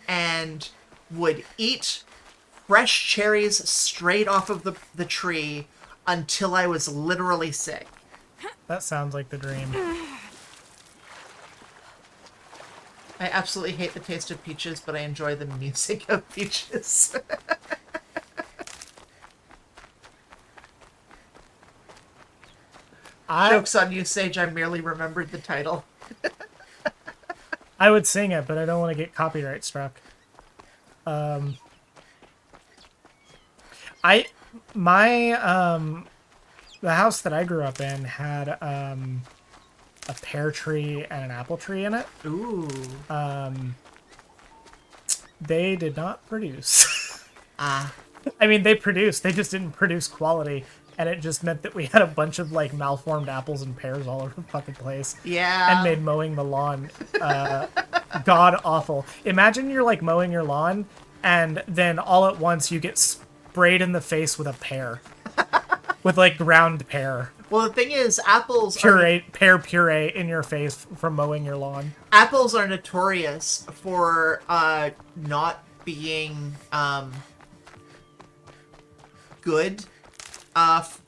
and would eat fresh cherries straight off of the tree until I was literally sick. That sounds like the dream. I absolutely hate the taste of peaches, but I enjoy the music of peaches. Joke's on you, Sage. I merely remembered the title. I would sing it, but I don't want to get copyright struck. The house that I grew up in had a pear tree and an apple tree in it. Ooh. They did not produce. Ah. I mean, they produced. They just didn't produce quality, and it just meant that we had a bunch of like malformed apples and pears all over the fucking place. Yeah. And made mowing the lawn god awful. Imagine you're like mowing your lawn, and then all at once you get sprayed in the face with a pear, with like ground pear, Well, the thing is, pear puree in your face from mowing your lawn. apples are notorious for not being good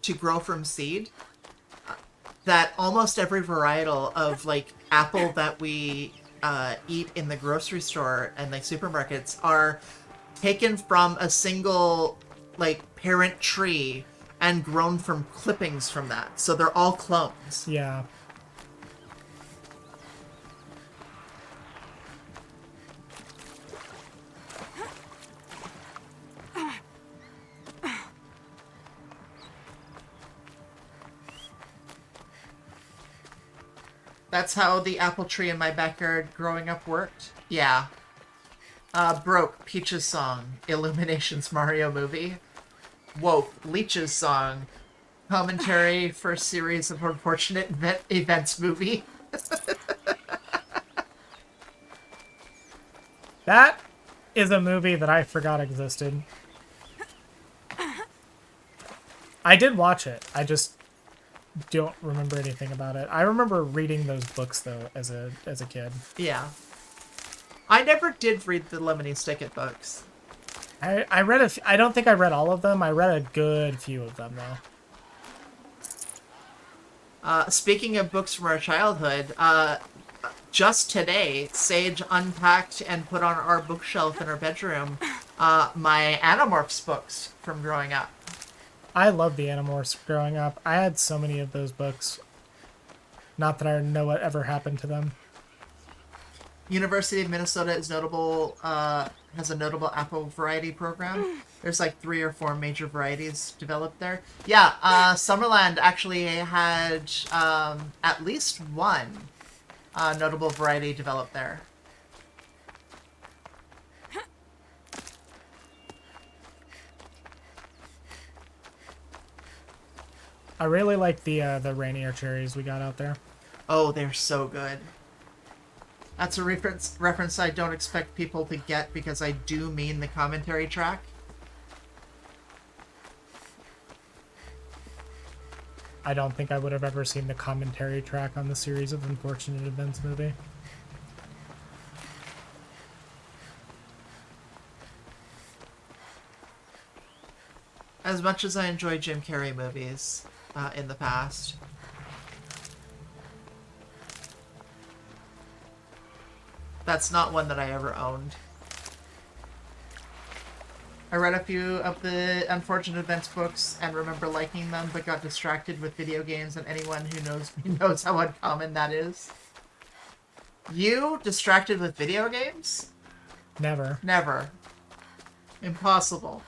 to grow from seed. That almost every varietal of like apple that we eat in the grocery store and like supermarkets are taken from a single like parent tree and grown from clippings from that. So they're all clones. Yeah. That's how the apple tree in my backyard growing up worked. Yeah. Broke Peach's song, Illuminations Mario movie. Woke Leech's song, commentary for a series of unfortunate events movie. That is a movie that I forgot existed. I did watch it. I just don't remember anything about it. I remember reading those books though as a kid. Yeah. I never did read the Lemony Snicket books. I read I don't think I read all of them. I read a good few of them though. Speaking of books from our childhood, just today, Sage unpacked and put on our bookshelf in our bedroom my Animorphs books from growing up. I loved the Animorphs growing up. I had so many of those books. Not that I know what ever happened to them. University of Minnesota is notable, has a notable apple variety program. There's like 3 or 4 major varieties developed there. Yeah, Summerland actually had at least one notable variety developed there. I really like the Rainier cherries we got out there. Oh, they're so good. That's a reference I don't expect people to get because I do mean the commentary track. I don't think I would have ever seen the commentary track on the Series of Unfortunate Events movie. As much as I enjoy Jim Carrey movies in the past, that's not one that I ever owned. I read a few of the Unfortunate Events books and remember liking them, but got distracted with video games, and anyone who knows me knows how uncommon that is. You distracted with video games? Never. Never. Impossible.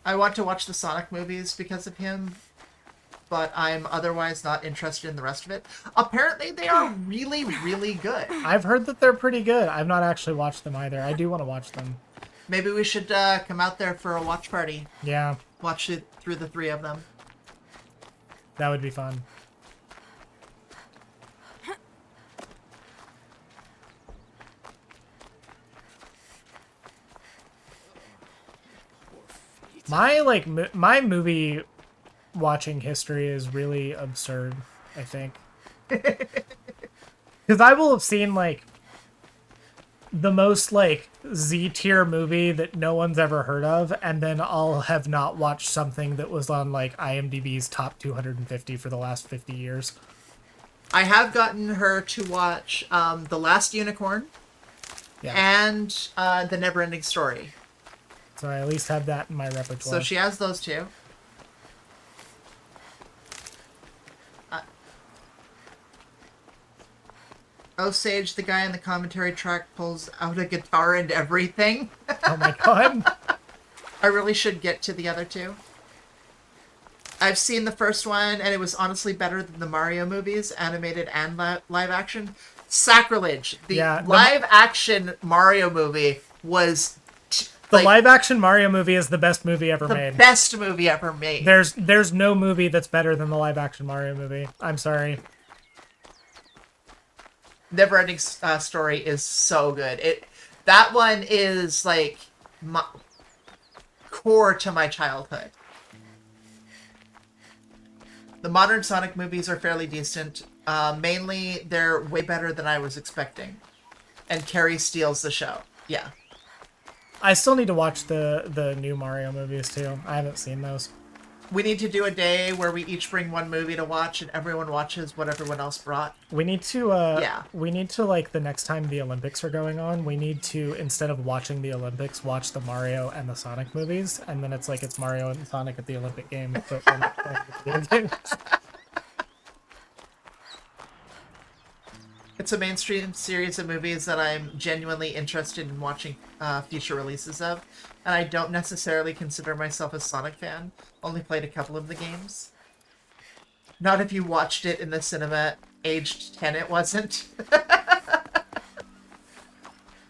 I want to watch the Sonic movies because of him, but I'm otherwise not interested in the rest of it. Apparently, they are really, really good. I've heard that they're pretty good. I've not actually watched them either. I do want to watch them. Maybe we should come out there for a watch party. Yeah, Watch it through the 3 of them. that would be fun. My movie watching history is really absurd, I think. Because I will have seen like the most like Z tier movie that no one's ever heard of, and then I'll have not watched something that was on like IMDb's top 250 for the last 50 years. I have gotten her to watch The Last Unicorn Yeah. and The Neverending Story. So I at least have that in my repertoire. So she has those 2. Osage, the guy in the commentary track, pulls out a guitar and everything. Oh my god. I really should get to the other 2. I've seen the first one, and it was honestly better than the Mario movies, animated and live action. Sacrilege. The live action Mario movie was The live action Mario movie is the best movie ever the made. best movie ever made. There's no movie that's better than the live action Mario movie. I'm sorry. Neverending Story is so good. That one is like core to my childhood. The modern Sonic movies are fairly decent. Mainly, they're way better than I was expecting. And Carrie steals the show. Yeah. I still need to watch the new Mario movies too. I haven't seen those. We need to do a day where we each bring one movie to watch and everyone watches what everyone else brought. We need to Yeah. we need to, like, the next time the Olympics are going on, we need to, instead of watching the Olympics, watch the Mario and the Sonic movies, and then it's like it's Mario and Sonic at the Olympic Games, but we're not playing the video games. It's a mainstream series of movies that I'm genuinely interested in watching future releases of, and I don't necessarily consider myself a Sonic fan. Only played a couple of the games. Not if you watched it in the cinema, aged 10 it wasn't.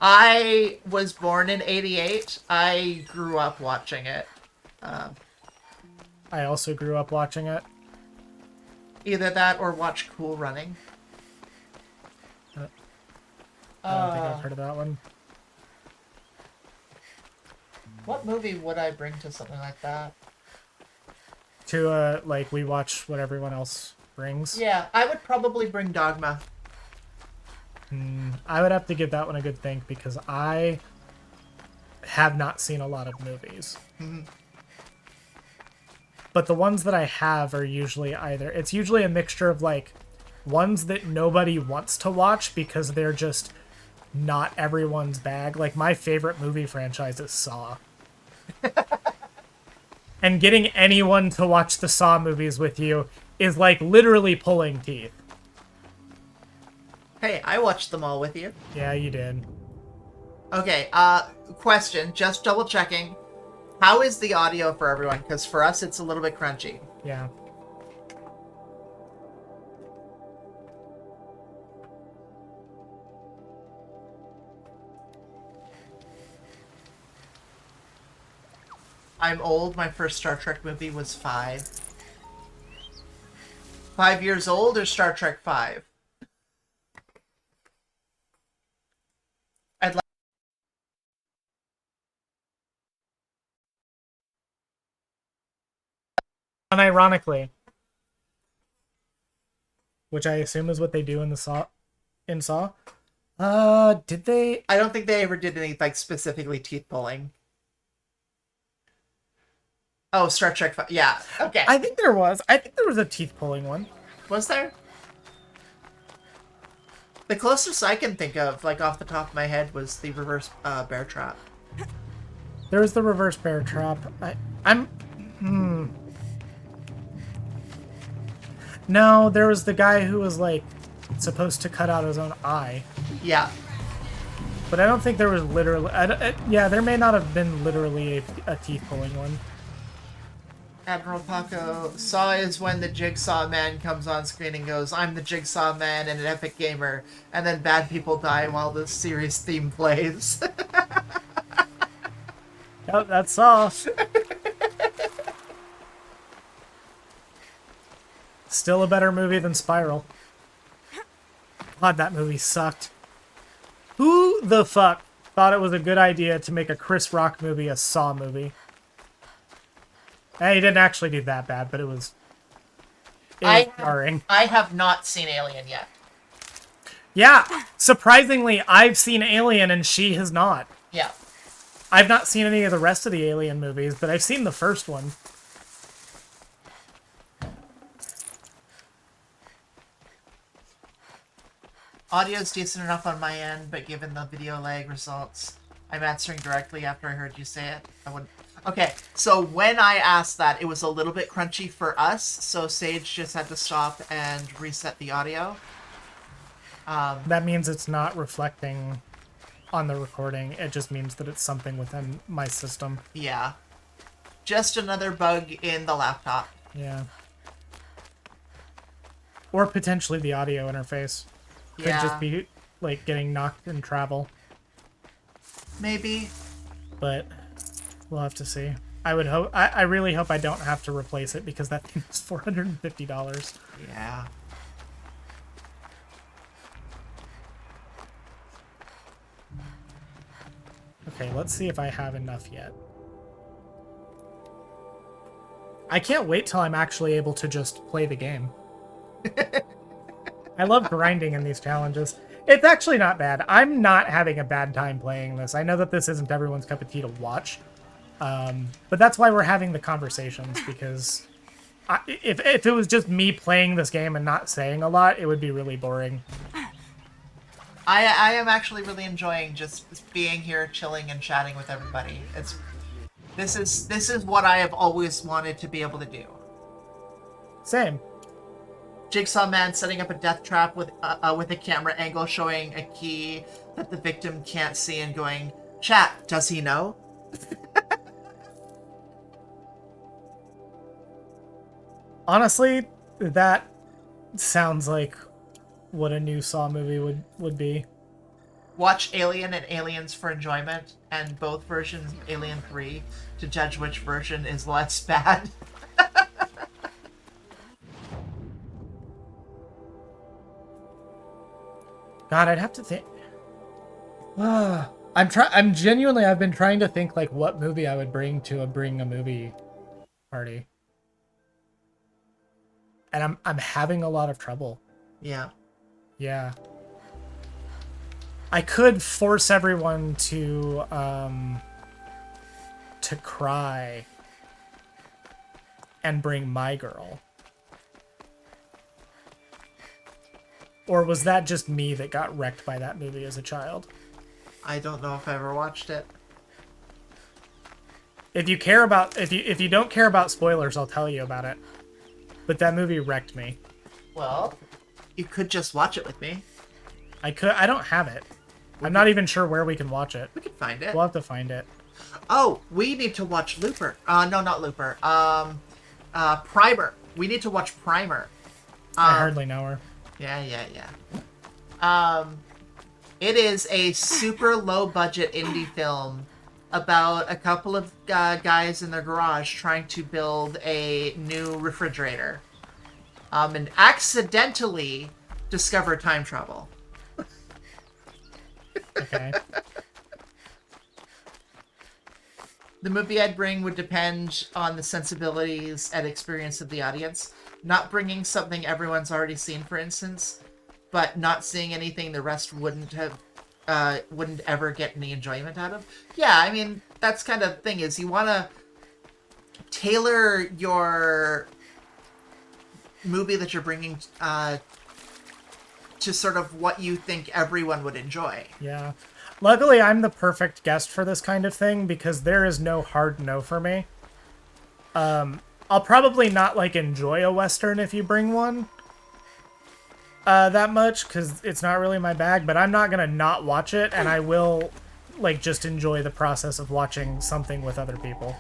I was born in 88. I grew up watching it. I also grew up watching it. Either that or watch Cool Running. I don't think I've heard of that one. What movie would I bring to something like that? To like, we watch what everyone else brings. Yeah, I would probably bring Dogma. I would have to give that one a good think because I have not seen a lot of movies. But the ones that I have are usually it's usually a mixture of, like, ones that nobody wants to watch because they're just not everyone's bag. Like, my favorite movie franchise is Saw. And getting anyone to watch the Saw movies with you is like literally pulling teeth. Hey, I watched them all with you. Yeah, you did. Okay, question, just double checking. How is the audio for everyone? Because for us, it's a little bit crunchy. Yeah. I'm old. My first Star Trek movie was 5. 5 years old or Star Trek 5? I'd like... Unironically. Which I assume is what they do in the Saw. In Saw. Did they? I don't think they ever did any, like, specifically teeth pulling. Oh, Star Trek 5. Yeah, okay. I think there was. I think there was a teeth pulling one. Was there? The closest I can think of, like, off the top of my head, was the reverse bear trap. There was the reverse bear trap. No, there was the guy who was, like, supposed to cut out his own eye. Yeah. But I don't think there was literally... yeah, there may not have been literally a teeth pulling one. Admiral Paco, Saw is when the Jigsaw Man comes on screen and goes, I'm the Jigsaw Man and an epic gamer, and then bad people die while the series theme plays. Yep, that's Saw. Still a better movie than Spiral. God, that movie sucked. Who the fuck thought it was a good idea to make a Chris Rock movie a Saw movie? He didn't actually do that bad, but it was jarring. I have not seen Alien yet. Yeah, surprisingly, I've seen Alien and she has not. Yeah. I've not seen any of the rest of the Alien movies, but I've seen the first one. Audio's decent enough on my end, but given the video lag results, I'm answering directly after I heard you say it. I wouldn't... Okay, so when I asked that, it was a little bit crunchy for us, so Sage just had to stop and reset the audio. That means it's not reflecting on the recording. It just means that it's something within my system. Yeah. Just another bug in the laptop. Yeah. Or potentially the audio interface. Could just be, like, getting knocked in travel. Maybe. But we'll have to see. I would hope. I really hope I don't have to replace it because that thing is $450. Yeah. Okay, let's see if I have enough yet. I can't wait till I'm actually able to just play the game. I love grinding in these challenges. It's actually not bad. I'm not having a bad time playing this. I know that this isn't everyone's cup of tea to watch, but that's why we're having the conversations, because if it was just me playing this game and not saying a lot, it would be really boring. I am actually really enjoying just being here, chilling and chatting with everybody. This is what I have always wanted to be able to do. Same. Jigsaw Man setting up a death trap with a camera angle showing a key that the victim can't see and going, "Chat, does he know?" Honestly, that sounds like what a new Saw movie would be. Watch Alien and Aliens for enjoyment, and both versions of Alien 3 to judge which version is less bad. God, I'd have to think. I'm genuinely. I've been trying to think like what movie I would bring to bring a movie party, and I'm having a lot of trouble. Yeah. Yeah. I could force everyone to cry and bring My Girl. Or was that just me that got wrecked by that movie as a child? I don't know if I ever watched it. If you don't care about spoilers, I'll tell you about it. But that movie wrecked me. Well, you could just watch it with me. I don't have it. I'm not even sure where we can watch it. We could find it. We'll have to find it. Oh, we need to watch Looper. No, not Looper. Primer. We need to watch Primer. I hardly know her. Yeah. It is a super low budget indie film about a couple of guys in their garage trying to build a new refrigerator. And accidentally discover time travel. Okay. The movie I'd bring would depend on the sensibilities and experience of the audience. Not bringing something everyone's already seen, for instance, but not seeing anything the rest wouldn't ever get any enjoyment out of. Yeah, I mean, that's kind of thing is you want to tailor your movie that you're bringing to sort of what you think everyone would enjoy. Yeah. Luckily, I'm the perfect guest for this kind of thing because there is no hard no for me. I'll probably not like enjoy a Western if you bring one that much because it's not really my bag, but I'm not going to not watch it, and I will like just enjoy the process of watching something with other people.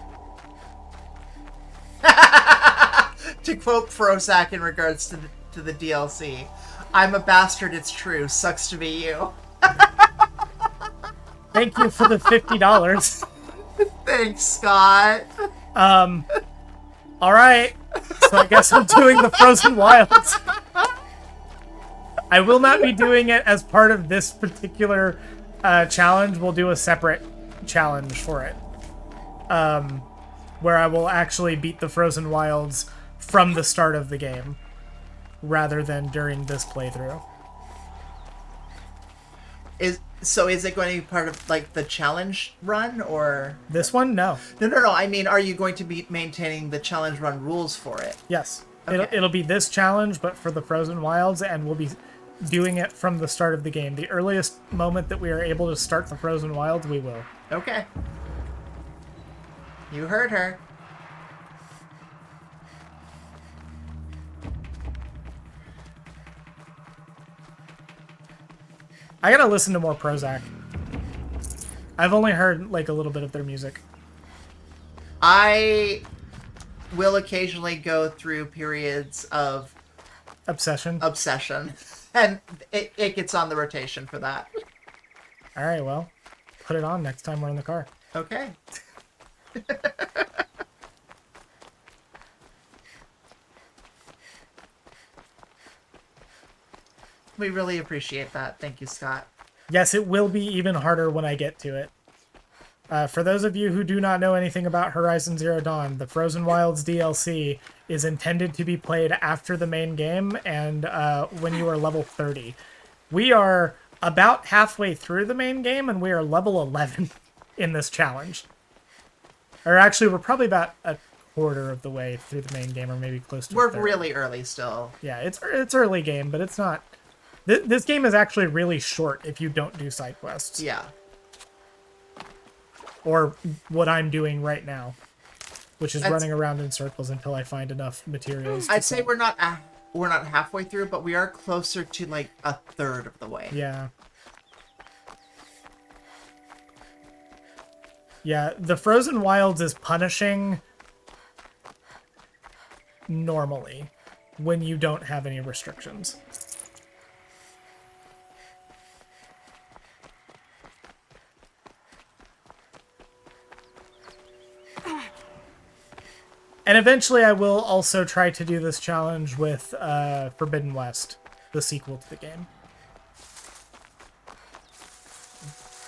To quote Prozac in regards to the DLC, "I'm a bastard, it's true. Sucks to be you." Thank you for the $50. Thanks, Scott. All right. So I guess I'm doing the Frozen Wilds. I will not be doing it as part of this particular challenge. We'll do a separate challenge for it. Where I will actually beat the Frozen Wilds from the start of the game rather than during this playthrough. Is it going to be part of like the challenge run or This one? No. No. I mean, are you going to be maintaining the challenge run rules for it? Yes. Okay. It'll be this challenge, but for the Frozen Wilds, and we'll be doing it from the start of the game. The earliest moment that we are able to start the Frozen Wilds, we will. Okay. You heard her. I gotta listen to more Prozac. I've only heard like a little bit of their music. I will occasionally go through periods of Obsession. obsession, and it gets on the rotation for that. All right, well, put it on next time we're in the car. Okay. We really appreciate that. Thank you, Scott. Yes, it will be even harder when I get to it. For those of you who do not know anything about Horizon Zero Dawn, the Frozen Wilds DLC is intended to be played after the main game and when you are level 30. We are about halfway through the main game and we are level 11 in this challenge. Or actually, we're probably about a quarter of the way through the main game, or maybe close to. We're 30. really early still. Yeah, it's early game, but it's not. This game is actually really short if you don't do side quests. Yeah. Or what I'm doing right now, which is running around in circles until I find enough materials. I'd say we're not halfway through, but we are closer to like a third of the way. Yeah. Yeah, the Frozen Wilds is punishing normally when you don't have any restrictions. And eventually I will also try to do this challenge with Forbidden West, the sequel to the game.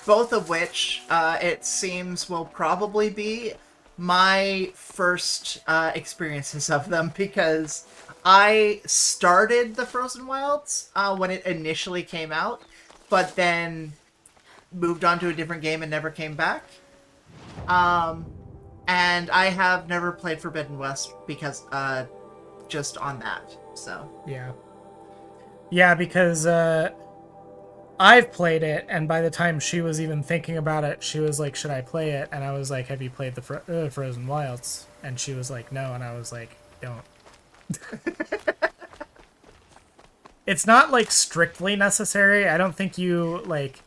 Both of which, it seems, will probably be my first experiences of them, because I started the Frozen Wilds when it initially came out, but then moved on to a different game and never came back. And I have never played Forbidden West because just on that. So yeah, because I've played it, and by the time she was even thinking about it, she was like, should I play it? And I was like, have you played the Frozen Wilds? And she was like, no. And I was like, don't. It's not like strictly necessary. I don't think you like,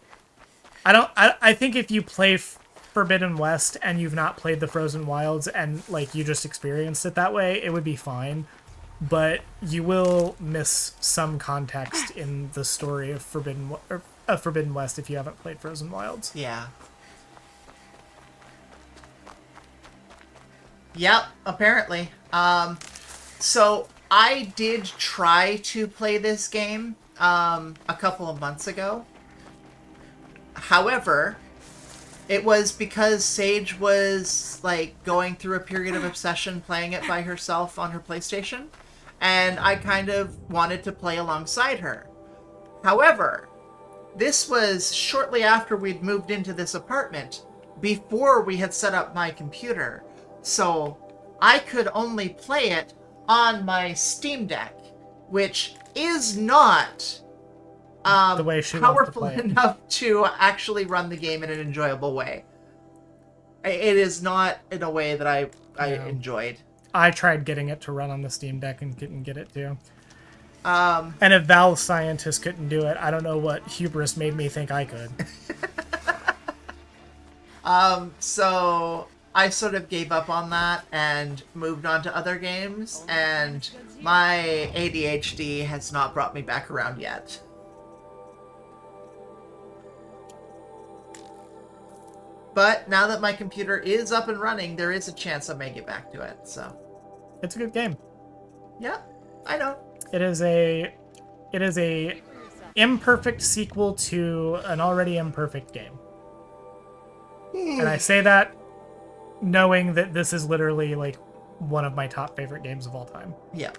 I think if you play Forbidden West and you've not played the Frozen Wilds and like you just experienced it that way, it would be fine. But you will miss some context in the story of Forbidden West if you haven't played Frozen Wilds. yeah. Yep, apparently. So I did try to play this game a couple of months ago. However, it was because Sage was like going through a period of obsession playing it by herself on her PlayStation, and I kind of wanted to play alongside her. However, this was shortly after we'd moved into this apartment, before we had set up my computer, so I could only play it on my Steam Deck, which is not The way she wants to powerful play it. enough to actually run the game in an enjoyable way. It is not in a way that I Yeah. enjoyed. I tried getting it to run on the Steam Deck and couldn't get it to. And if Valve scientists couldn't do it, I don't know what hubris made me think I could. So I sort of gave up on that and moved on to other games, and my ADHD has not brought me back around yet. But now that my computer is up and running, there is a chance I may get back to it, so. It's a good game. Yeah, I know. It is a imperfect sequel to an already imperfect game. And I say that knowing that this is literally like one of my top favorite games of all time. Yeah.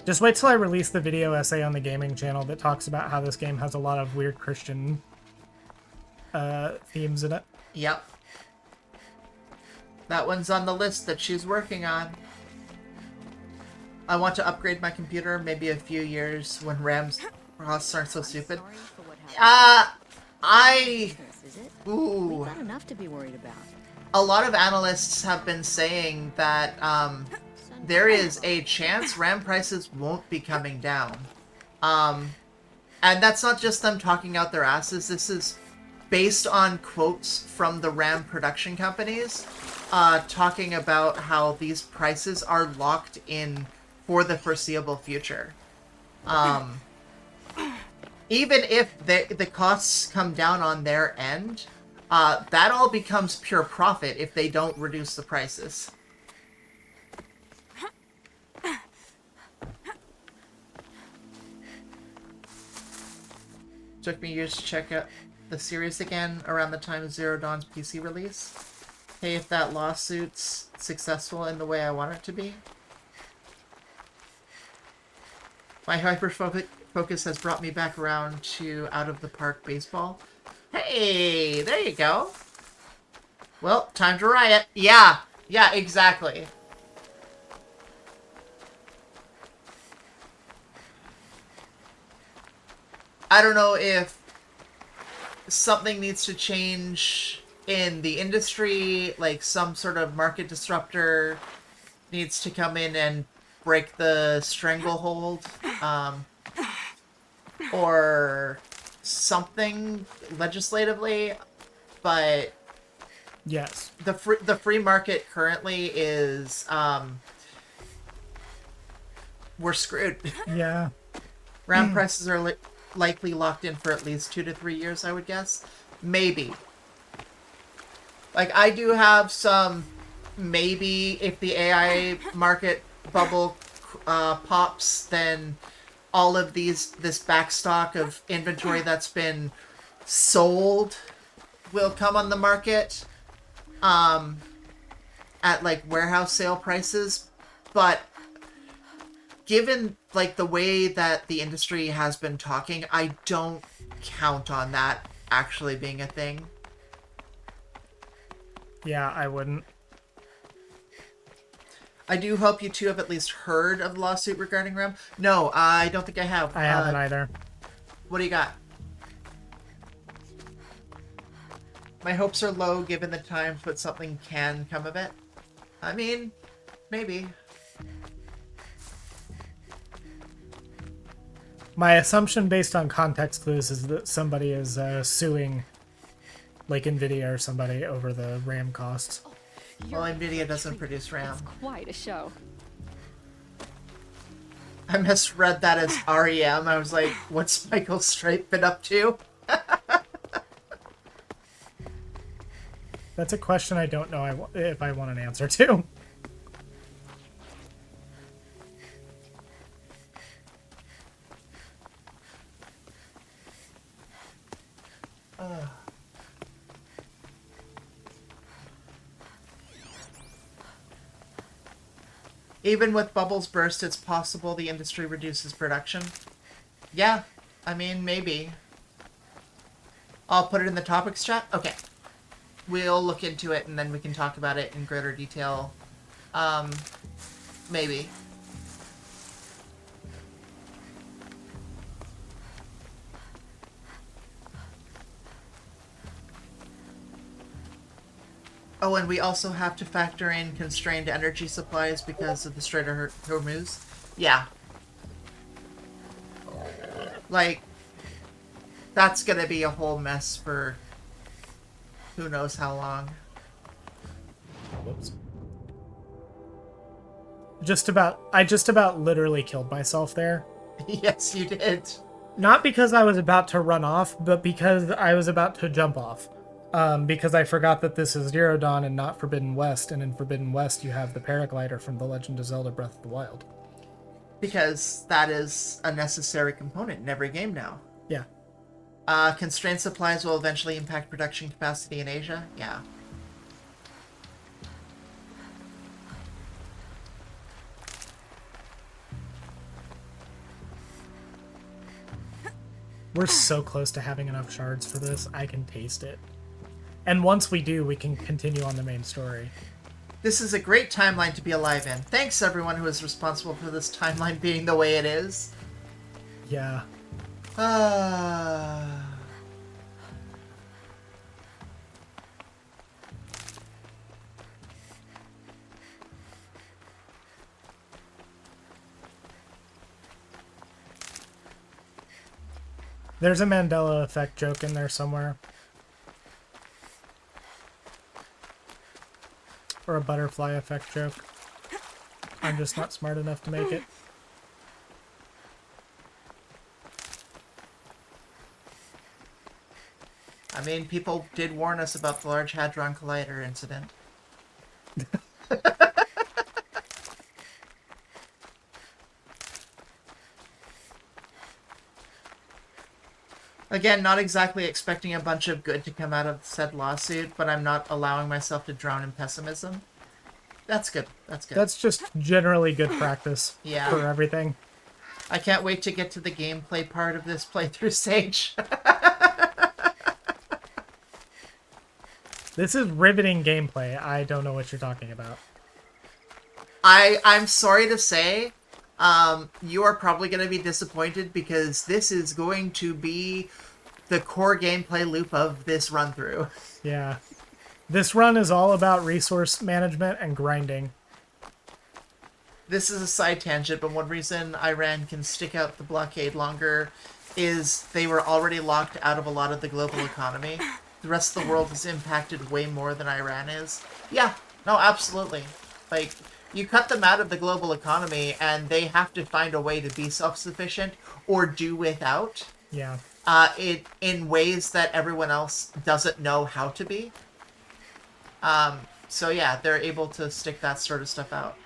Just wait till I release the video essay on the gaming channel that talks about how this game has a lot of weird Christian themes in it. Yep. That one's on the list that she's working on. I want to upgrade my computer maybe a few years when RAM's costs aren't so stupid. Sorry for what happened. I... Is it? Ooh. We've got enough to be worried about. A lot of analysts have been saying that there is a chance RAM prices won't be coming down. And that's not just them talking out their asses. This is based on quotes from the RAM production companies talking about how these prices are locked in for the foreseeable future. Even if the costs come down on their end, that all becomes pure profit if they don't reduce the prices. Took me years to check out the series again around the time of Zero Dawn's PC release. Hey, if that lawsuit's successful in the way I want it to be. My hyper-focus has brought me back around to out-of-the-park baseball. Hey, there you go. Well, time to riot. Yeah, exactly. I don't know if something needs to change in the industry, like some sort of market disruptor needs to come in and break the stranglehold, or something legislatively, but Yes. the free market currently is we're screwed. Yeah. RAM prices are likely locked in for at least 2 to 3 years, I would guess. Maybe. Like, I do have some maybe if the AI market bubble pops, then all of this backstock of inventory that's been sold will come on the market at like warehouse sale prices. But given like the way that the industry has been talking, I don't count on that actually being a thing. Yeah, I wouldn't. I do hope you two have at least heard of the lawsuit regarding RAM. No, I don't think I have. I haven't either. What do you got? My hopes are low given the time, but something can come of it. I mean, maybe. My assumption based on context clues is that somebody is suing like NVIDIA or somebody over the RAM costs. Well, NVIDIA doesn't produce RAM. It's quite a show. I misread that as REM. I was like, what's Michael Stripe been up to? That's a question I don't know if I want an answer to. Even with bubbles burst, it's possible the industry reduces production. Yeah, I mean, maybe. I'll put it in the topics chat? Okay. We'll look into it and then we can talk about it in greater detail. Maybe. Oh, and we also have to factor in constrained energy supplies because of the Strait of Hormuz. Yeah. Like, that's gonna be a whole mess for who knows how long. Whoops. I just about literally killed myself there. Yes, you did. Not because I was about to run off, but because I was about to jump off. Because I forgot that this is Zero Dawn and not Forbidden West, and in Forbidden West you have the paraglider from The Legend of Zelda Breath of the Wild. Because that is a necessary component in every game now. Yeah. Constrained supplies will eventually impact production capacity in Asia. Yeah. We're so close to having enough shards for this. I can taste it. And once we do, we can continue on the main story. This is a great timeline to be alive in. Thanks everyone who is responsible for this timeline being the way it is. Yeah. There's a Mandela effect joke in there somewhere. Or a butterfly effect joke. I'm just not smart enough to make it. I mean, people did warn us about the Large Hadron Collider incident. Again, not exactly expecting a bunch of good to come out of said lawsuit, but I'm not allowing myself to drown in pessimism. That's good. That's good. That's just generally good practice Yeah. for everything. I can't wait to get to the gameplay part of this playthrough stage. This is riveting gameplay. I don't know what you're talking about. I'm sorry to say, you are probably going to be disappointed because this is going to be the core gameplay loop of this run through. Yeah. This run is all about resource management and grinding. This is a side tangent, but one reason Iran can stick out the blockade longer is they were already locked out of a lot of the global economy. The rest of the world is impacted way more than Iran is. Yeah, no, absolutely. Like, you cut them out of the global economy and they have to find a way to be self-sufficient or do without Yeah. it in ways that everyone else doesn't know how to be. So yeah, they're able to stick that sort of stuff out.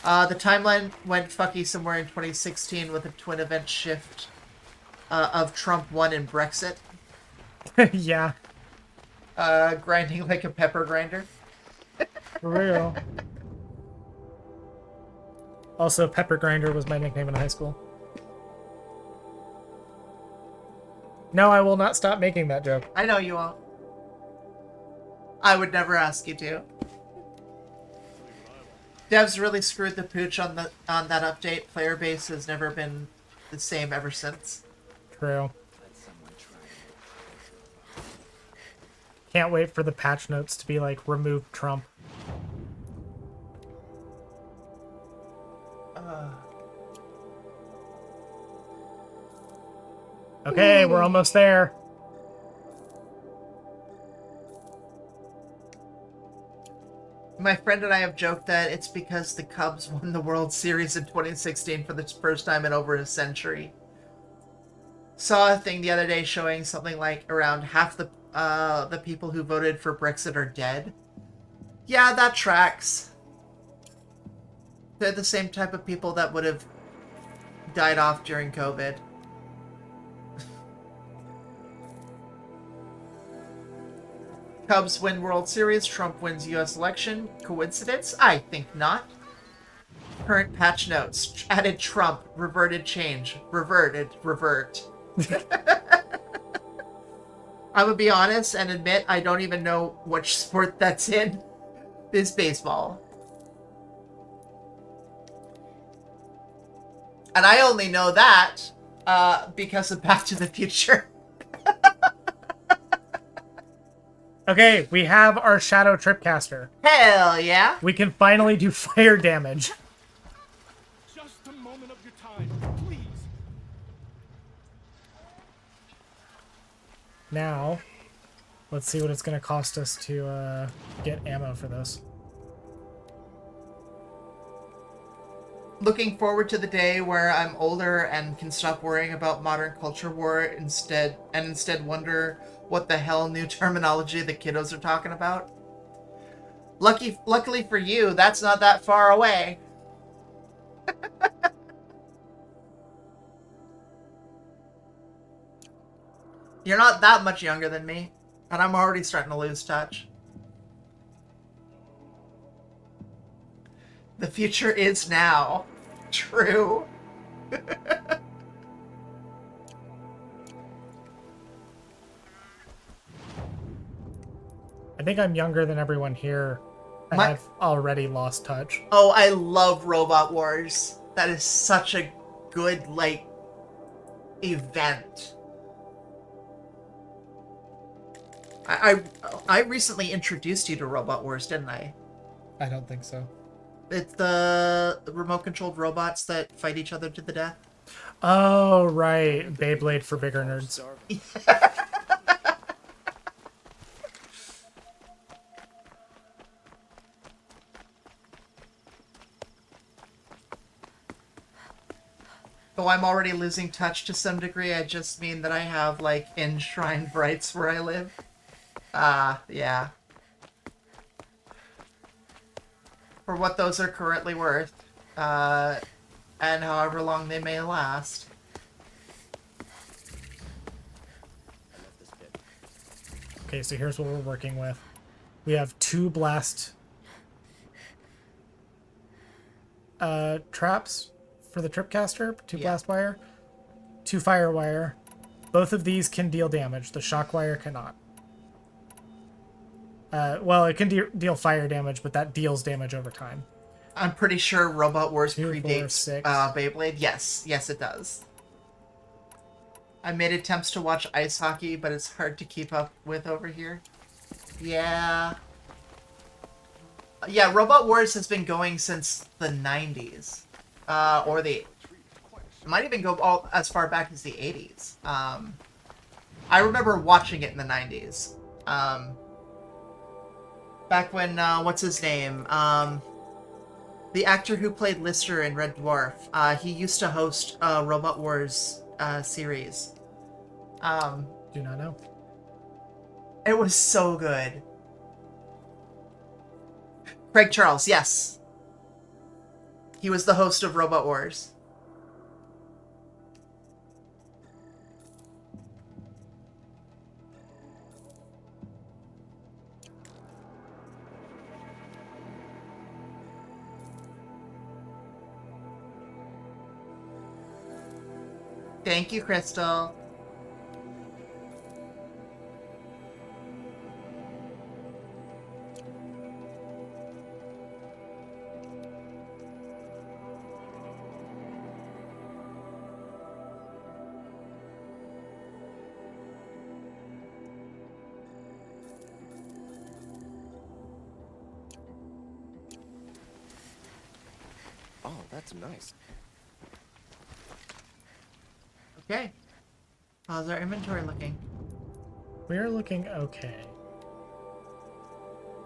The timeline went fucky somewhere in 2016 with a twin event shift of Trump won and Brexit. Yeah. Grinding like a pepper grinder. For real. Also, Pepper Grinder was my nickname in high school. No, I will not stop making that joke. I know you won't. I would never ask you to. Devs really screwed the pooch on that update. Player base has never been the same ever since. True. Can't wait for the patch notes to be like, remove Trump. Okay, we're almost there. My friend and I have joked that it's because the Cubs won the World Series in 2016 for the first time in over a century. Saw a thing the other day showing something like around half the people who voted for Brexit are dead. Yeah, that tracks. They're the same type of people that would have died off during COVID. Cubs win World Series, Trump wins US election. Coincidence? I think not. Current patch notes. Added Trump. Reverted change. Reverted. Revert. I'm gonna be honest and admit I don't even know which sport that's in. It's baseball. And I only know that because of Back to the Future. Okay, we have our Shadow Tripcaster. Hell yeah. We can finally do fire damage. Just a moment of your time, please. Now, let's see what it's going to cost us to get ammo for this. Looking forward to the day where I'm older and can stop worrying about modern culture war instead wonder what the hell new terminology the kiddos are talking about. Luckily for you, that's not that far away. You're not that much younger than me, and I'm already starting to lose touch. The future is now. True. I think I'm younger than everyone here, and My- I've already lost touch. Oh, I love Robot Wars. That is such a good, event. I recently introduced you to Robot Wars, didn't I? I don't think so. It's the remote-controlled robots that fight each other to the death. Oh, right. Beyblade for bigger nerds. Though I'm already losing touch to some degree, I just mean that I have, enshrined rights where I live. Yeah. For what those are currently worth, and however long they may last. Okay, so here's what we're working with. We have 2 blast traps for the Tripcaster, 2 blast wire, 2 fire wire. Both of these can deal damage. The shock wire cannot. Well, it can deal fire damage, but that deals damage over time. I'm pretty sure Robot Wars 2, 4, predates 6. Beyblade. Yes, it does. I made attempts to watch ice hockey, but it's hard to keep up with over here. Yeah. Yeah, Robot Wars has been going since the 90s. Or it might even go all as far back as the 80s. I remember watching it in the 90s. Back when, what's his name? The actor who played Lister in Red Dwarf, he used to host Robot Wars series. Do not know. It was so good. Craig Charles, yes. He was the host of Robot Wars. Thank you, Crystal. Oh, that's nice. Okay. How's our inventory looking? We're looking okay.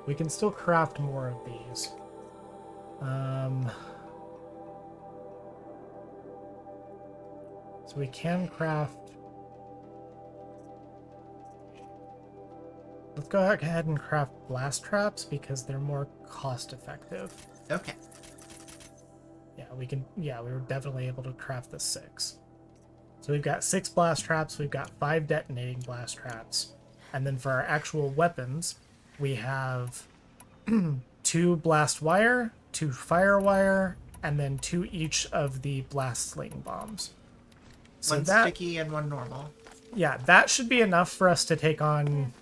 We can still craft more of these. So we can craft... Let's go ahead and craft blast traps because they're more cost effective. Okay. Yeah, we were definitely able to craft the 6. So we've got 6 blast traps, we've got 5 detonating blast traps. And then for our actual weapons, we have 2 blast wire, 2 fire wire, and then 2 each of the blast sling bombs. So One sticky and one normal. yeah, that should be enough for us to take on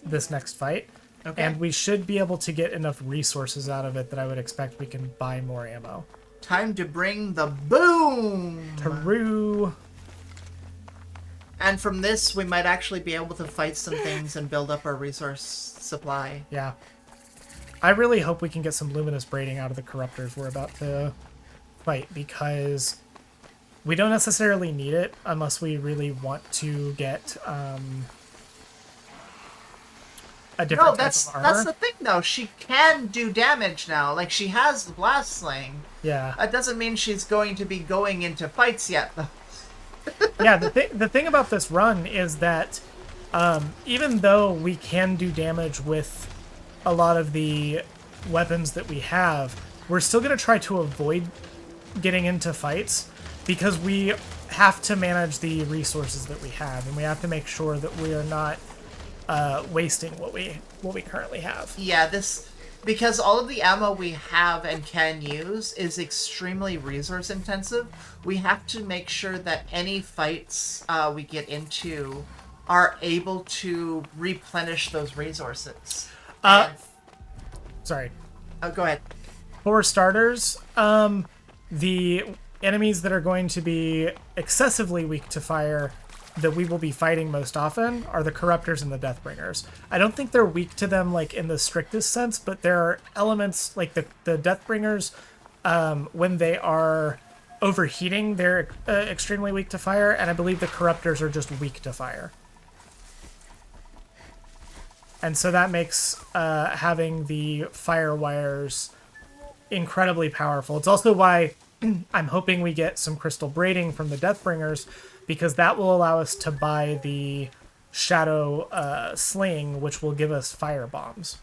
this next fight. Okay. And we should be able to get enough resources out of it that I would expect we can buy more ammo. Time to bring the boom! Taru! And from this, we might actually be able to fight some things and build up our resource supply. Yeah. I really hope we can get some luminous braiding out of the corruptors we're about to fight, because we don't necessarily need it unless we really want to get a different No, type of armor. that's the thing though. She can do damage now. Like, she has the blast sling. Yeah. That doesn't mean she's going to be going into fights yet though. Yeah, the thing about this run is that even though we can do damage with a lot of the weapons that we have, we're still going to try to avoid getting into fights because we have to manage the resources that we have, and we have to make sure that we are not wasting what we currently have. Yeah, because all of the ammo we have and can use is extremely resource intensive, we have to make sure that any fights we get into are able to replenish those resources. Sorry. Oh, go ahead. For starters, the enemies that are going to be excessively weak to fire that we will be fighting most often are the Corruptors and the Deathbringers. I don't think they're weak to them like in the strictest sense, but there are elements like the Deathbringers, when they are overheating, they're extremely weak to fire, and I believe the Corruptors are just weak to fire. And so that makes having the fire wires incredibly powerful. It's also why I'm hoping we get some crystal braiding from the Deathbringers, because that will allow us to buy the shadow sling, which will give us fire bombs.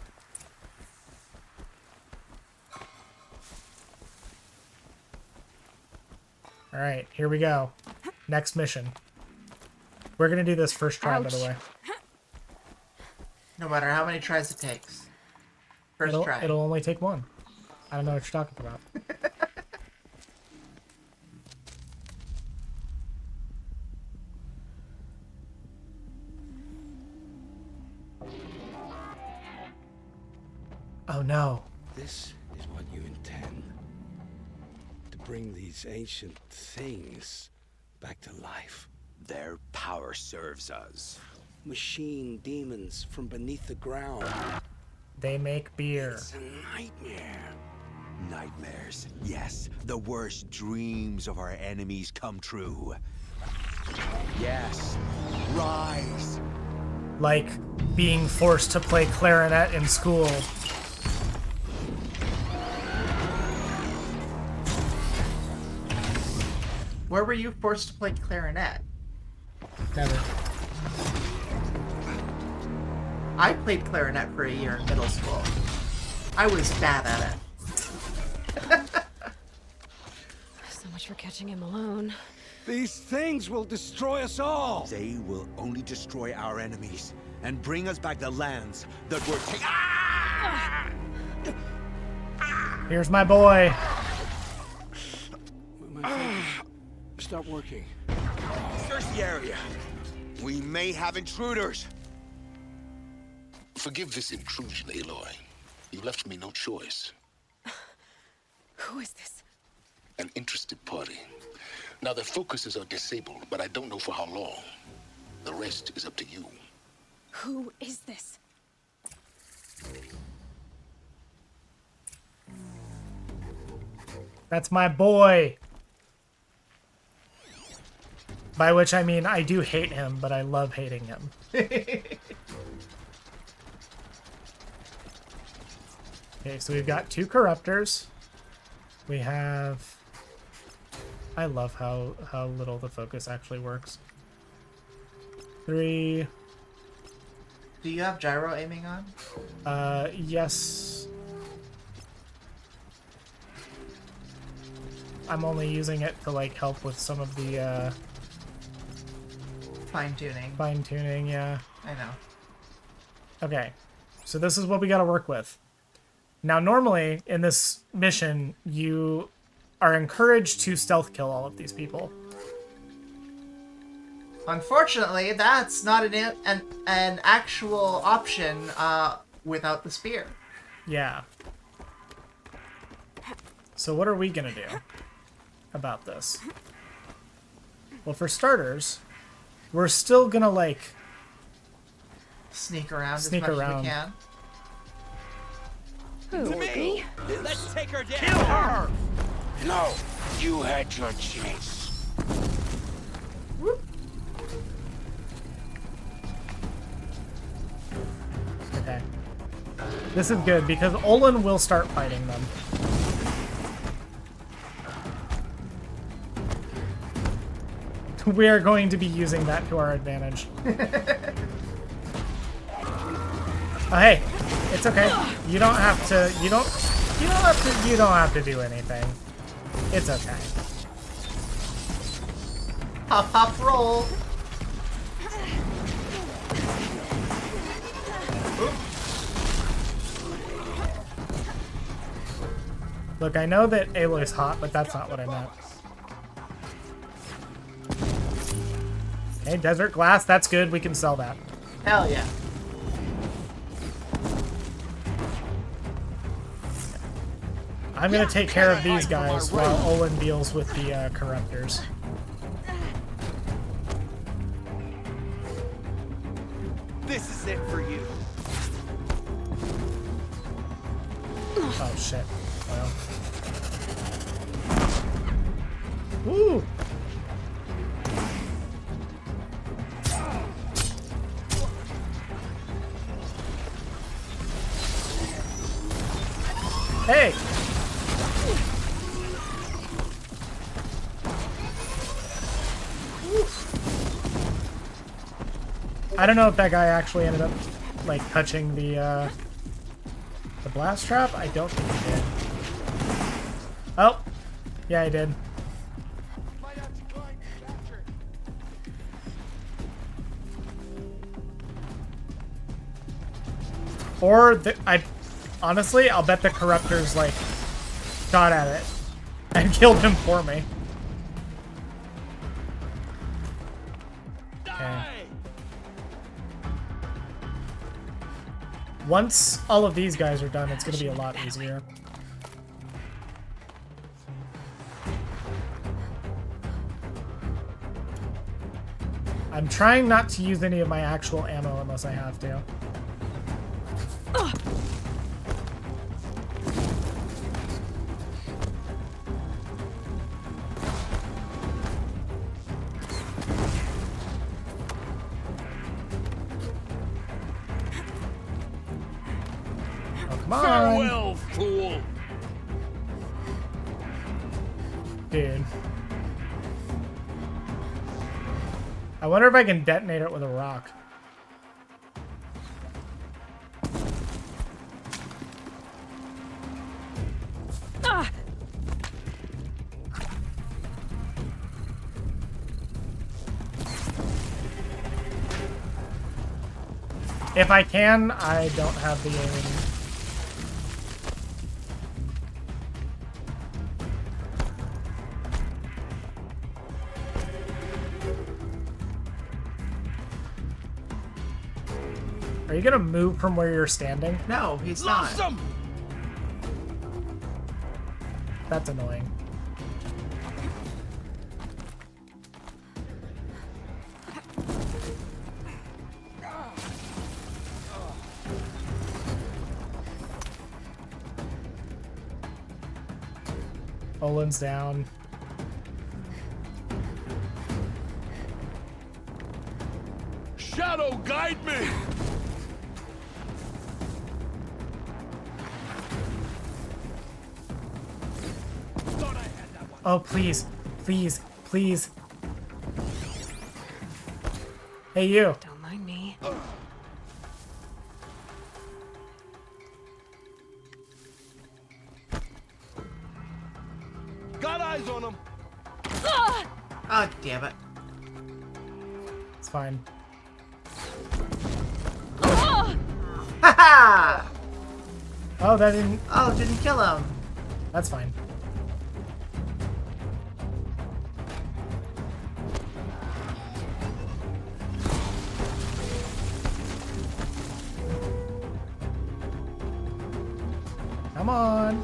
All right, here we go. Next mission. We're gonna do this first try, by the way. No matter how many tries it takes. 1st try. It'll only take one. I don't know what you're talking about. Oh no. This is what you intend. To bring these ancient things back to life. Their power serves us. Machine demons from beneath the ground. They make beer. It's a nightmare. Nightmares. Yes, the worst dreams of our enemies come true. Yes, rise. Like being forced to play clarinet in school. Where were you forced to play clarinet? Never. I played clarinet for a year in middle school. I was bad at it. So much for catching him alone. These things will destroy us all. They will only destroy our enemies and bring us back the lands that were taken. Ah! Here's my boy. My fingers stop working. Search the area. We may have intruders. Forgive this intrusion, Aloy. You left me no choice. Who is this? An interested party. Now their focuses are disabled, but I don't know for how long. The rest is up to you. Who is this? That's my boy. By which I mean I do hate him, but I love hating him. Okay, so we've got 2 corruptors. We have... I love how little the focus actually works. 3. Do you have gyro aiming on? Yes. I'm only using it to like help with some of the Fine tuning. fine tuning, yeah. I know. Okay, so this is what we got to work with. Now, normally in this mission, you are encouraged to stealth kill all of these people. Unfortunately, that's not an actual option without the spear. Yeah. So what are we gonna do about this? Well, for starters, we're still gonna like Sneak around Sneak as much around. as we can. Who? Me? Let's take her down. Kill her! No, you had your chance. okay. This is good because Olin will start fighting them. We are going to be using that to our advantage. Oh, hey, it's okay. You don't have to. You don't have to do anything. It's okay. Hop, hop, roll. Look, I know that Aloy's hot, but that's not what I meant. Okay, desert glass, that's good. We can sell that. Hell yeah. I'm gonna take care of these guys while Olin deals with the corruptors. This is it for you. Oh shit. Well. Woo! Hey! I don't know if that guy actually ended up like touching the blast trap. I don't think he did. Oh, yeah, he did. Or honestly, I'll bet the Corruptor's like shot at it and killed him for me. Okay. Once all of these guys are done, it's going to be a lot easier. I'm trying not to use any of my actual ammo unless I have to. Oh, come on. Farewell, fool! Dude. I wonder if I can detonate it with a rock. If I can, I don't have the aim. Are you gonna move from where you're standing? No, he's not. Awesome! That's annoying. Olin's down. Shadow, guide me! Oh, please. Please. Please. Hey, you. Don't mind me. Got eyes on him! Oh, damn it. It's fine. Haha! Oh, that didn't... Oh, didn't kill him. That's fine. Come on.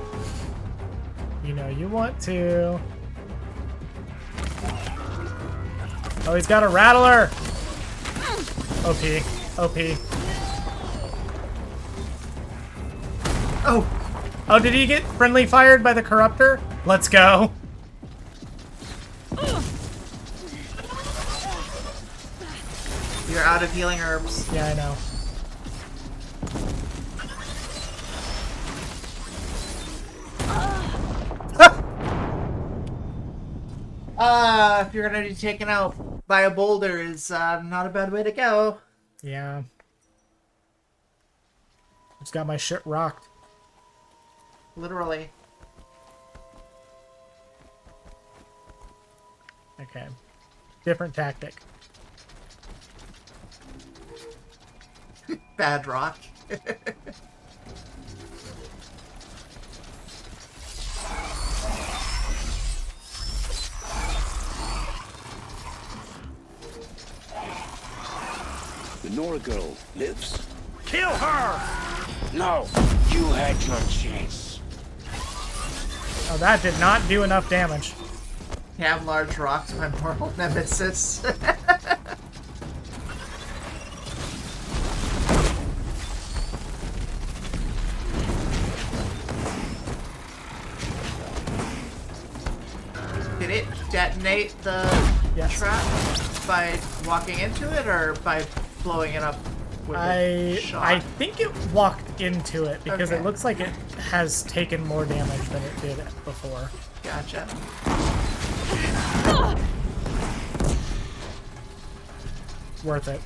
You know you want to. Oh, he's got a rattler. OP. OP. Oh! Oh, did he get friendly fired by the Corruptor? Let's go. You're out of healing herbs. Yeah, I know. If you're gonna be taken out by a boulder is not a bad way to go. Yeah. Just got my shit rocked. Literally. Okay. Different tactic. Bad rock. The Nora girl lives. Kill her! No, you had your chance. Oh, that did not do enough damage. Have large rocks, my mortal nemesis. Did it detonate the Yes. trap by walking into it or by blowing it up with a shot? I think it walked into it because Okay. it looks like it has taken more damage than it did before. Gotcha. Worth it.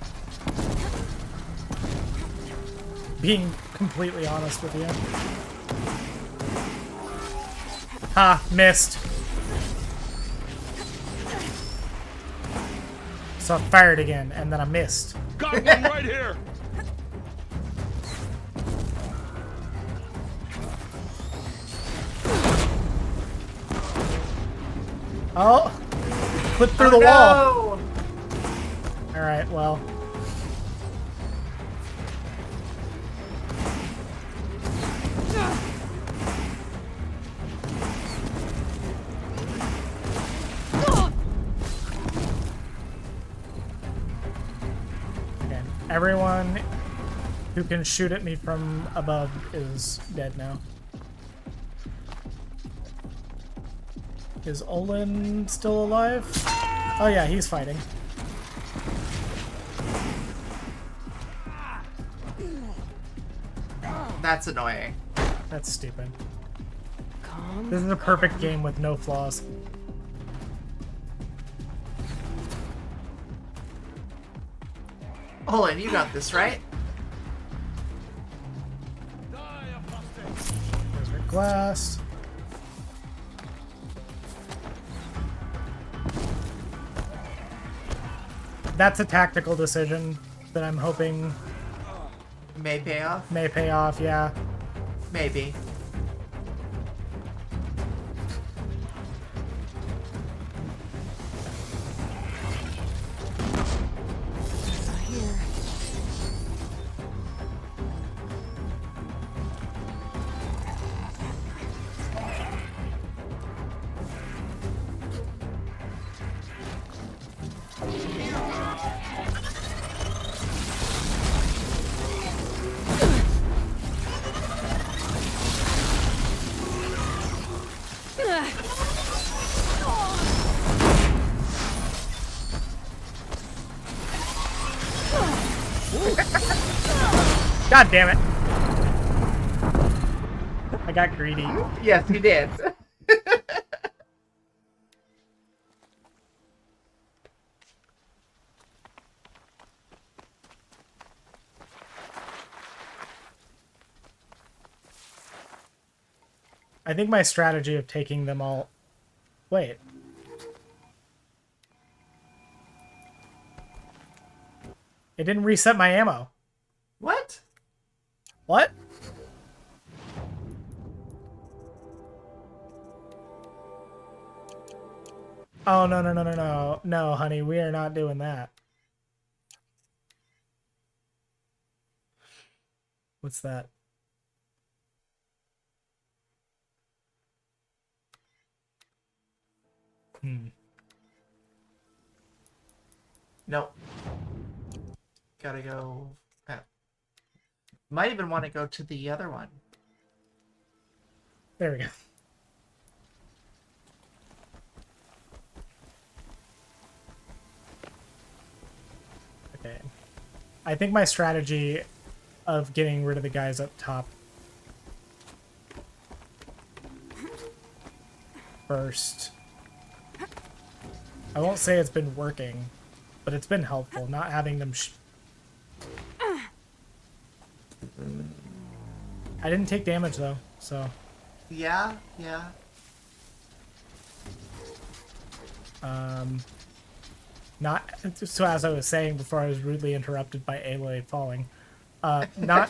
Being completely honest with you. Ha, missed. So I fired again, and then I missed. Got one right here! Oh! Clip through the wall! Alright, well. Okay, everyone who can shoot at me from above is dead now. Is Olin still alive? Oh yeah, he's fighting. That's annoying. That's stupid. This is a perfect game with no flaws. Olin, you got this, right? There's our glass. That's a tactical decision that I'm hoping May pay off? may pay off, yeah. Maybe. God damn it. I got greedy. Yes, you did. I think my strategy of taking them all... Wait. It didn't reset my ammo. What? What? Oh, no, no, no, no, no. No, honey, we are not doing that. What's that? Nope. Gotta go. Might even want to go to the other one. There we go. Okay. I think my strategy of getting rid of the guys up top first. I won't say it's been working, but it's been helpful not having them I didn't take damage though, so Yeah, yeah. not so as I was saying before I was rudely interrupted by Aloy falling. Not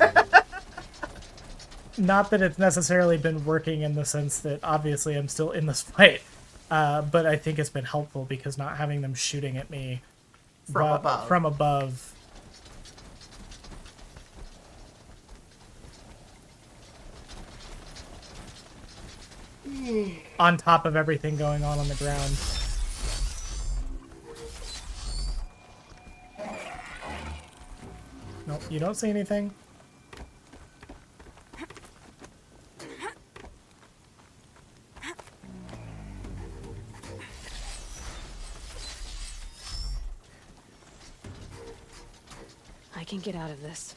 not that it's necessarily been working in the sense that obviously I'm still in this fight, but I think it's been helpful because not having them shooting at me from above. On top of everything going on the ground. Nope, you don't see anything? I can get out of this.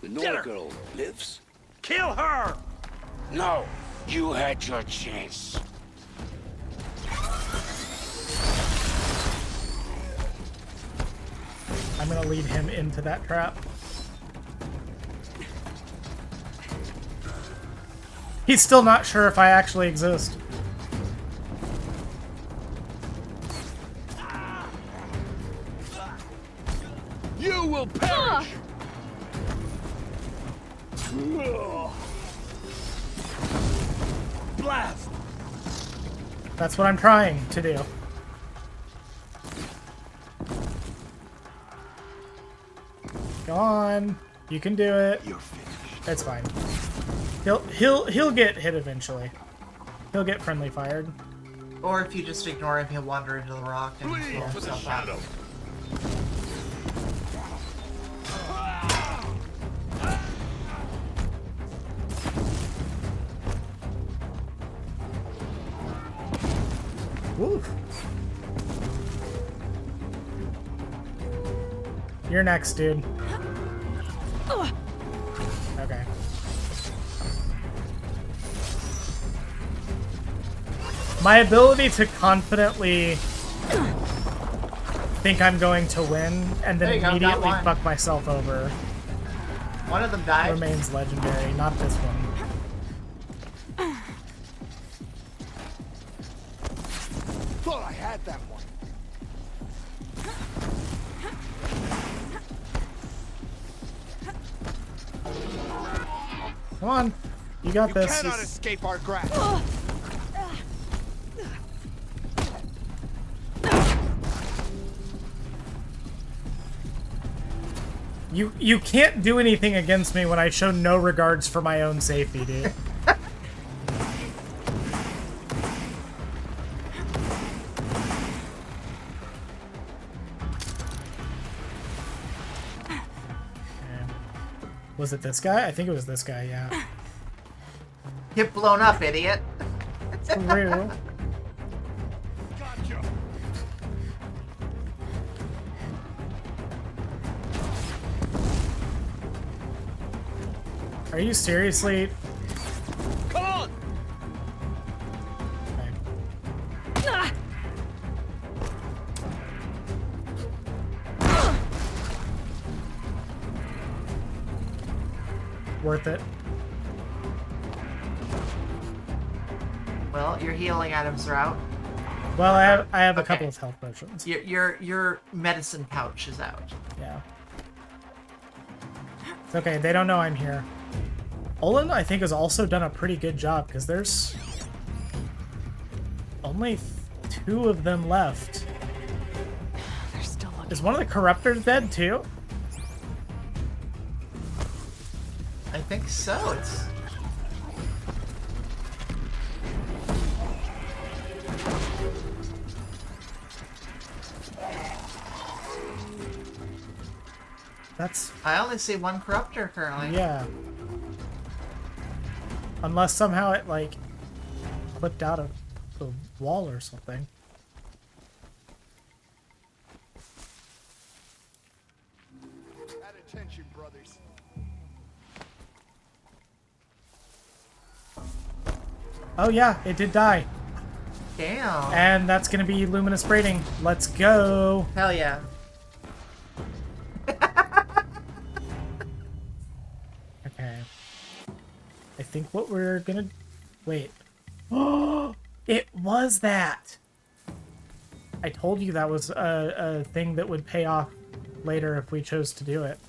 The Nora girl lives. Kill her! No, you had your chance. I'm gonna lead him into that trap. He's still not sure if I actually exist. You will perish! Blast! That's what I'm trying to do. Go on. You can do it. You're finished. It's fine. He'll get hit eventually. He'll get friendly fired. Or if you just ignore him, he'll wander into the rock and heal himself out. Woo. You're next, dude. Okay. My ability to confidently think I'm going to win and There then you go, got immediately one. fuck myself over One of them died. remains legendary, not this one. Thought I had that one. Come on. You got You this. cannot escape our grasp. You can't do anything against me when I show no regards for my own safety, dude. Was it this guy? I think it was this guy, yeah. Get blown up, idiot. True. Gotcha. Are you seriously? Come on. Okay. Worth it. Well, your healing items are out. Well, I have a Okay. couple of health potions. Your medicine pouch is out. Yeah. It's okay. They don't know I'm here. Olin, I think, has also done a pretty good job because there's only 2 of them left. They're still looking. Is one of the corruptors dead too? I think so. It's That's I only see one corruptor currently. yeah. Unless somehow it like flipped out of the wall or something. At attention, brothers. Oh yeah, it did die. Damn. And that's gonna be luminous braiding. Let's go. Hell yeah. Okay. I think what we're gonna wait. It was that. I told you that was a thing that would pay off later if we chose to do it.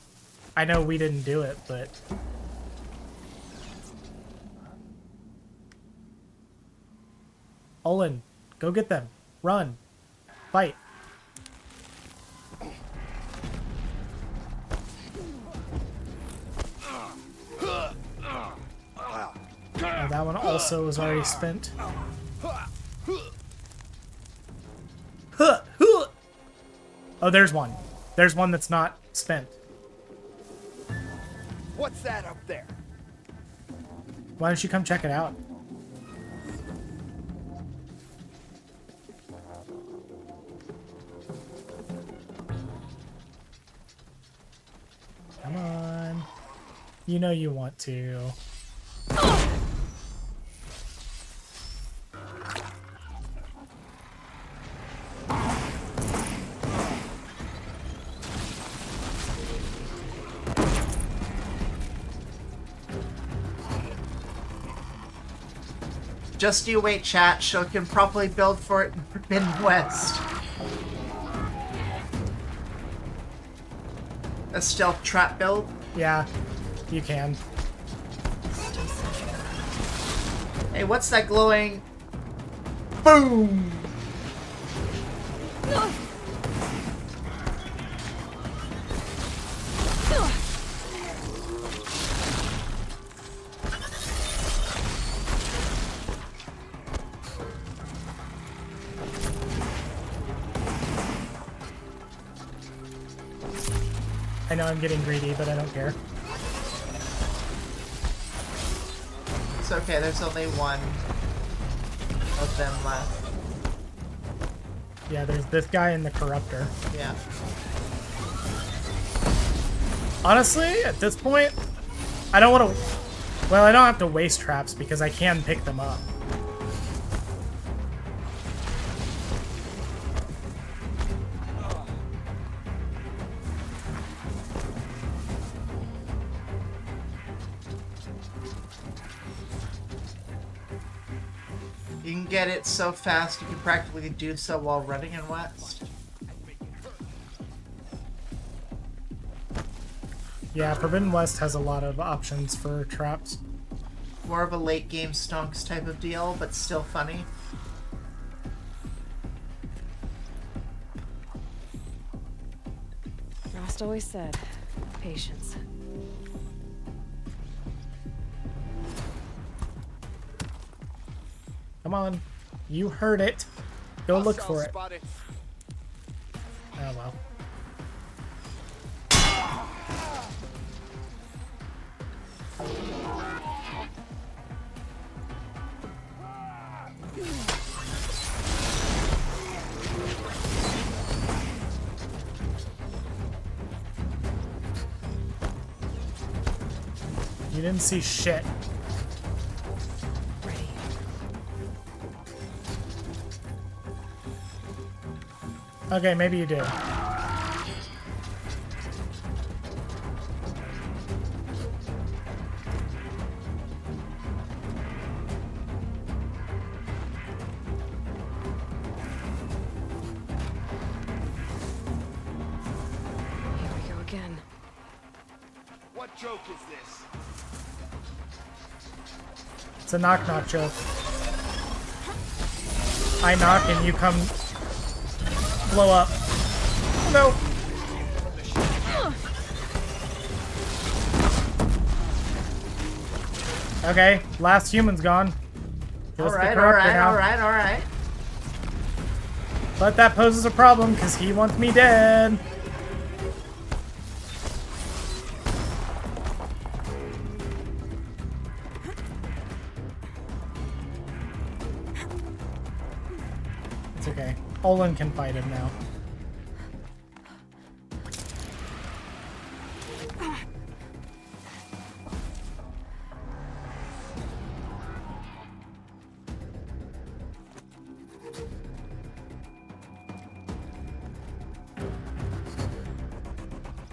I know we didn't do it, but Olin, go get them. Run. Fight. Oh, that one also was already spent. Oh, there's one. There's one that's not spent. What's that up there? Why don't you come check it out? Come on. You know you want to. Just you wait, chat. She'll can probably build for it in Forbidden West. A stealth trap build. Yeah, you can. Hey, what's that glowing Boom! I know I'm getting greedy, but I don't care. It's okay, there's only one of them left. Yeah, there's this guy and the Corruptor. Yeah. Honestly, at this point, I don't want to... Well, I don't have to waste traps because I can pick them up. You can get it so fast you can practically do so while running in West. Yeah, Forbidden West has a lot of options for traps. More of a late game stonks type of deal, but still funny. Frost always said, patience. Come on. You heard it. Go look for it. Spotted. Oh, well. You didn't see shit. Ready. Okay, maybe you did. Here we go again. What joke is this? It's a knock-knock joke. I knock and you come blow up. No. Okay, last human's gone. Just the Alright, Corruptor alright, now. alright, alright. But that poses a problem because he wants me dead. It's okay. Olin can fight him now.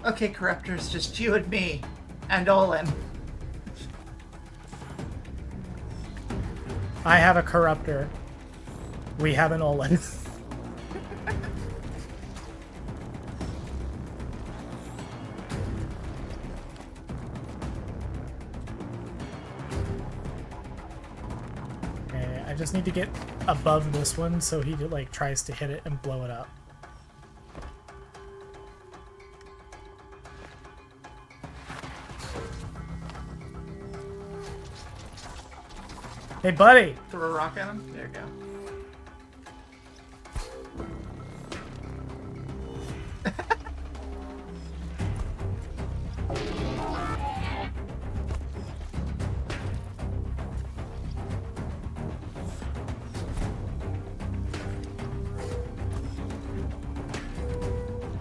Okay, Corruptors, just you and me. And Olin. I have a Corruptor. We have an Olin. Okay, I just need to get above this one so he like tries to hit it and blow it up. Hey, buddy! Throw a rock at him? There you go.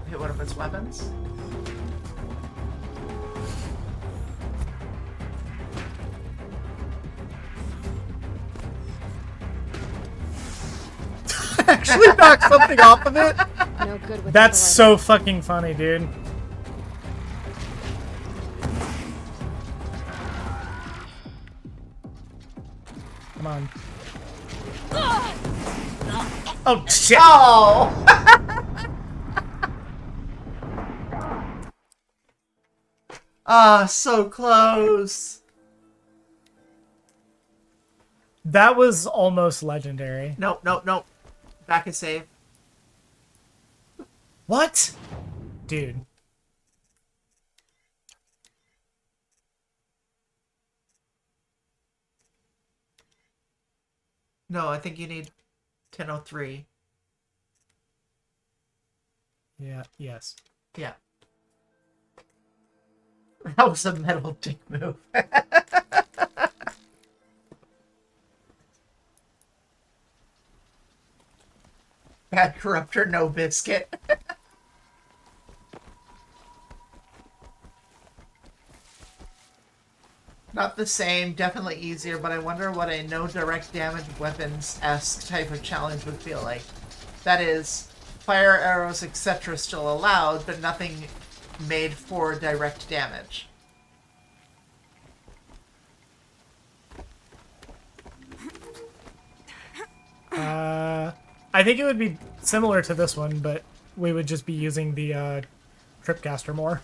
Hit one of its weapons. Actually knock something off of it? No good with That's the so fucking funny, dude. Come on. Oh, shit! Oh! Ah, so close. That was almost legendary. No, no, no. Back a save. What? Dude. No, I think you need 1003. Yeah, yes. Yeah. That was a metal dick move. Bad corruptor, no biscuit. Not the same, definitely easier, but I wonder what a no direct damage weapons-esque type of challenge would feel like. That is, fire arrows, etc. still allowed, but nothing made for direct damage. I think it would be similar to this one, but we would just be using the Tripcaster more.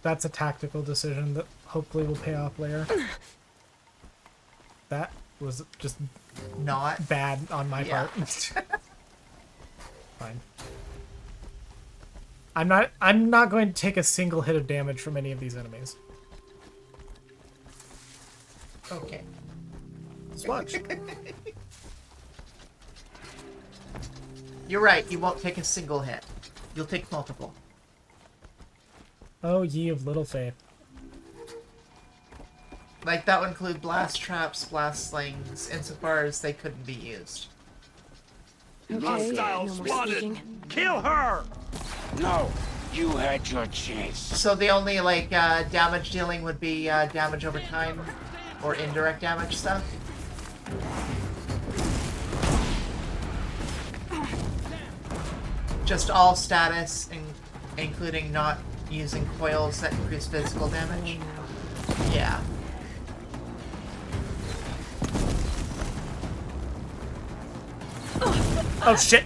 That's a tactical decision that hopefully will pay off later. That was just Not. bad on my Yeah. part. Fine. I'm not going to take a single hit of damage from any of these enemies. Okay. Just watch. You're right, you won't take a single hit. You'll take multiple. Oh, ye of little faith. Like, that would include blast traps, blast slings, insofar as they couldn't be used. Okay, no more speaking. Kill her! No, you had your chance. So the only, like, damage dealing would be damage over time, or indirect damage stuff? Just all status, including not using coils that increase physical damage? Yeah. Oh shit!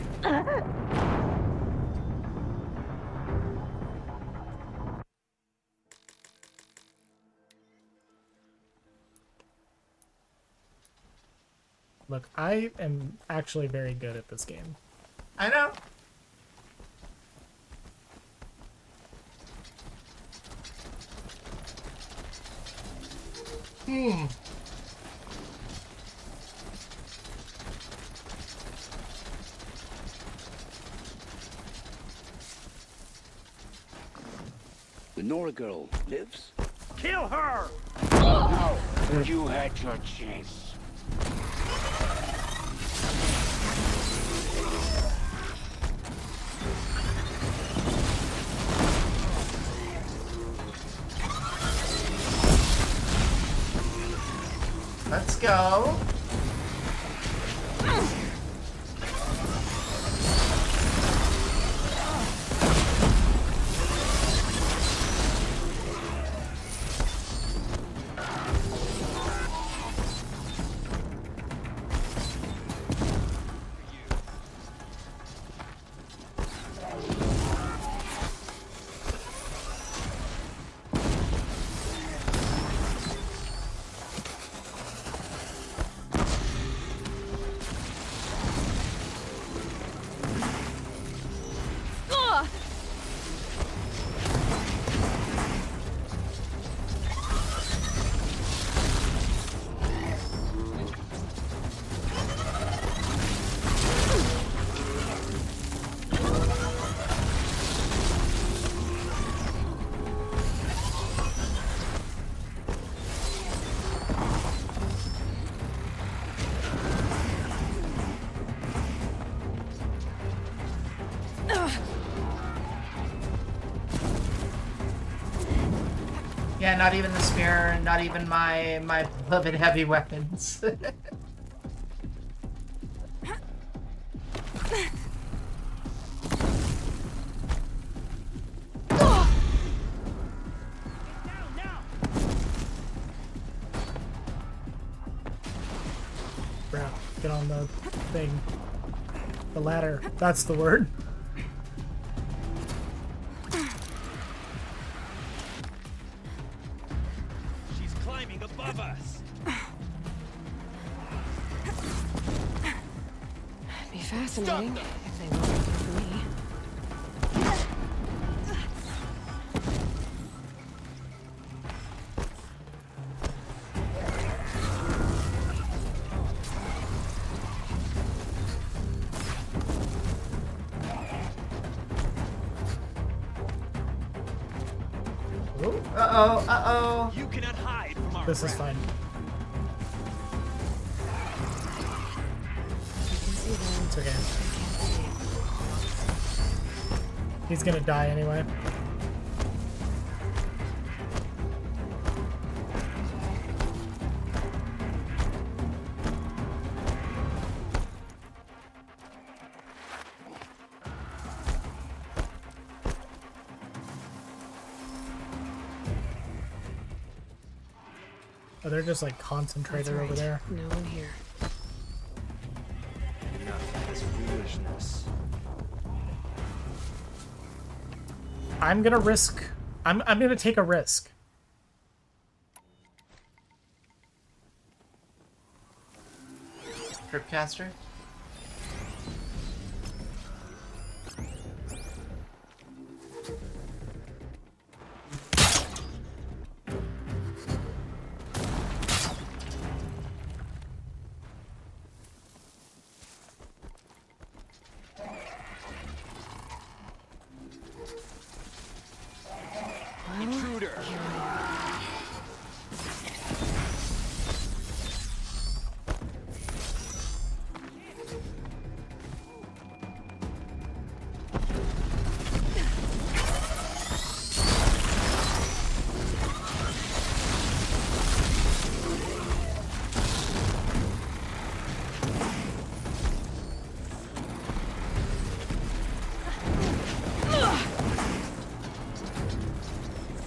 Look, I am actually very good at this game. I know. The Nora girl lives? Kill her! No, you had your chance. Let's go. Ugh! Yeah, not even the spear, not even my beloved heavy weapons. Bro, get on the thing. The ladder. That's the word. climbing above us. It'd be fascinating if they were looking for me. Uh-oh, uh-oh. You cannot hide from our This is wrath. fine. You can see them. It's okay. I can't see. He's gonna die anyway. Oh, they're just like That's concentrated over right. there. No one here. Enough of this foolishness. I'm gonna risk. I'm gonna take a risk. Tripcaster? Intruder.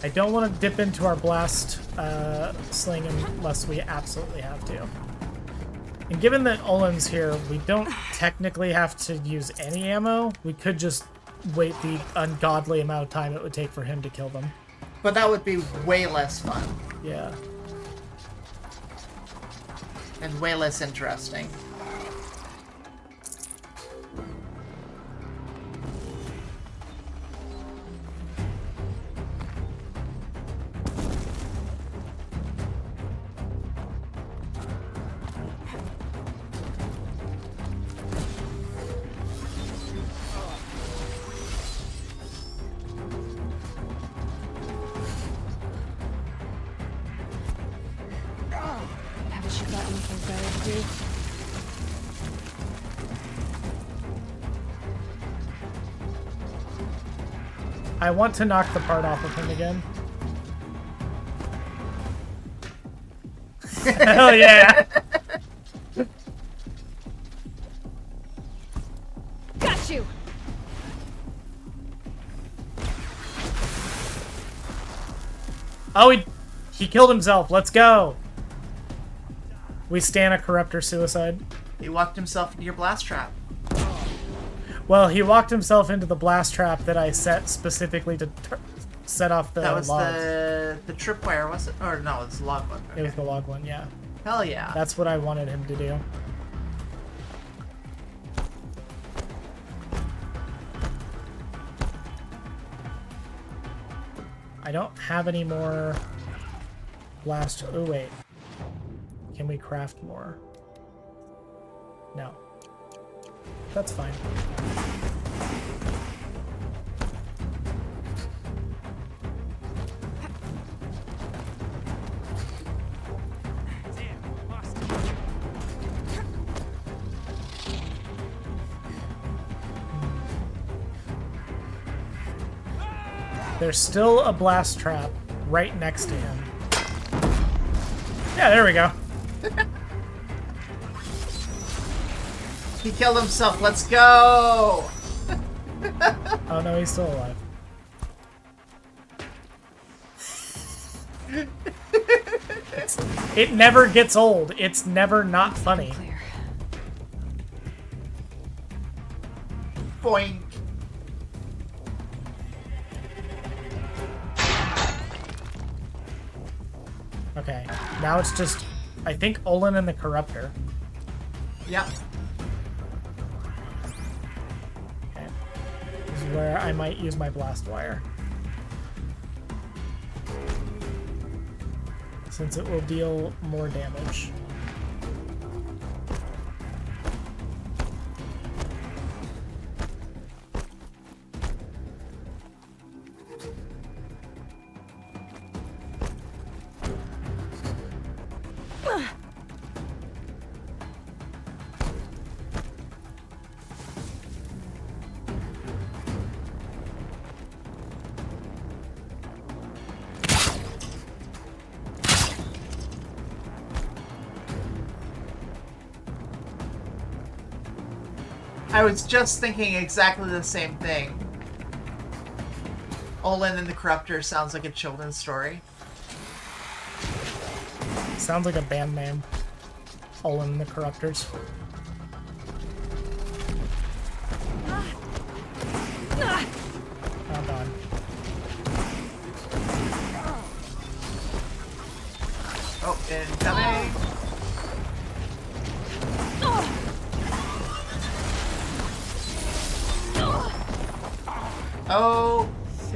I don't want to dip into our blast sling unless we absolutely have to. And given that Olin's here, we don't technically have to use any ammo. We could just wait the ungodly amount of time it would take for him to kill them. But that would be way less fun Yeah. and way less interesting. Haven't you got anything better to do? I want to knock the part off of him again. Hell yeah! Got you! Oh, he killed himself. Let's go. We stand a corruptor suicide. He walked himself into your blast trap. Well, he walked himself into the blast trap that I set specifically to set off the That was logs. the tripwire, was it? Or no, it's the log one. It was Okay. the log one, yeah. Hell yeah. That's what I wanted him to do. I don't have any more blast. Oh, wait. Can we craft more? No. That's fine. There's still a blast trap right next to him. Yeah, there we go. He killed himself. Let's go. Oh no, he's still alive. It never gets old. It's never not funny. Clear. Boink. Okay, now it's just, I think, Olin and the Corruptor. Yep. Okay. This is where I might use my blast wire. Since it will deal more damage. I was just thinking exactly the same thing. Olin and the Corruptor sounds like a children's story. Sounds like a band name. Olin and the Corruptors. Oh god. Oh, incoming! Oh!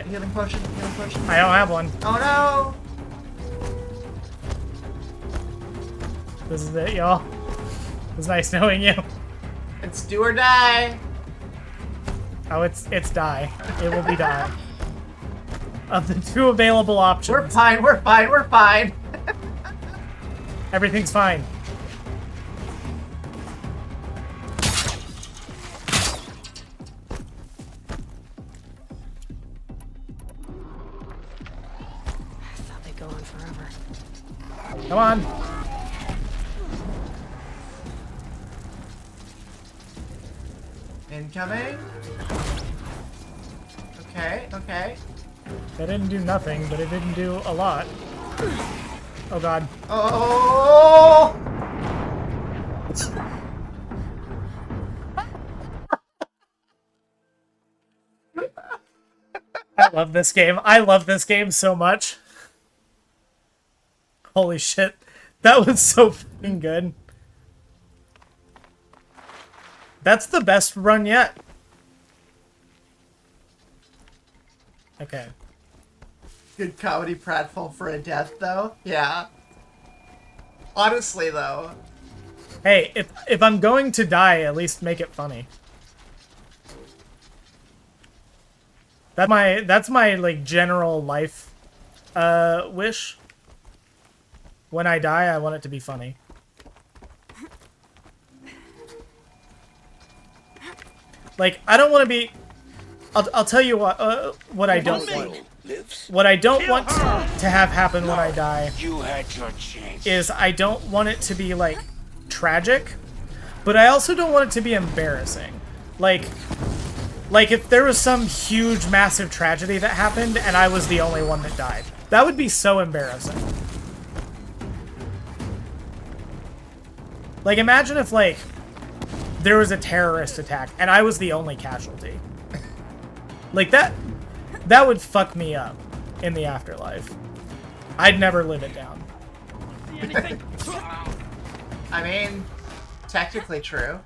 Healing potion, healing potion. I don't have one. Oh This is it, y'all. It was nice knowing you. no! It's do or die! Oh, it's die. It will be die. Of the two available options, We're fine, we're fine, we're fine! everything's fine. I thought they'd go on forever. Come on. Incoming? Okay, okay. That didn't do nothing, but it didn't do a lot. Oh god. Oh! I love this game. I love this game so much. Holy shit. That was so fucking good. That's the best run yet. Okay. Good comedy pratfall for a death, though. Yeah. Honestly, though. Hey, if I'm going to die, at least make it funny. That's my like general life wish. When I die, I want it to be funny. Like, I don't want to be. I'll tell you what I don't want. What I don't want to have happen when I die You had your chance. is I don't want it to be like tragic, but I also don't want it to be embarrassing. Like if there was some huge, massive tragedy that happened and I was the only one that died, that would be so embarrassing. Like, imagine if like there was a terrorist attack and I was the only casualty. Like that would fuck me up in the afterlife. I'd never live it down. I mean, technically true.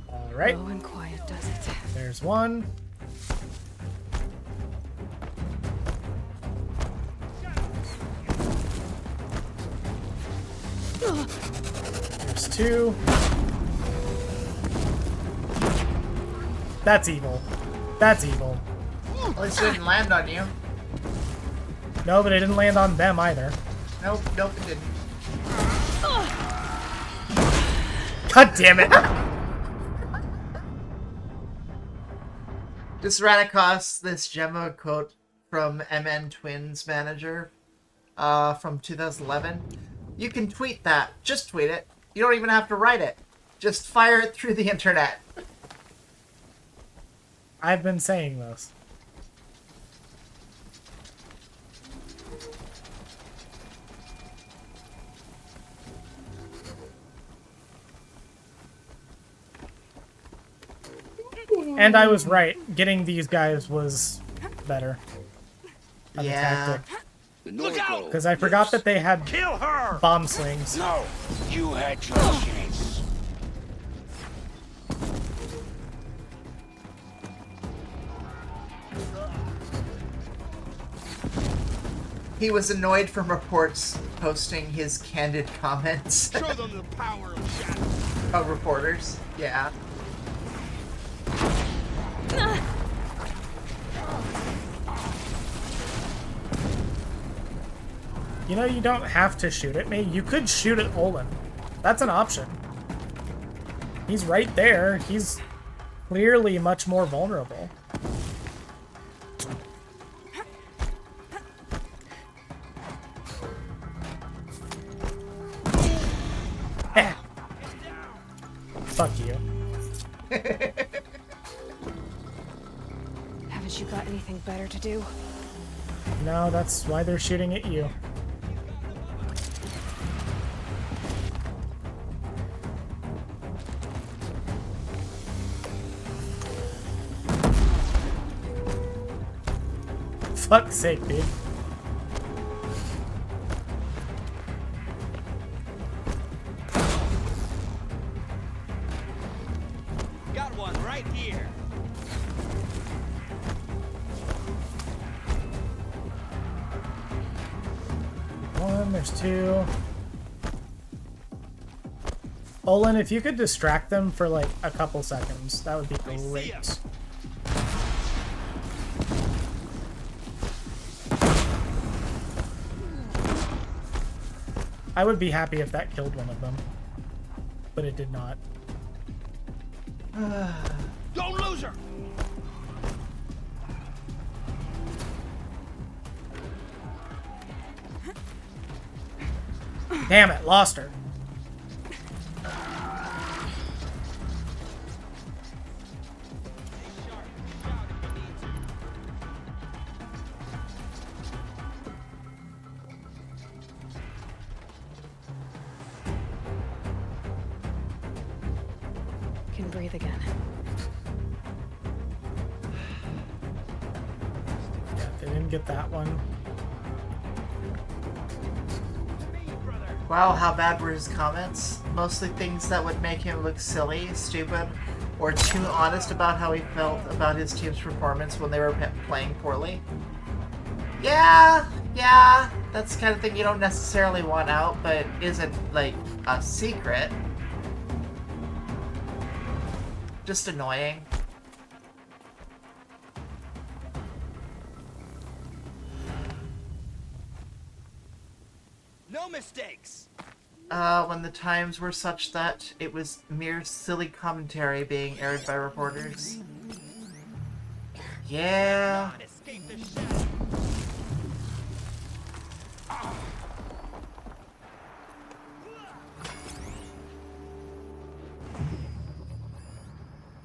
All right. Low and quiet does it. There's one. There's two. That's evil. That's evil. At least it didn't land on you. No, but it didn't land on them either. Nope, nope, it didn't. God damn it. Just ran across this Gemma quote from MN Twins manager from 2011. You can tweet that. Just tweet it. You don't even have to write it. Just fire it through the internet. I've been saying this. And I was right. Getting these guys was better. Of a Yeah. tactic. Look out! Because I forgot that they had Kill her! bomb slings. No, you had your chance. He was annoyed from reports posting his candid comments. Show them the power of shadow. Of reporters. Yeah. You know, you don't have to shoot at me. You could shoot at Olin. That's an option. He's right there. He's clearly much more vulnerable. Eh. Fuck you. Haven't you got anything better to do? No, that's why they're shooting at you. Fuck's sake, dude. Got one right here. One, there's two. Olin, if you could distract them for like a couple seconds, that would be great. I would be happy if that killed one of them, but it did not. Don't lose her. Damn it, lost her. Can breathe again. Yeah, they didn't get that one. Wow, how bad were his comments? Mostly things that would make him look silly, stupid, or too honest about how he felt about his team's performance when they were playing poorly. Yeah, that's the kind of thing you don't necessarily want out, but isn't, like, a secret. Just annoying. No mistakes. When the times were such that it was mere silly commentary being aired by reporters. Yeah. Escape the shadow.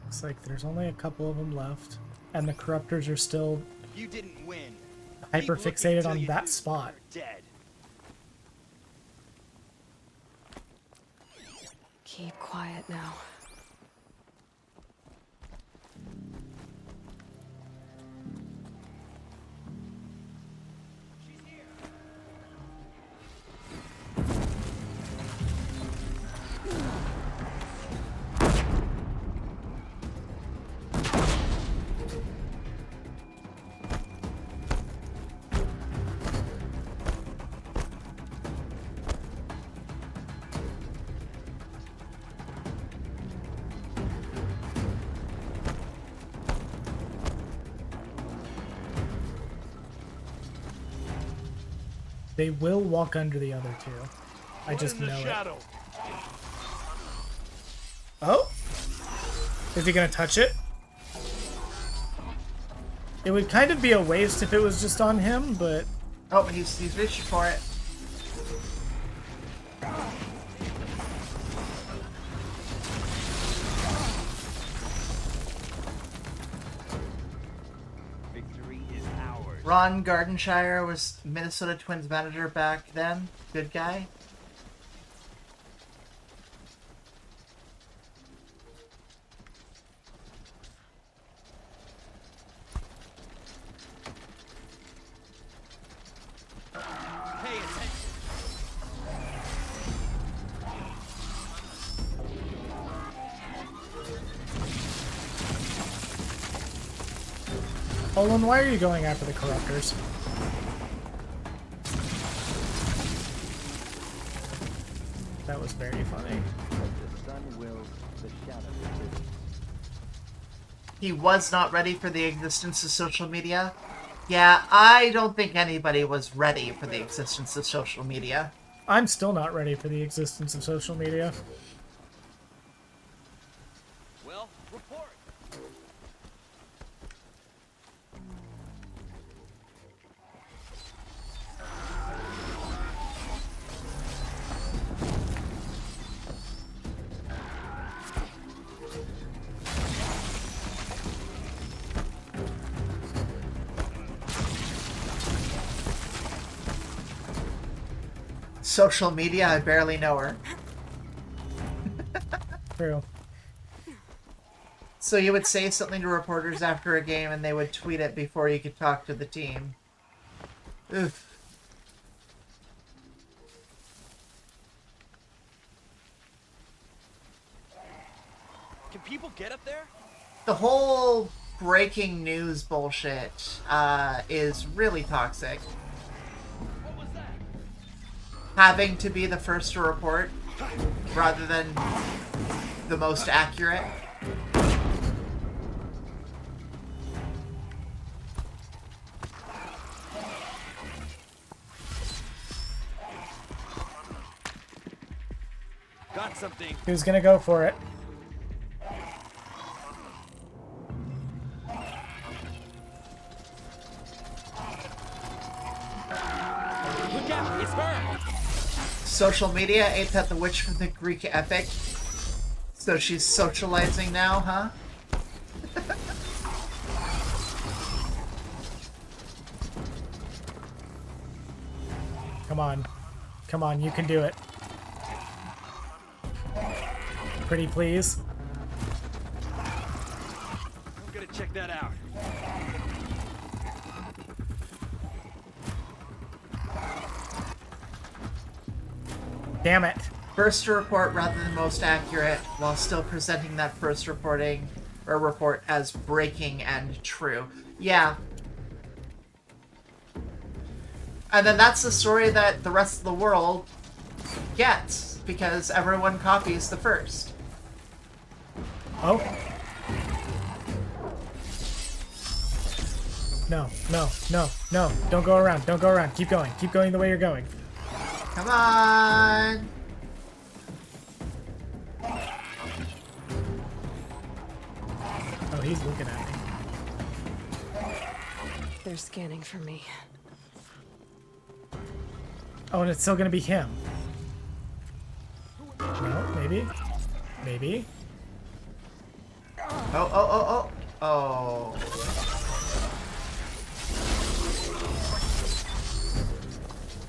Looks like there's only a couple of them left, and the corruptors are still You didn't win. hyper Keep looking fixated till on you that do. spot. You're dead. Keep quiet now. They will walk under the other two. I just know it. Oh? Is he gonna touch it? It would kind of be a waste if it was just on him, but Oh, he's reaching for it. Victory is ours. Ron Gardenshire was Minnesota Twins manager back then. Good guy. Olin, why are you going after the corruptors? That was very funny. He was not ready for the existence of social media. Yeah, I don't think anybody was ready for the existence of social media. I'm still not ready for the existence of social media. Well, report. Social media, I barely know her. True. So you would say something to reporters after a game and they would tweet it before you could talk to the team. Oof. Can people get up there? The whole breaking news bullshit is really toxic. What was that? Having to be the first to report rather than the most accurate. Got something. Who's gonna go for it? Look out! It's her. Social media, ain't that the witch from the Greek epic? So she's socializing now, huh? Come on. Come on, you can do it. Pretty please. I'm gonna check that out. Damn it. First to report rather than most accurate, while still presenting that first reporting or report as breaking and true. Yeah. And then that's the story that the rest of the world gets, because everyone copies the first. Oh. No, no, no, no. Don't go around. Don't go around. Keep going. Keep going the way you're going. Come on! Oh, he's looking at me. They're scanning for me. Oh, and it's still gonna be him. No, maybe. Maybe. Oh, oh, oh, oh. Oh.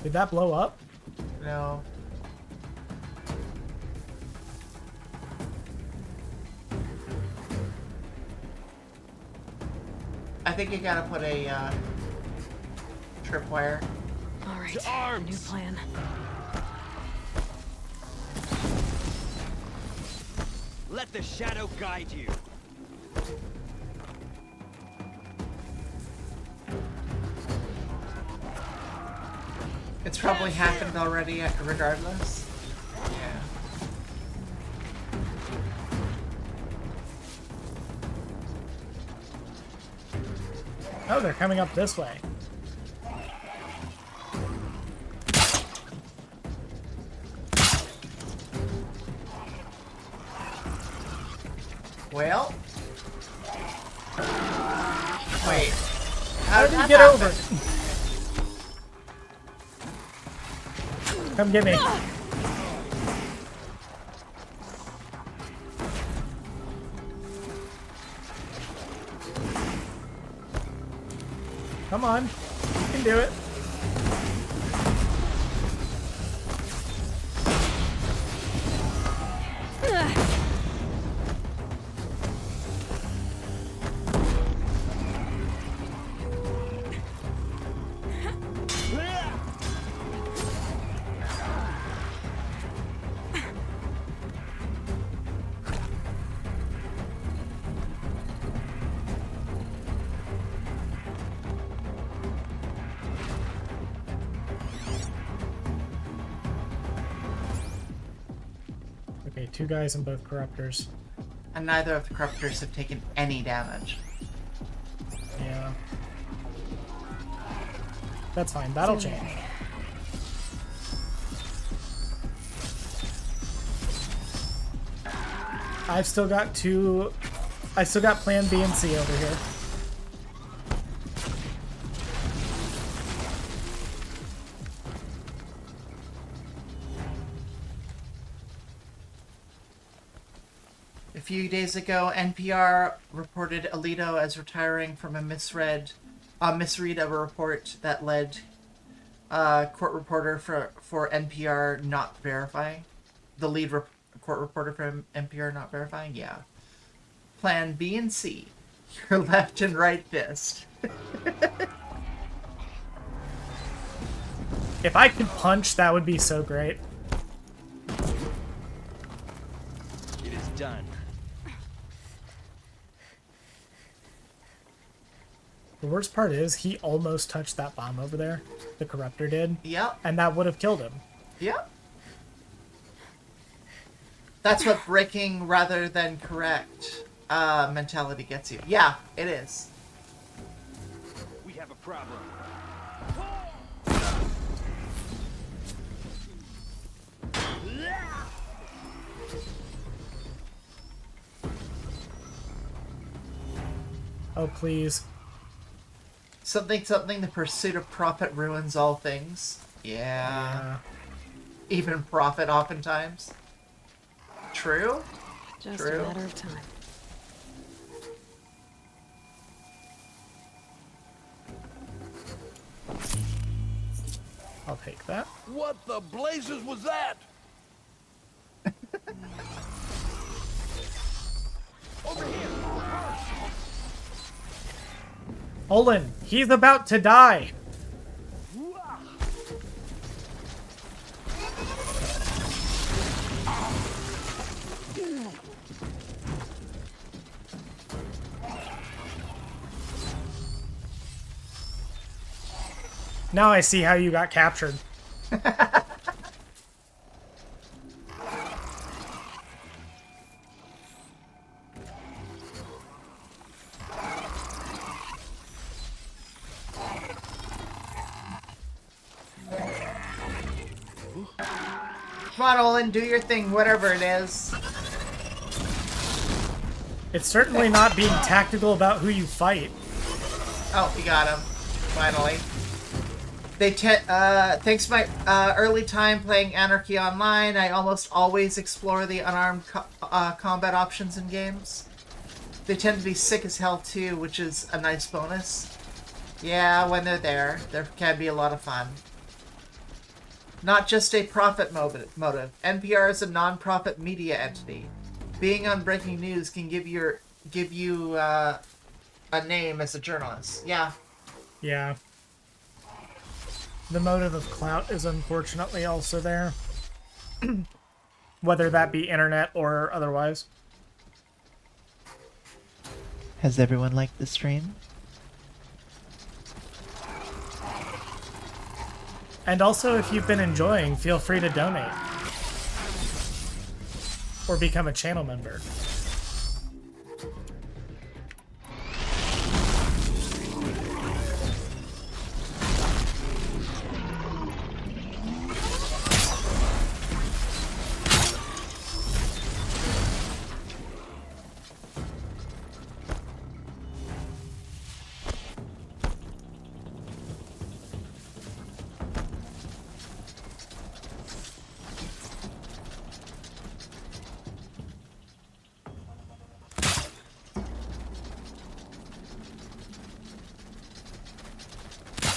Did that blow up? No. I think you gotta put a tripwire. All right, To arms! new plan. Let the shadow guide you. It's probably happened already regardless. Yeah. Oh, they're coming up this way. Well. Wait. How did that you get happen? over? Come get me. Come on. You can do it. like 2 guys in both corruptors. And neither of the corruptors have taken any damage. Yeah. That's fine. That'll change. I've still got plan B and C over here. A few days ago, NPR reported Alito as retiring from a misread of a report that led court reporter for NPR not verifying. The lead court reporter from NPR not verifying? Yeah. Plan B and C. Your left and right fist. If I could punch, that would be so great. It is done. The worst part is he almost touched that bomb over there. The corruptor did. Yep. And that would have killed him. Yep. That's what breaking rather than correct mentality gets you. Yeah, it is. We have a problem. Oh, please. Something, the pursuit of profit ruins all things. Yeah. Even profit, oftentimes. True? Just True. a matter of time. I'll take that. What the blazes was that? Over here. Olin, he's about to die. Now I see how you got captured. Come on, Olin, do your thing, whatever it is. It's certainly not being tactical about who you fight. Oh, we got him. Finally. Thanks to my early time playing Anarchy Online, I almost always explore the unarmed combat options in games. They tend to be sick as hell too, which is a nice bonus. Yeah, when they're there can be a lot of fun. Not just a profit motive. NPR is a non-profit media entity. Being on breaking news can give you a name as a journalist. Yeah. Yeah. The motive of clout is unfortunately also there. Whether that be internet or otherwise. Has everyone liked the stream? And also, if you've been enjoying, feel free to donate. Or become a channel member.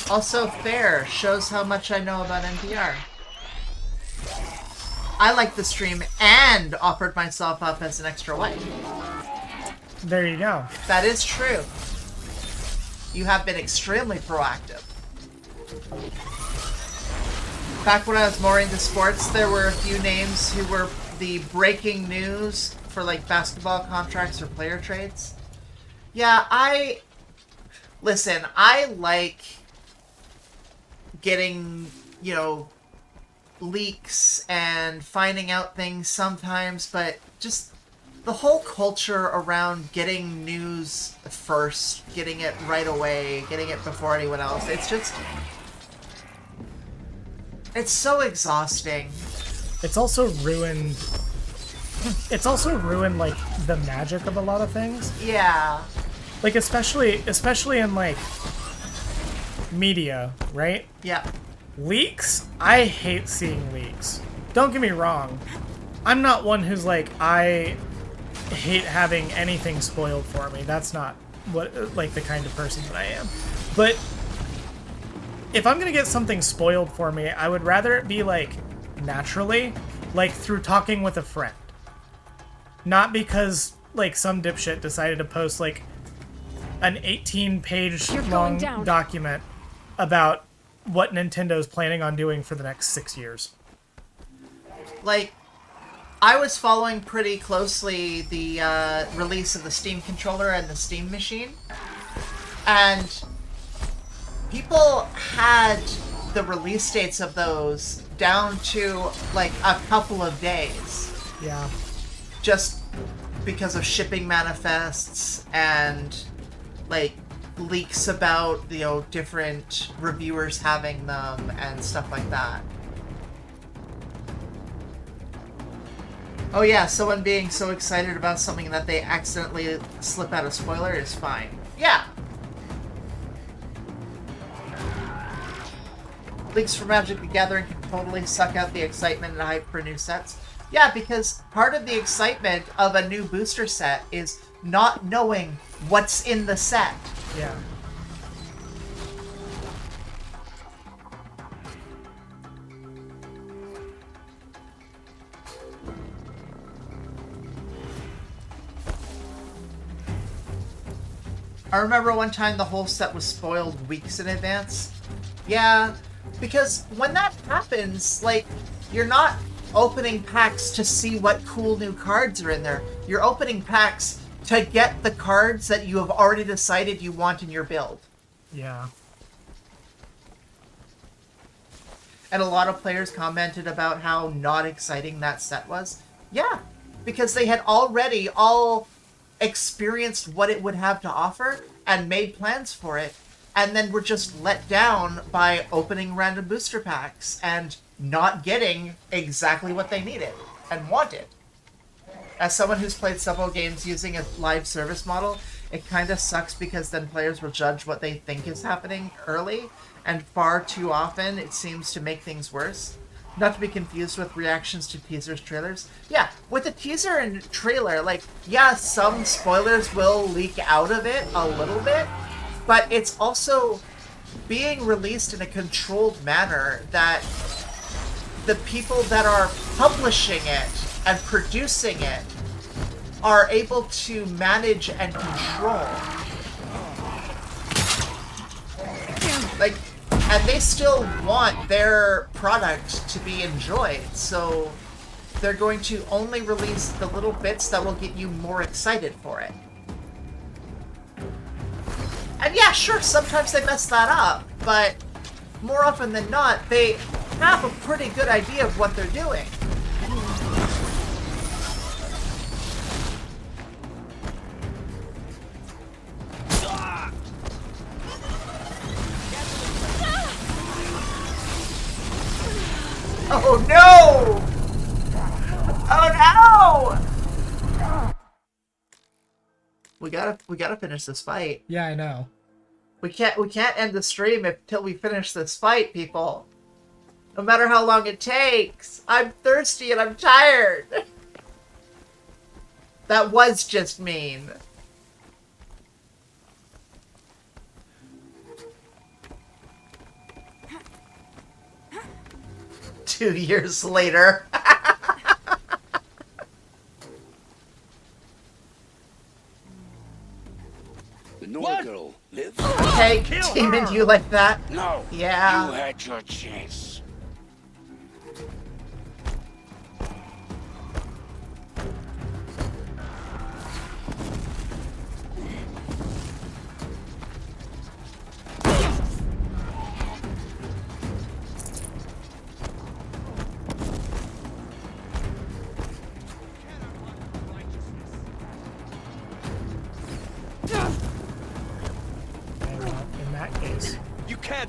Also fair, shows how much I know about NPR. I liked the stream and offered myself up as an extra wife. There you go. That is true. You have been extremely proactive. Back when I was more into sports, there were a few names who were the breaking news for like basketball contracts or player trades. Yeah, I like getting, leaks and finding out things sometimes, but just the whole culture around getting news first, getting it right away, getting it before anyone else. It's so exhausting. It's also ruined like the magic of a lot of things. Yeah. Like especially in like media, right? Yeah. Leaks? I hate seeing leaks. Don't get me wrong. I'm not one who's like, I hate having anything spoiled for me. That's not what like the kind of person that I am. But if I'm gonna get something spoiled for me, I would rather it be like naturally, like through talking with a friend. Not because like some dipshit decided to post like an 18-page long document about what Nintendo's planning on doing for the next 6 years. Like, I was following pretty closely the release of the Steam controller and the Steam machine, and people had the release dates of those down to like a couple of days. Yeah. Just because of shipping manifests and like leaks about, you know, different reviewers having them and stuff like that. Oh yeah, someone being so excited about something that they accidentally slip out a spoiler is fine. Yeah! Leaks for Magic the Gathering can totally suck out the excitement and hype for new sets. Yeah, because part of the excitement of a new booster set is not knowing what's in the set. Yeah. I remember one time the whole set was spoiled weeks in advance. Yeah, because when that happens, like, you're not opening packs to see what cool new cards are in there. You're opening packs to get the cards that you have already decided you want in your build. Yeah. And a lot of players commented about how not exciting that set was. Yeah, because they had already all experienced what it would have to offer and made plans for it, and then were just let down by opening random booster packs and not getting exactly what they needed and wanted. As someone who's played several games using a live service model, it kind of sucks because then players will judge what they think is happening early, and far too often it seems to make things worse. Not to be confused with reactions to teasers, trailers. Yeah, with the teaser and trailer, like, yeah, some spoilers will leak out of it a little bit, but it's also being released in a controlled manner that the people that are publishing it and producing it are able to manage and control. Like, and they still want their product to be enjoyed, so they're going to only release the little bits that will get you more excited for it. And yeah, sure, sometimes they mess that up, but more often than not, they have a pretty good idea of what they're doing. Oh no! Oh no! We gotta finish this fight. Yeah, I know. We can't end the stream until we finish this fight, people. No matter how long it takes. I'm thirsty and I'm tired. That was just mean. Two years later. The Nora girl lives? Hey, Demon, do you like that? No. Yeah. You had your chance.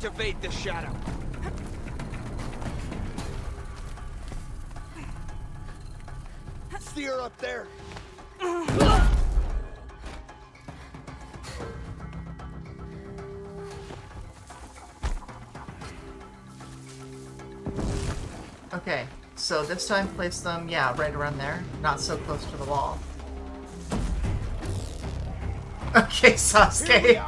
Activate the shadow. Steer up there. Okay, so this time place them, yeah, right around there. Not so close to the wall. Okay, Sasuke.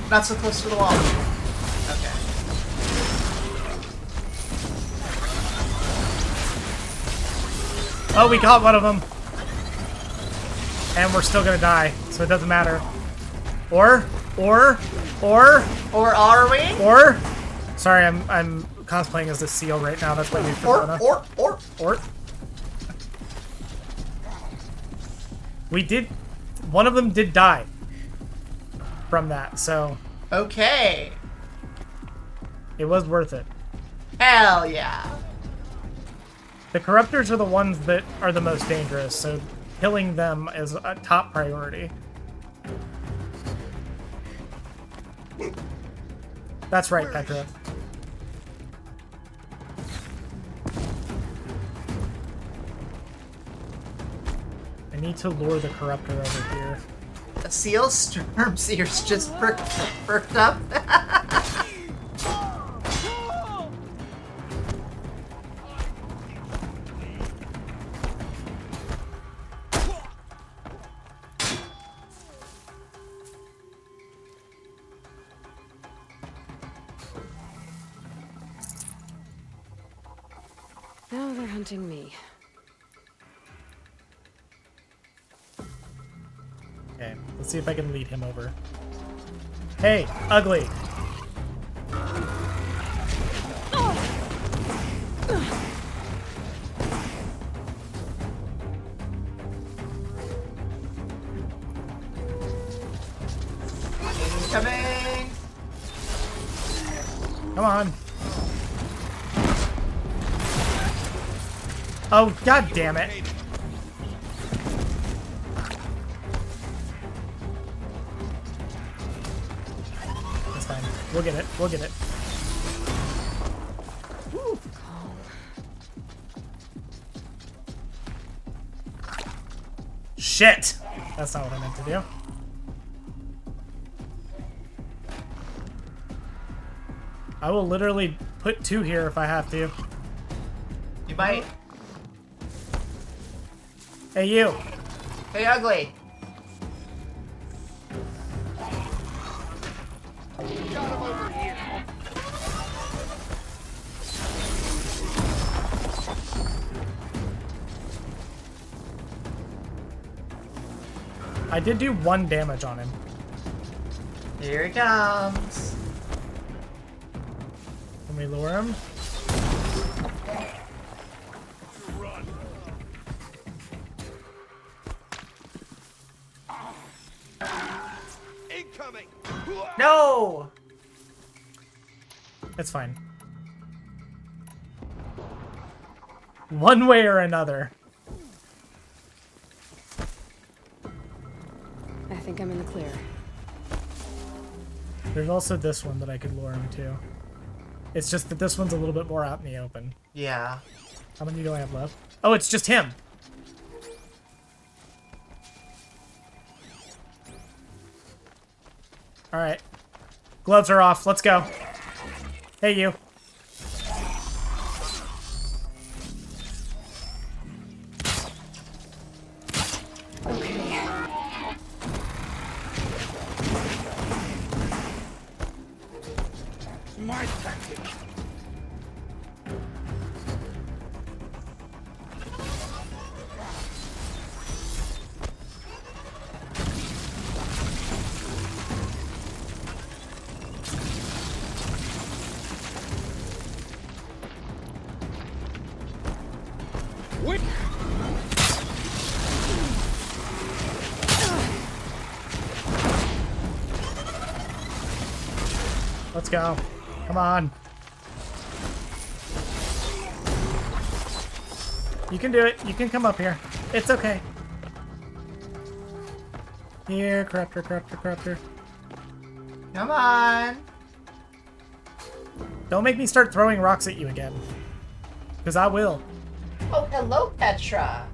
Not so close to the wall. Okay. Oh, we caught one of them. And we're still gonna die, so it doesn't matter. Or. Or are we? Or. Sorry, I'm cosplaying as the seal right now. That's my new persona. Or. We did. One of them did die from that, so Okay. it was worth it. Hell yeah. The corruptors are the ones that are the most dangerous, so killing them is a top priority. That's right, Petra. I need to lure the corruptor over here. A seal storm seers just perked up. Now they're hunting me. Okay, let's see if I can lead him over. Hey, ugly! Coming. Come on. Oh, god damn it. That's fine. We'll get it. We'll get it. Woo. Shit! That's not what I meant to do. I will literally put 2 here if I have to. You might. Hey, you! Hey, ugly. I did do 1 damage on him. Here he comes. Can we lure him? Incoming. No! It's fine. One way or another. I think I'm in the clear. There's also this one that I could lure him to. It's just that this one's a little bit more out in the open. Yeah. How many do I have left? Oh, it's just him! Alright. Gloves are off. Let's go. Hey, you. My tactic. Let's go. Come on. You can do it. You can come up here. It's okay. Here, corruptor, corruptor, corruptor. Come on. Don't make me start throwing rocks at you again. Because I will. Oh, hello, Petra.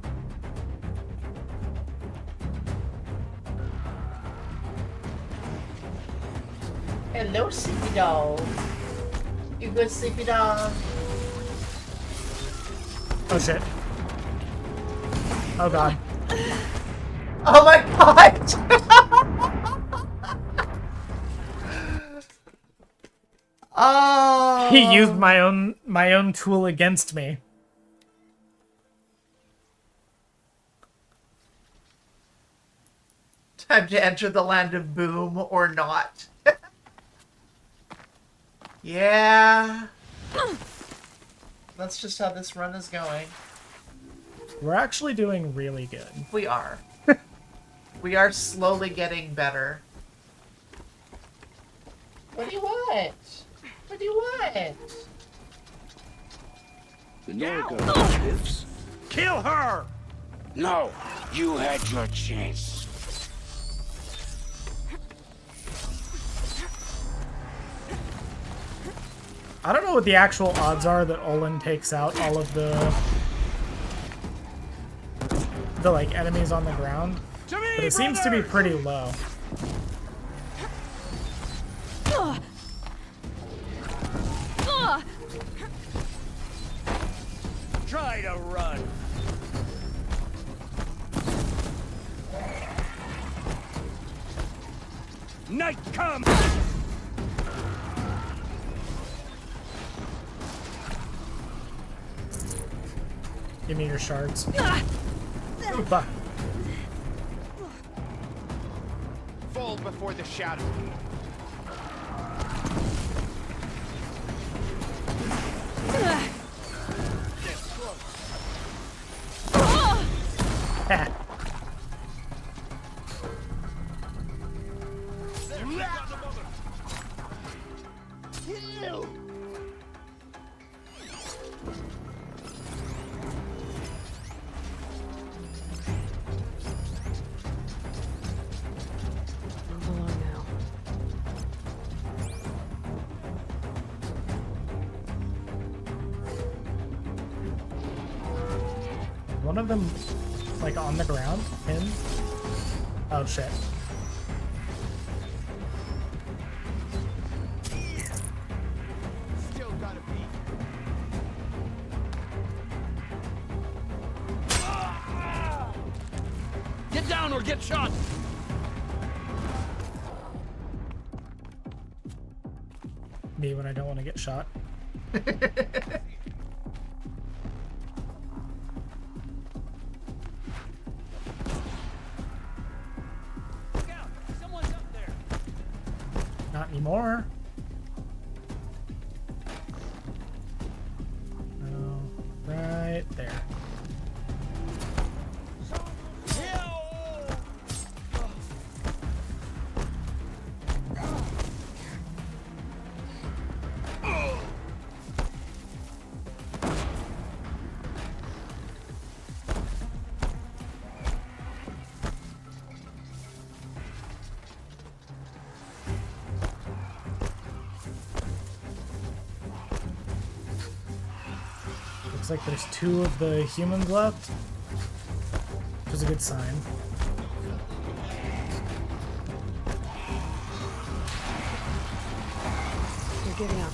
Hello, sleepy dog. You good, sleepy dog? Oh shit. Oh god. Oh my god! Oh! He used my own tool against me. Time to enter the land of boom or not. Yeah. That's just how this run is going. We're actually doing really good. We are. We are slowly getting better. What do you want? What do you want? The Norgard lives. Kill her! No, you had your chance. I don't know what the actual odds are that Olin takes out all of the like enemies on the ground, but it seems to be pretty low. Try to run. Night come! Give me your shards. Ooh, fuck. Fall before the shadow. Ha. Move along now. One of them, like, on the ground? Pinned? Oh, shit. Still gotta be. Get down or get shot! Me when I don't want to get shot. Someone's up there! Not anymore. Oh, right there. Looks like there's 2 of the humans left, which is a good sign. You're getting up.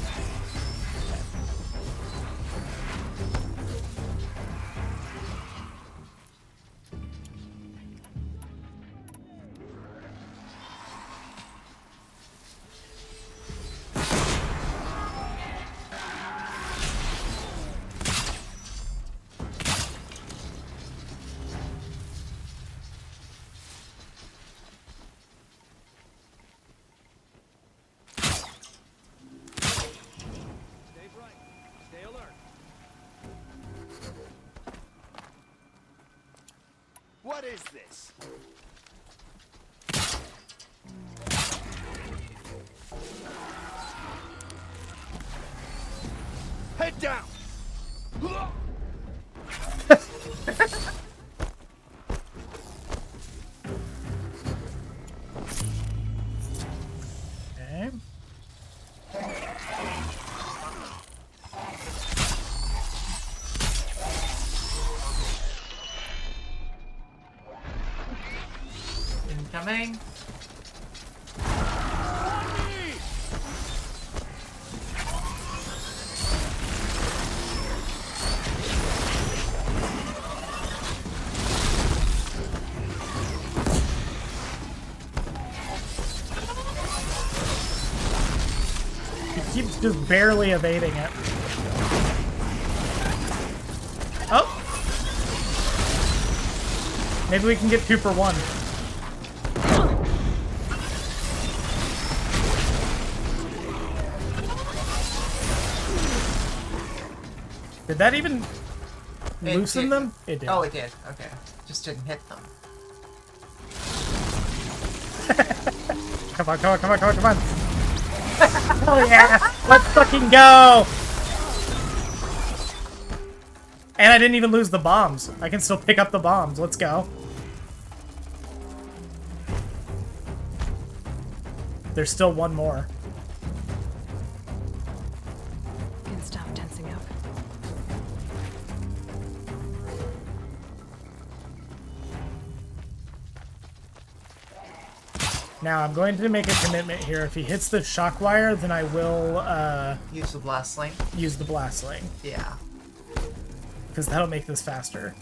What is this? Head down! incoming. He keeps just barely evading it. Oh! Maybe we can get 2 for 1. Did that even loosen them? It did. Oh, it did. Okay. Just didn't hit them. Come on, come on, come on, come on, come on. Oh yeah! Let's fucking go! And I didn't even lose the bombs. I can still pick up the bombs. Let's go. There's still one more. Can stop tensing up. Now I'm going to make a commitment here. If he hits the shock wire, then I will Use the blast sling. use the blast sling. Yeah. Because that'll make this faster.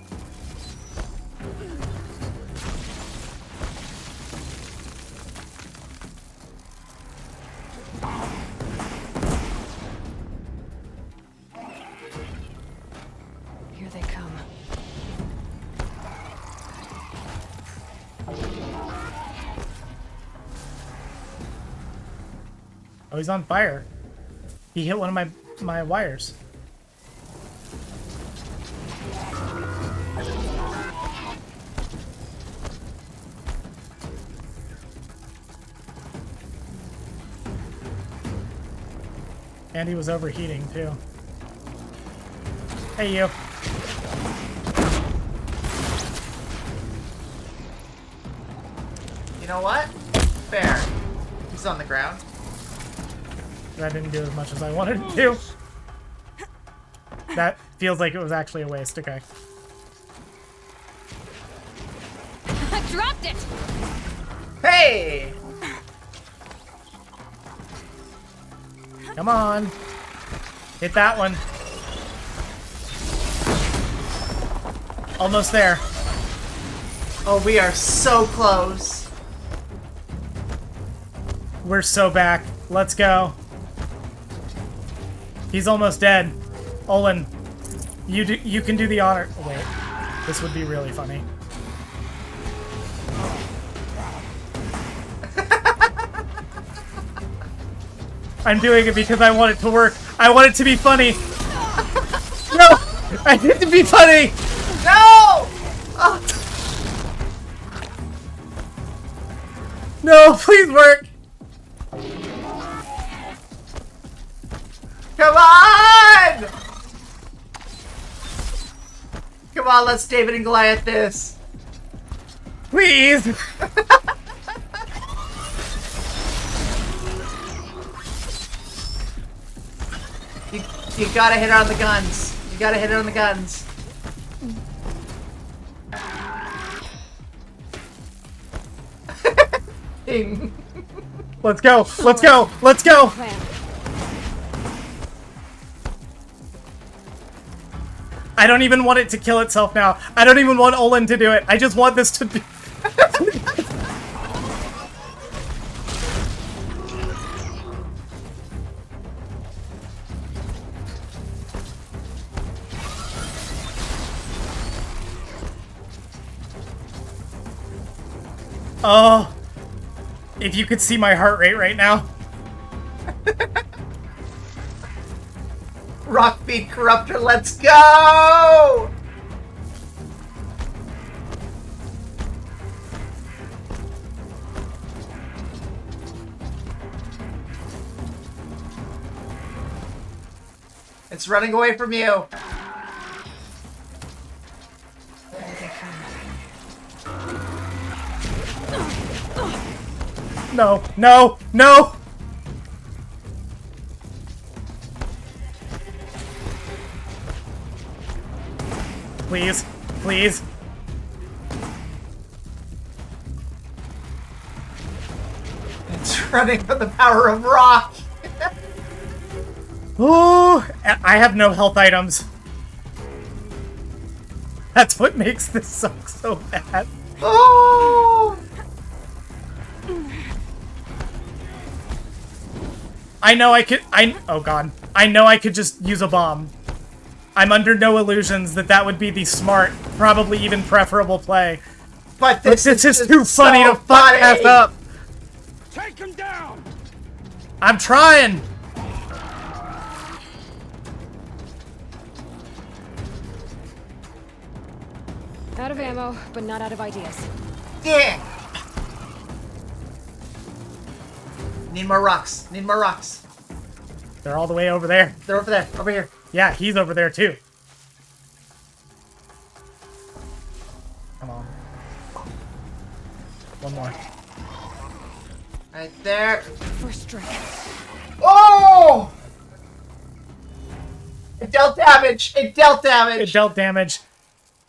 Here they come. Oh, he's on fire. He hit one of my wires. And he was overheating too. Hey you. You know what? Fair. He's on the ground. That didn't do as much as I wanted it to. That feels like it was actually a waste. Okay. I dropped it! Hey! Come on. Hit that one. Almost there. Oh, we are so close. We're so back. Let's go. He's almost dead. Olin, you can do the honor. Wait, this would be really funny. I'm doing it because I want it to work. I want it to be funny. No, I need it to be funny. No! Oh. No, please work. Come on! Come on, let's David and Goliath this. Please. You gotta hit her on the guns. You gotta hit her on the guns. Let's go. Let's go. Let's go. I don't even want it to kill itself now. I don't even want Olin to do it. I just want this to be... Oh, if you could see my heart rate right now. Rockbeat Corruptor, let's go! It's running away from you. No, no, no! Please, please. running from the power of rock. Ooh, I have no health items. That's what makes this suck so bad. Oh! I know I could. Oh god. I know I could just use a bomb. I'm under no illusions that that would be the smart, probably even preferable play. But But this this is is too funny so to fuck funny. F up. Take him down! I'm trying. Out of ammo, but not out of ideas. Yeah. Need more rocks. Need more rocks. They're all the way over there. They're over there. Over here. Yeah, he's over there too. Come on. One more. Right there. First strike. Oh! It dealt damage. It dealt damage. It dealt damage.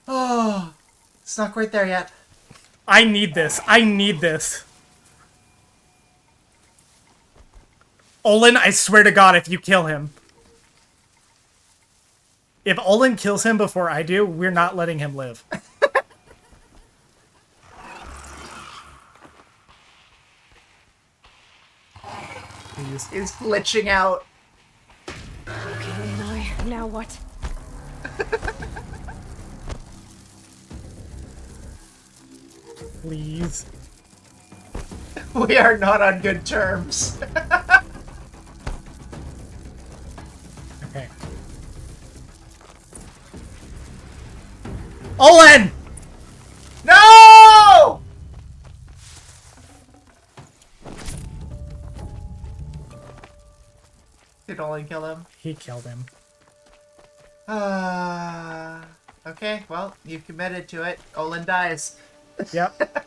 Oh, it's not quite there yet. I need this. I need this. Olin, I swear to God, if you kill him. If Olin kills him before I do, we're not letting him live. Please. He's glitching out. Okay, now what? Please. We are not on good terms. Okay. Olin! No! Did Olin kill him? He killed him. Okay, well, you've committed to it. Olin dies. Yep.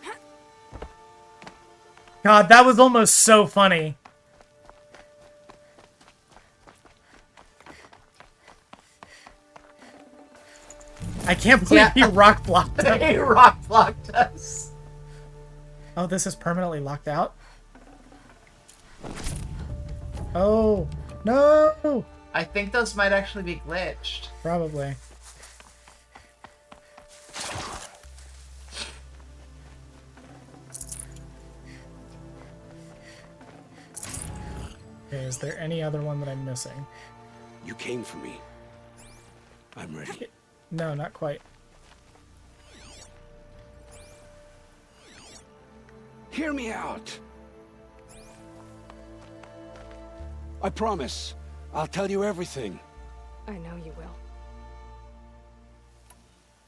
God, that was almost so funny. I can't believe he rock blocked him. He rock blocked us. Oh, this is permanently locked out? Oh, no! I think those might actually be glitched. Probably. Okay, is there any other one that I'm missing? You came for me. I'm ready. No, not quite. Hear me out. I promise. I'll tell you everything. I know you will.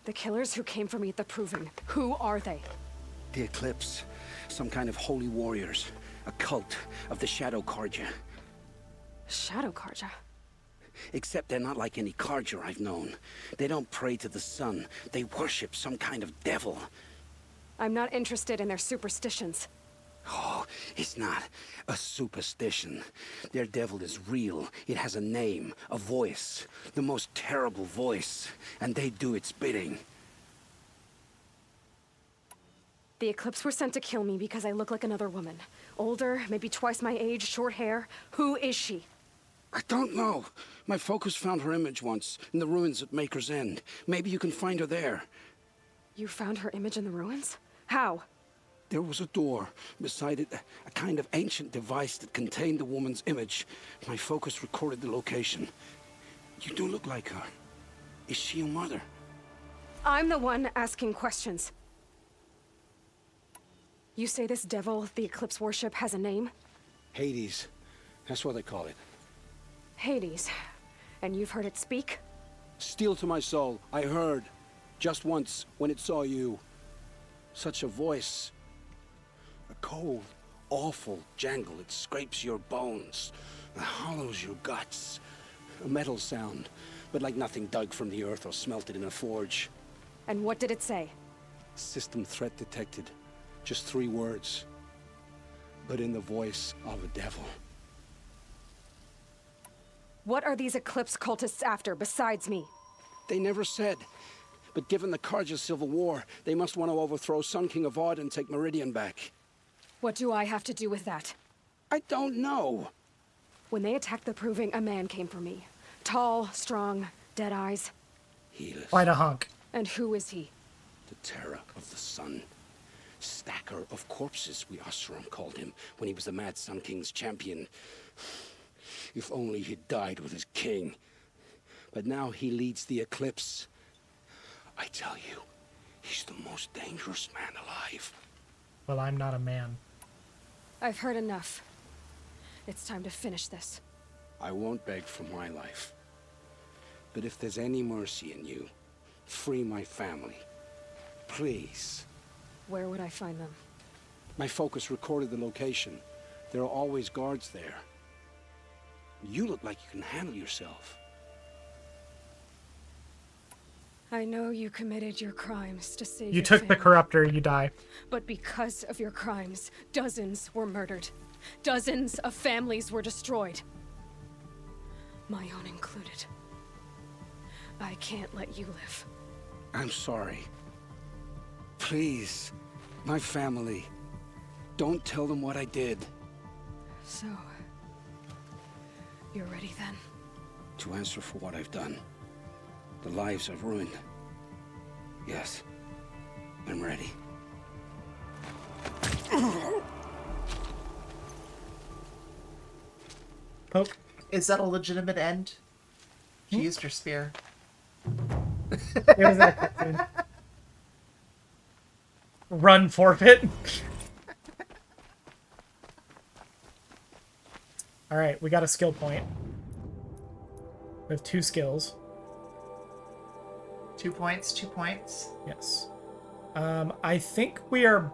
The killers who came for me at the Proving, who are they? The Eclipse. Some kind of holy warriors. A cult of the Shadow Carja. Shadow Carja. Except they're not like any Carja I've known. They don't pray to the sun. They worship some kind of devil. I'm not interested in their superstitions. Oh, it's not a superstition. Their devil is real. It has a name, a voice. The most terrible voice. And they do its bidding. The Eclipse were sent to kill me because I look like another woman. Older, maybe twice my age, short hair. Who is she? I don't know. My focus found her image once, in the ruins at Maker's End. Maybe you can find her there. You found her image in the ruins? How? There was a door. Beside it, a kind of ancient device that contained the woman's image. My focus recorded the location. You do look like her. Is she your mother? I'm the one asking questions. You say this devil the Eclipse worship has a name? Hades. That's what they call it. Hades. And you've heard it speak? Steel to my soul. I heard. Just once, when it saw you. Such a voice. A cold, awful jangle. It scrapes your bones. It hollows your guts. A metal sound, but like nothing dug from the earth or smelted in a forge. And what did it say? System threat detected. Just 3 words. But in the voice of a devil. What are these Eclipse cultists after, besides me? They never said. But given the Carja Civil War, they must want to overthrow Sun King Avad and take Meridian back. What do I have to do with that? I don't know. When they attacked the Proving, a man came for me. Tall, strong, dead eyes. Helis, Quite a hunk. And who is he? the terror of the sun. Stacker of corpses, we Oseram called him, when he was the Mad Sun King's champion. If only he'd died with his king. But now he leads the Eclipse. I tell you, he's the most dangerous man alive. Well, I'm not a man. I've heard enough. It's time to finish this. I won't beg for my life. But if there's any mercy in you, free my family. Please. Where would I find them? My focus recorded the location. There are always guards there. You look like you can handle yourself. I know you committed your crimes to save You your took the family. corruptor, you die. But because of your crimes, dozens were murdered. Dozens of families were destroyed. My own included. I can't let you live. I'm sorry. Please, my family. Don't tell them what I did. So, you're ready then? To answer for what I've done. The lives I've ruined. Yes, I'm ready. Poke. Is that a legitimate end? She used her spear. It was that cartoon. Run, forfeit. Alright, we got a skill point. We have 2 skills. 2 points, 2 points. Yes. I think we are...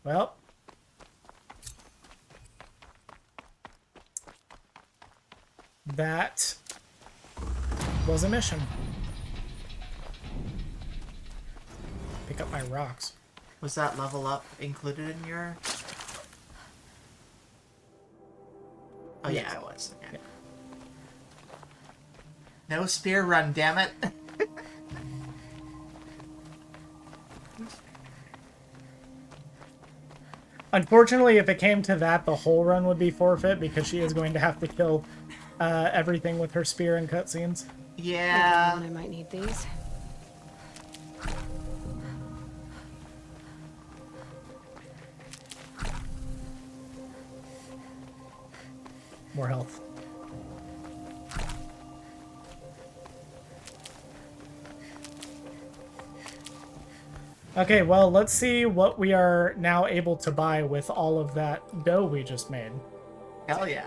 Well. That was a mission. Pick up my rocks. Was that level up included in your... Oh yeah, it was. Okay. No spear run, damn it. Unfortunately, if it came to that, the whole run would be forfeit because she is going to have to kill everything with her spear in cutscenes. Yeah. I might need these. More health. Okay, well, let's see what we are now able to buy with all of that dough we just made. Hell yeah.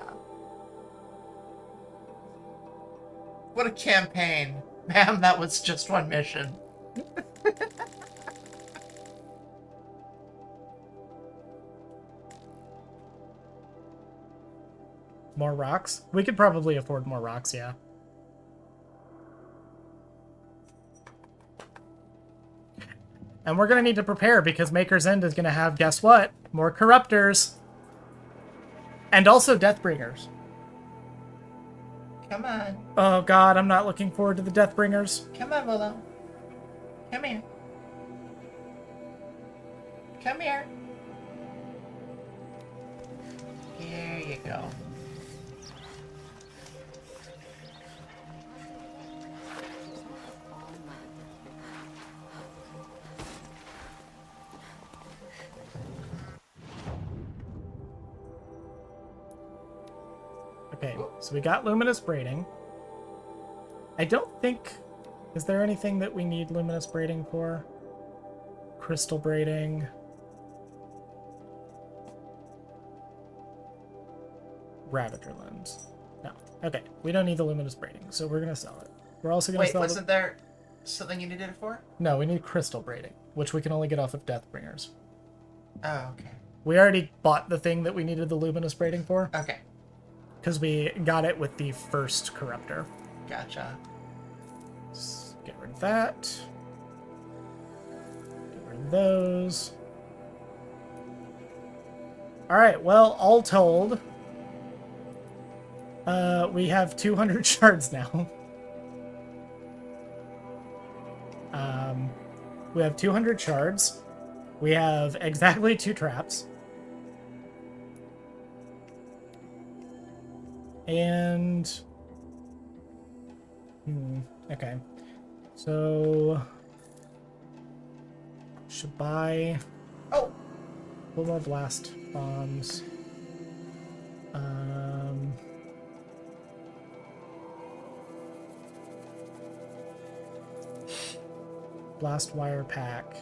What a campaign. Ma'am, that was just one mission. More rocks? We could probably afford more rocks, yeah. And we're going to need to prepare because Maker's End is going to have, guess what? More Corruptors. And also Deathbringers. Come on. Oh god, I'm not looking forward to the Deathbringers. Come on, Willow. Come here. Come here. Here you go. Okay, so we got Luminous Braiding. I don't think... Is there anything that we need Luminous Braiding for? Crystal Braiding. Ravager Lens. No. Okay, we don't need the Luminous Braiding, so we're going to sell it. We're also going to Wait, sell... wasn't there something you needed it for? No, we need Crystal Braiding, which we can only get off of Deathbringers. Oh, okay. We already bought the thing that we needed the Luminous Braiding for. Okay. Because we got it with the first Corruptor. Gotcha. Let's get rid of that. Get rid of those. Alright, well, all told, We have 200 shards now. We have 200 shards. We have exactly 2 traps. And... okay. So... should buy... Oh! A little more blast bombs. Blast wire pack.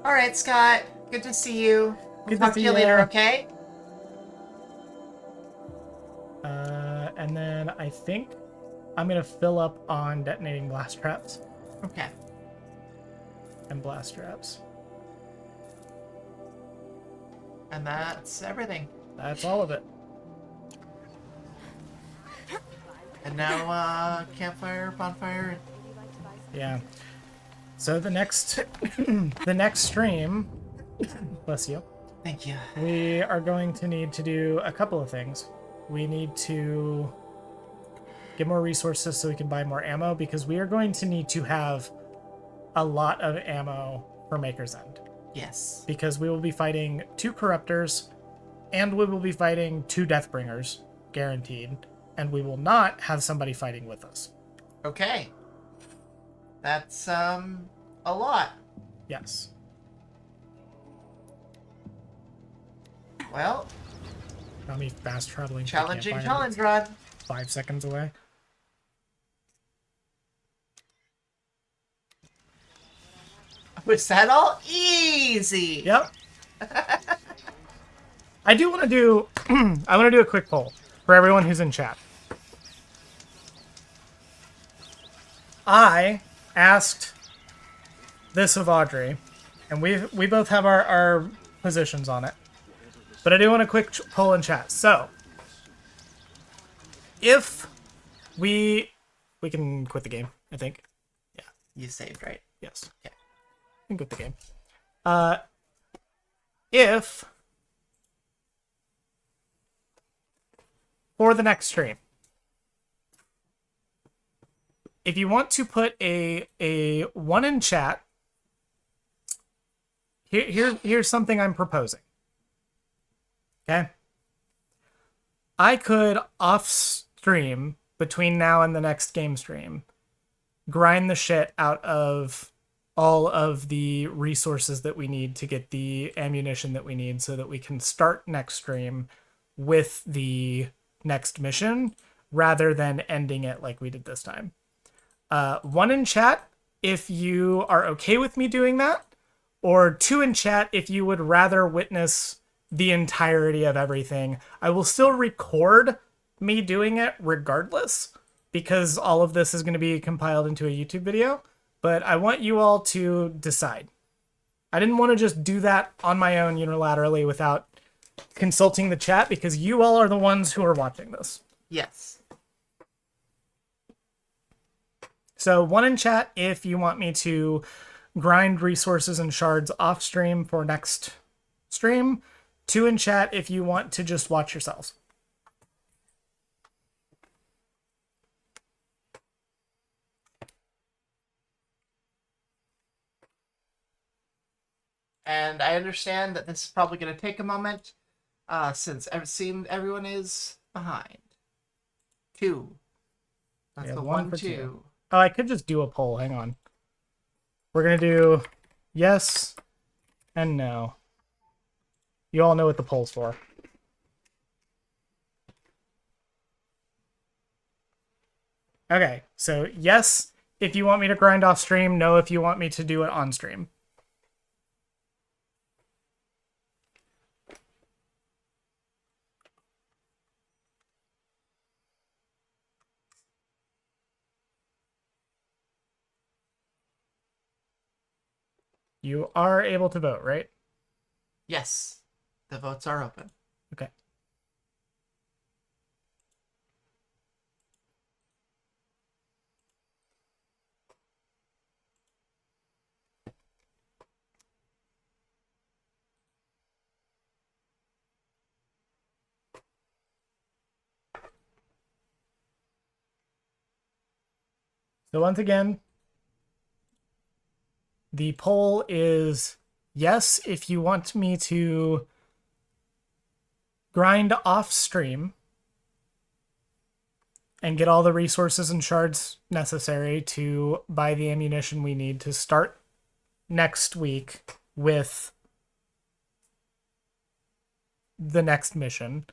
All right, Scott. Good to see you. We'll Good to talk to see you later, ya. okay? And then I think I'm gonna fill up on detonating blast traps Okay. and blast traps. And that's everything. That's all of it. And now, campfire, bonfire. Yeah. So the next the next stream, bless you, Thank you. we are going to need to do a couple of things. We need to get more resources so we can buy more ammo, because we are going to need to have a lot of ammo for Maker's End. Yes. Because we will be fighting 2 Corruptors, and we will be fighting 2 Deathbringers, guaranteed, and we will not have somebody fighting with us. Okay. That's, a lot. Yes. Well, Got me fast traveling. to challenging campfire. challenge run. 5 seconds away. Was that all easy? Yep. I do want to do I want to do a quick poll for everyone who's in chat. I asked this of Audrey, and we both have our positions on it. But I do want a quick poll in chat. So, if we can quit the game, I think. Yeah. You saved, right? Yes. Okay. We can quit the game. If for the next stream, if you want to put a one in chat, here's something I'm proposing. Okay? I could off stream between now and the next game stream grind the shit out of all of the resources that we need to get the ammunition that we need so that we can start next stream with the next mission rather than ending it like we did this time. One in chat if you are okay with me doing that, or 2 in chat if you would rather witness the entirety of everything. I will still record me doing it regardless, because all of this is going to be compiled into a YouTube video, but I want you all to decide. I didn't want to just do that on my own unilaterally without consulting the chat, because you all are the ones who are watching this. Yes. So 1 in chat if you want me to grind resources and shards off stream for next stream. 2 in chat if you want to just watch yourselves. And I understand that this is probably going to take a moment, since it seems everyone is behind. 2. That's Yeah, the 1 1, for 2. 2. Oh, I could just do a poll. Hang on. We're going to do yes and no. You all know what the poll's for. Okay, so yes if you want me to grind off stream, no if you want me to do it on stream. You are able to vote, right? Yes. The votes are open. Okay. So once again, the poll is yes if you want me to grind off stream and get all the resources and shards necessary to buy the ammunition we need to start next week with the next mission.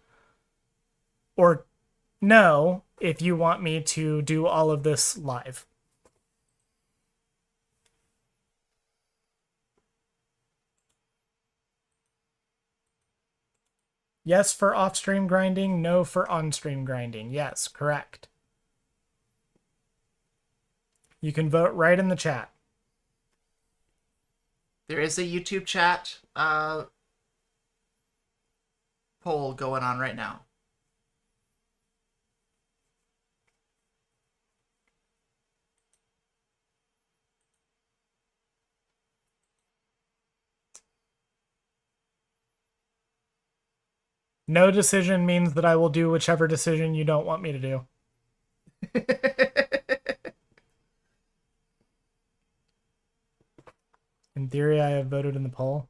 Or no, if you want me to do all of this live. Yes for off-stream grinding, no for on-stream grinding. Yes, correct. You can vote right in the chat. There is a YouTube chat poll going on right now. No decision means that I will do whichever decision you don't want me to do. In theory, I have voted in the poll.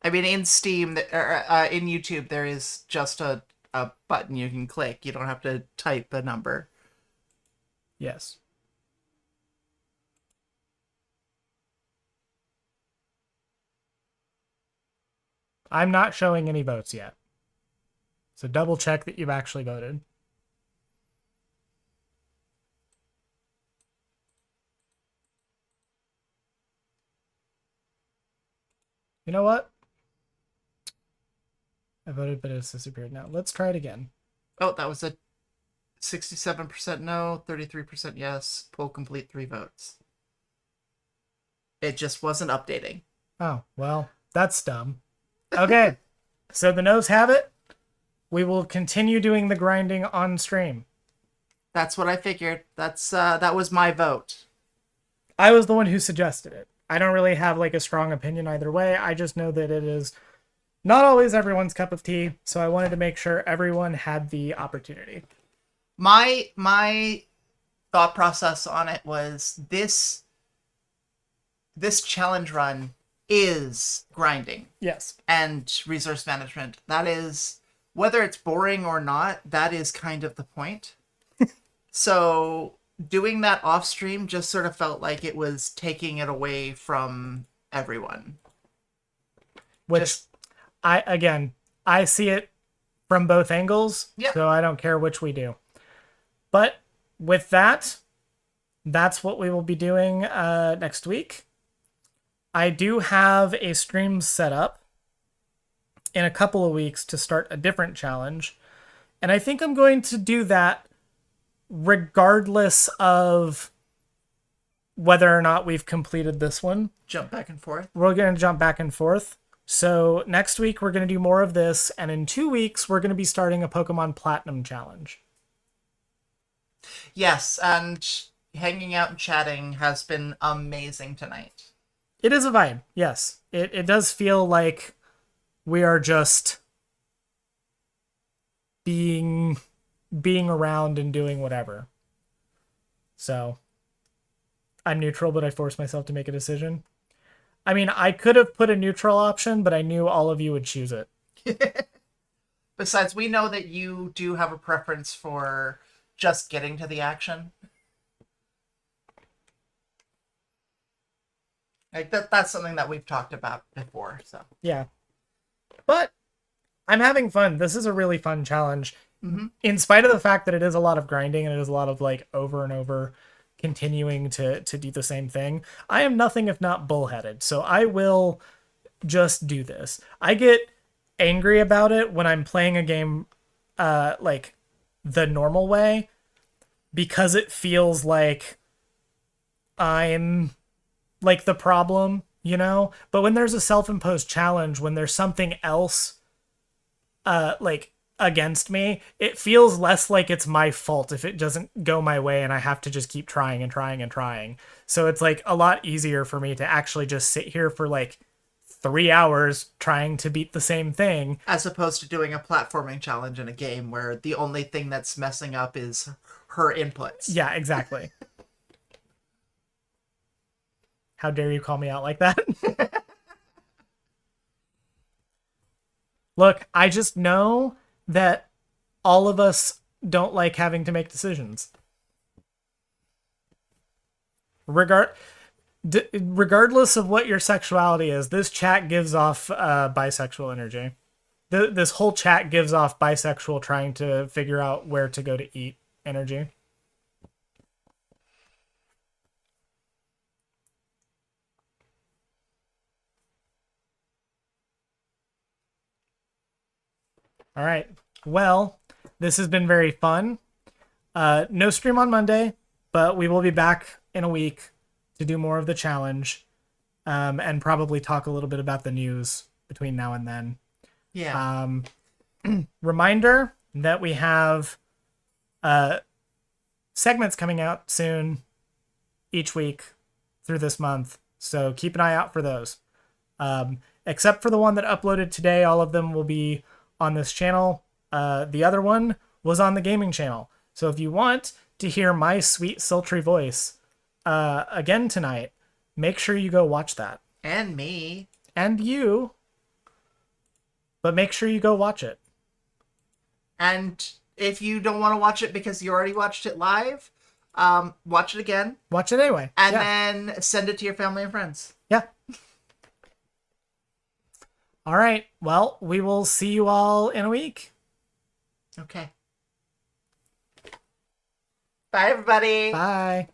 I mean, in Steam, or in YouTube, there is just a button you can click. You don't have to type a number. Yes. I'm not showing any votes yet. So double check that you've actually voted. You know what? I voted, but it's disappeared now. Let's try it again. Oh, that was a 67% no, 33% yes, poll complete 3 votes. It just wasn't updating. Oh, well, that's dumb. Okay, so the no's have it. We will continue doing the grinding on stream. That's what I figured. That was my vote. I was the one who suggested it. I don't really have like a strong opinion either way. I just know that it is not always everyone's cup of tea, so I wanted to make sure everyone had the opportunity. My thought process on it was this challenge run is grinding. Yes. And resource management. That is, whether it's boring or not, that is kind of the point. So doing that off stream just sort of felt like it was taking it away from everyone. Which I see it from both angles, Yep. So I don't care which we do. But with that, that's what we will be doing next week. I do have a stream set up in a couple of weeks to start a different challenge. And I think I'm going to do that regardless of whether or not we've completed this one. Jump back and forth. We're going to jump back and forth. So next week, we're going to do more of this. And in 2 weeks, we're going to be starting a Pokemon Platinum challenge. Yes, and hanging out and chatting has been amazing tonight. It is a vibe, yes. It does feel like we are just being around and doing whatever. So I'm neutral, but I forced myself to make a decision. I mean, I could have put a neutral option, but I knew all of you would choose it. Besides, we know that you do have a preference for just getting to the action. Like that's something that we've talked about before, so. Yeah. But I'm having fun. This is a really fun challenge. Mm-hmm. In spite of the fact that it is a lot of grinding and it is a lot of like over and over continuing to do the same thing, I am nothing if not bullheaded. So I will just do this. I get angry about it when I'm playing a game like the normal way because it feels like I'm like the problem, you know? But when there's a self-imposed challenge, when there's something else like against me, it feels less like it's my fault if it doesn't go my way and I have to just keep trying and trying and trying. So it's like a lot easier for me to actually just sit here for like 3 hours trying to beat the same thing. As opposed to doing a platforming challenge in a game where the only thing that's messing up is her inputs. Yeah, exactly. How dare you call me out like that? Look, I just know that all of us don't like having to make decisions. Regardless of what your sexuality is, this chat gives off bisexual energy. This whole chat gives off bisexual trying to figure out where to go to eat energy. All right. Well, this has been very fun. No stream on Monday, but we will be back in a week to do more of the challenge, and probably talk a little bit about the news between now and then. Yeah. Reminder that we have segments coming out soon each week through this month, so keep an eye out for those. Except for the one that uploaded today, all of them will be on this channel. The other one was on the gaming channel. So if you want to hear my sweet sultry voice again tonight, make sure you go watch that. And me. And you. But make sure you go watch it. And if you don't want to watch it because you already watched it live, watch it again. Watch it anyway. And then send it to your family and friends. Yeah. All right. Well, we will see you all in a week. Okay. Bye, everybody. Bye.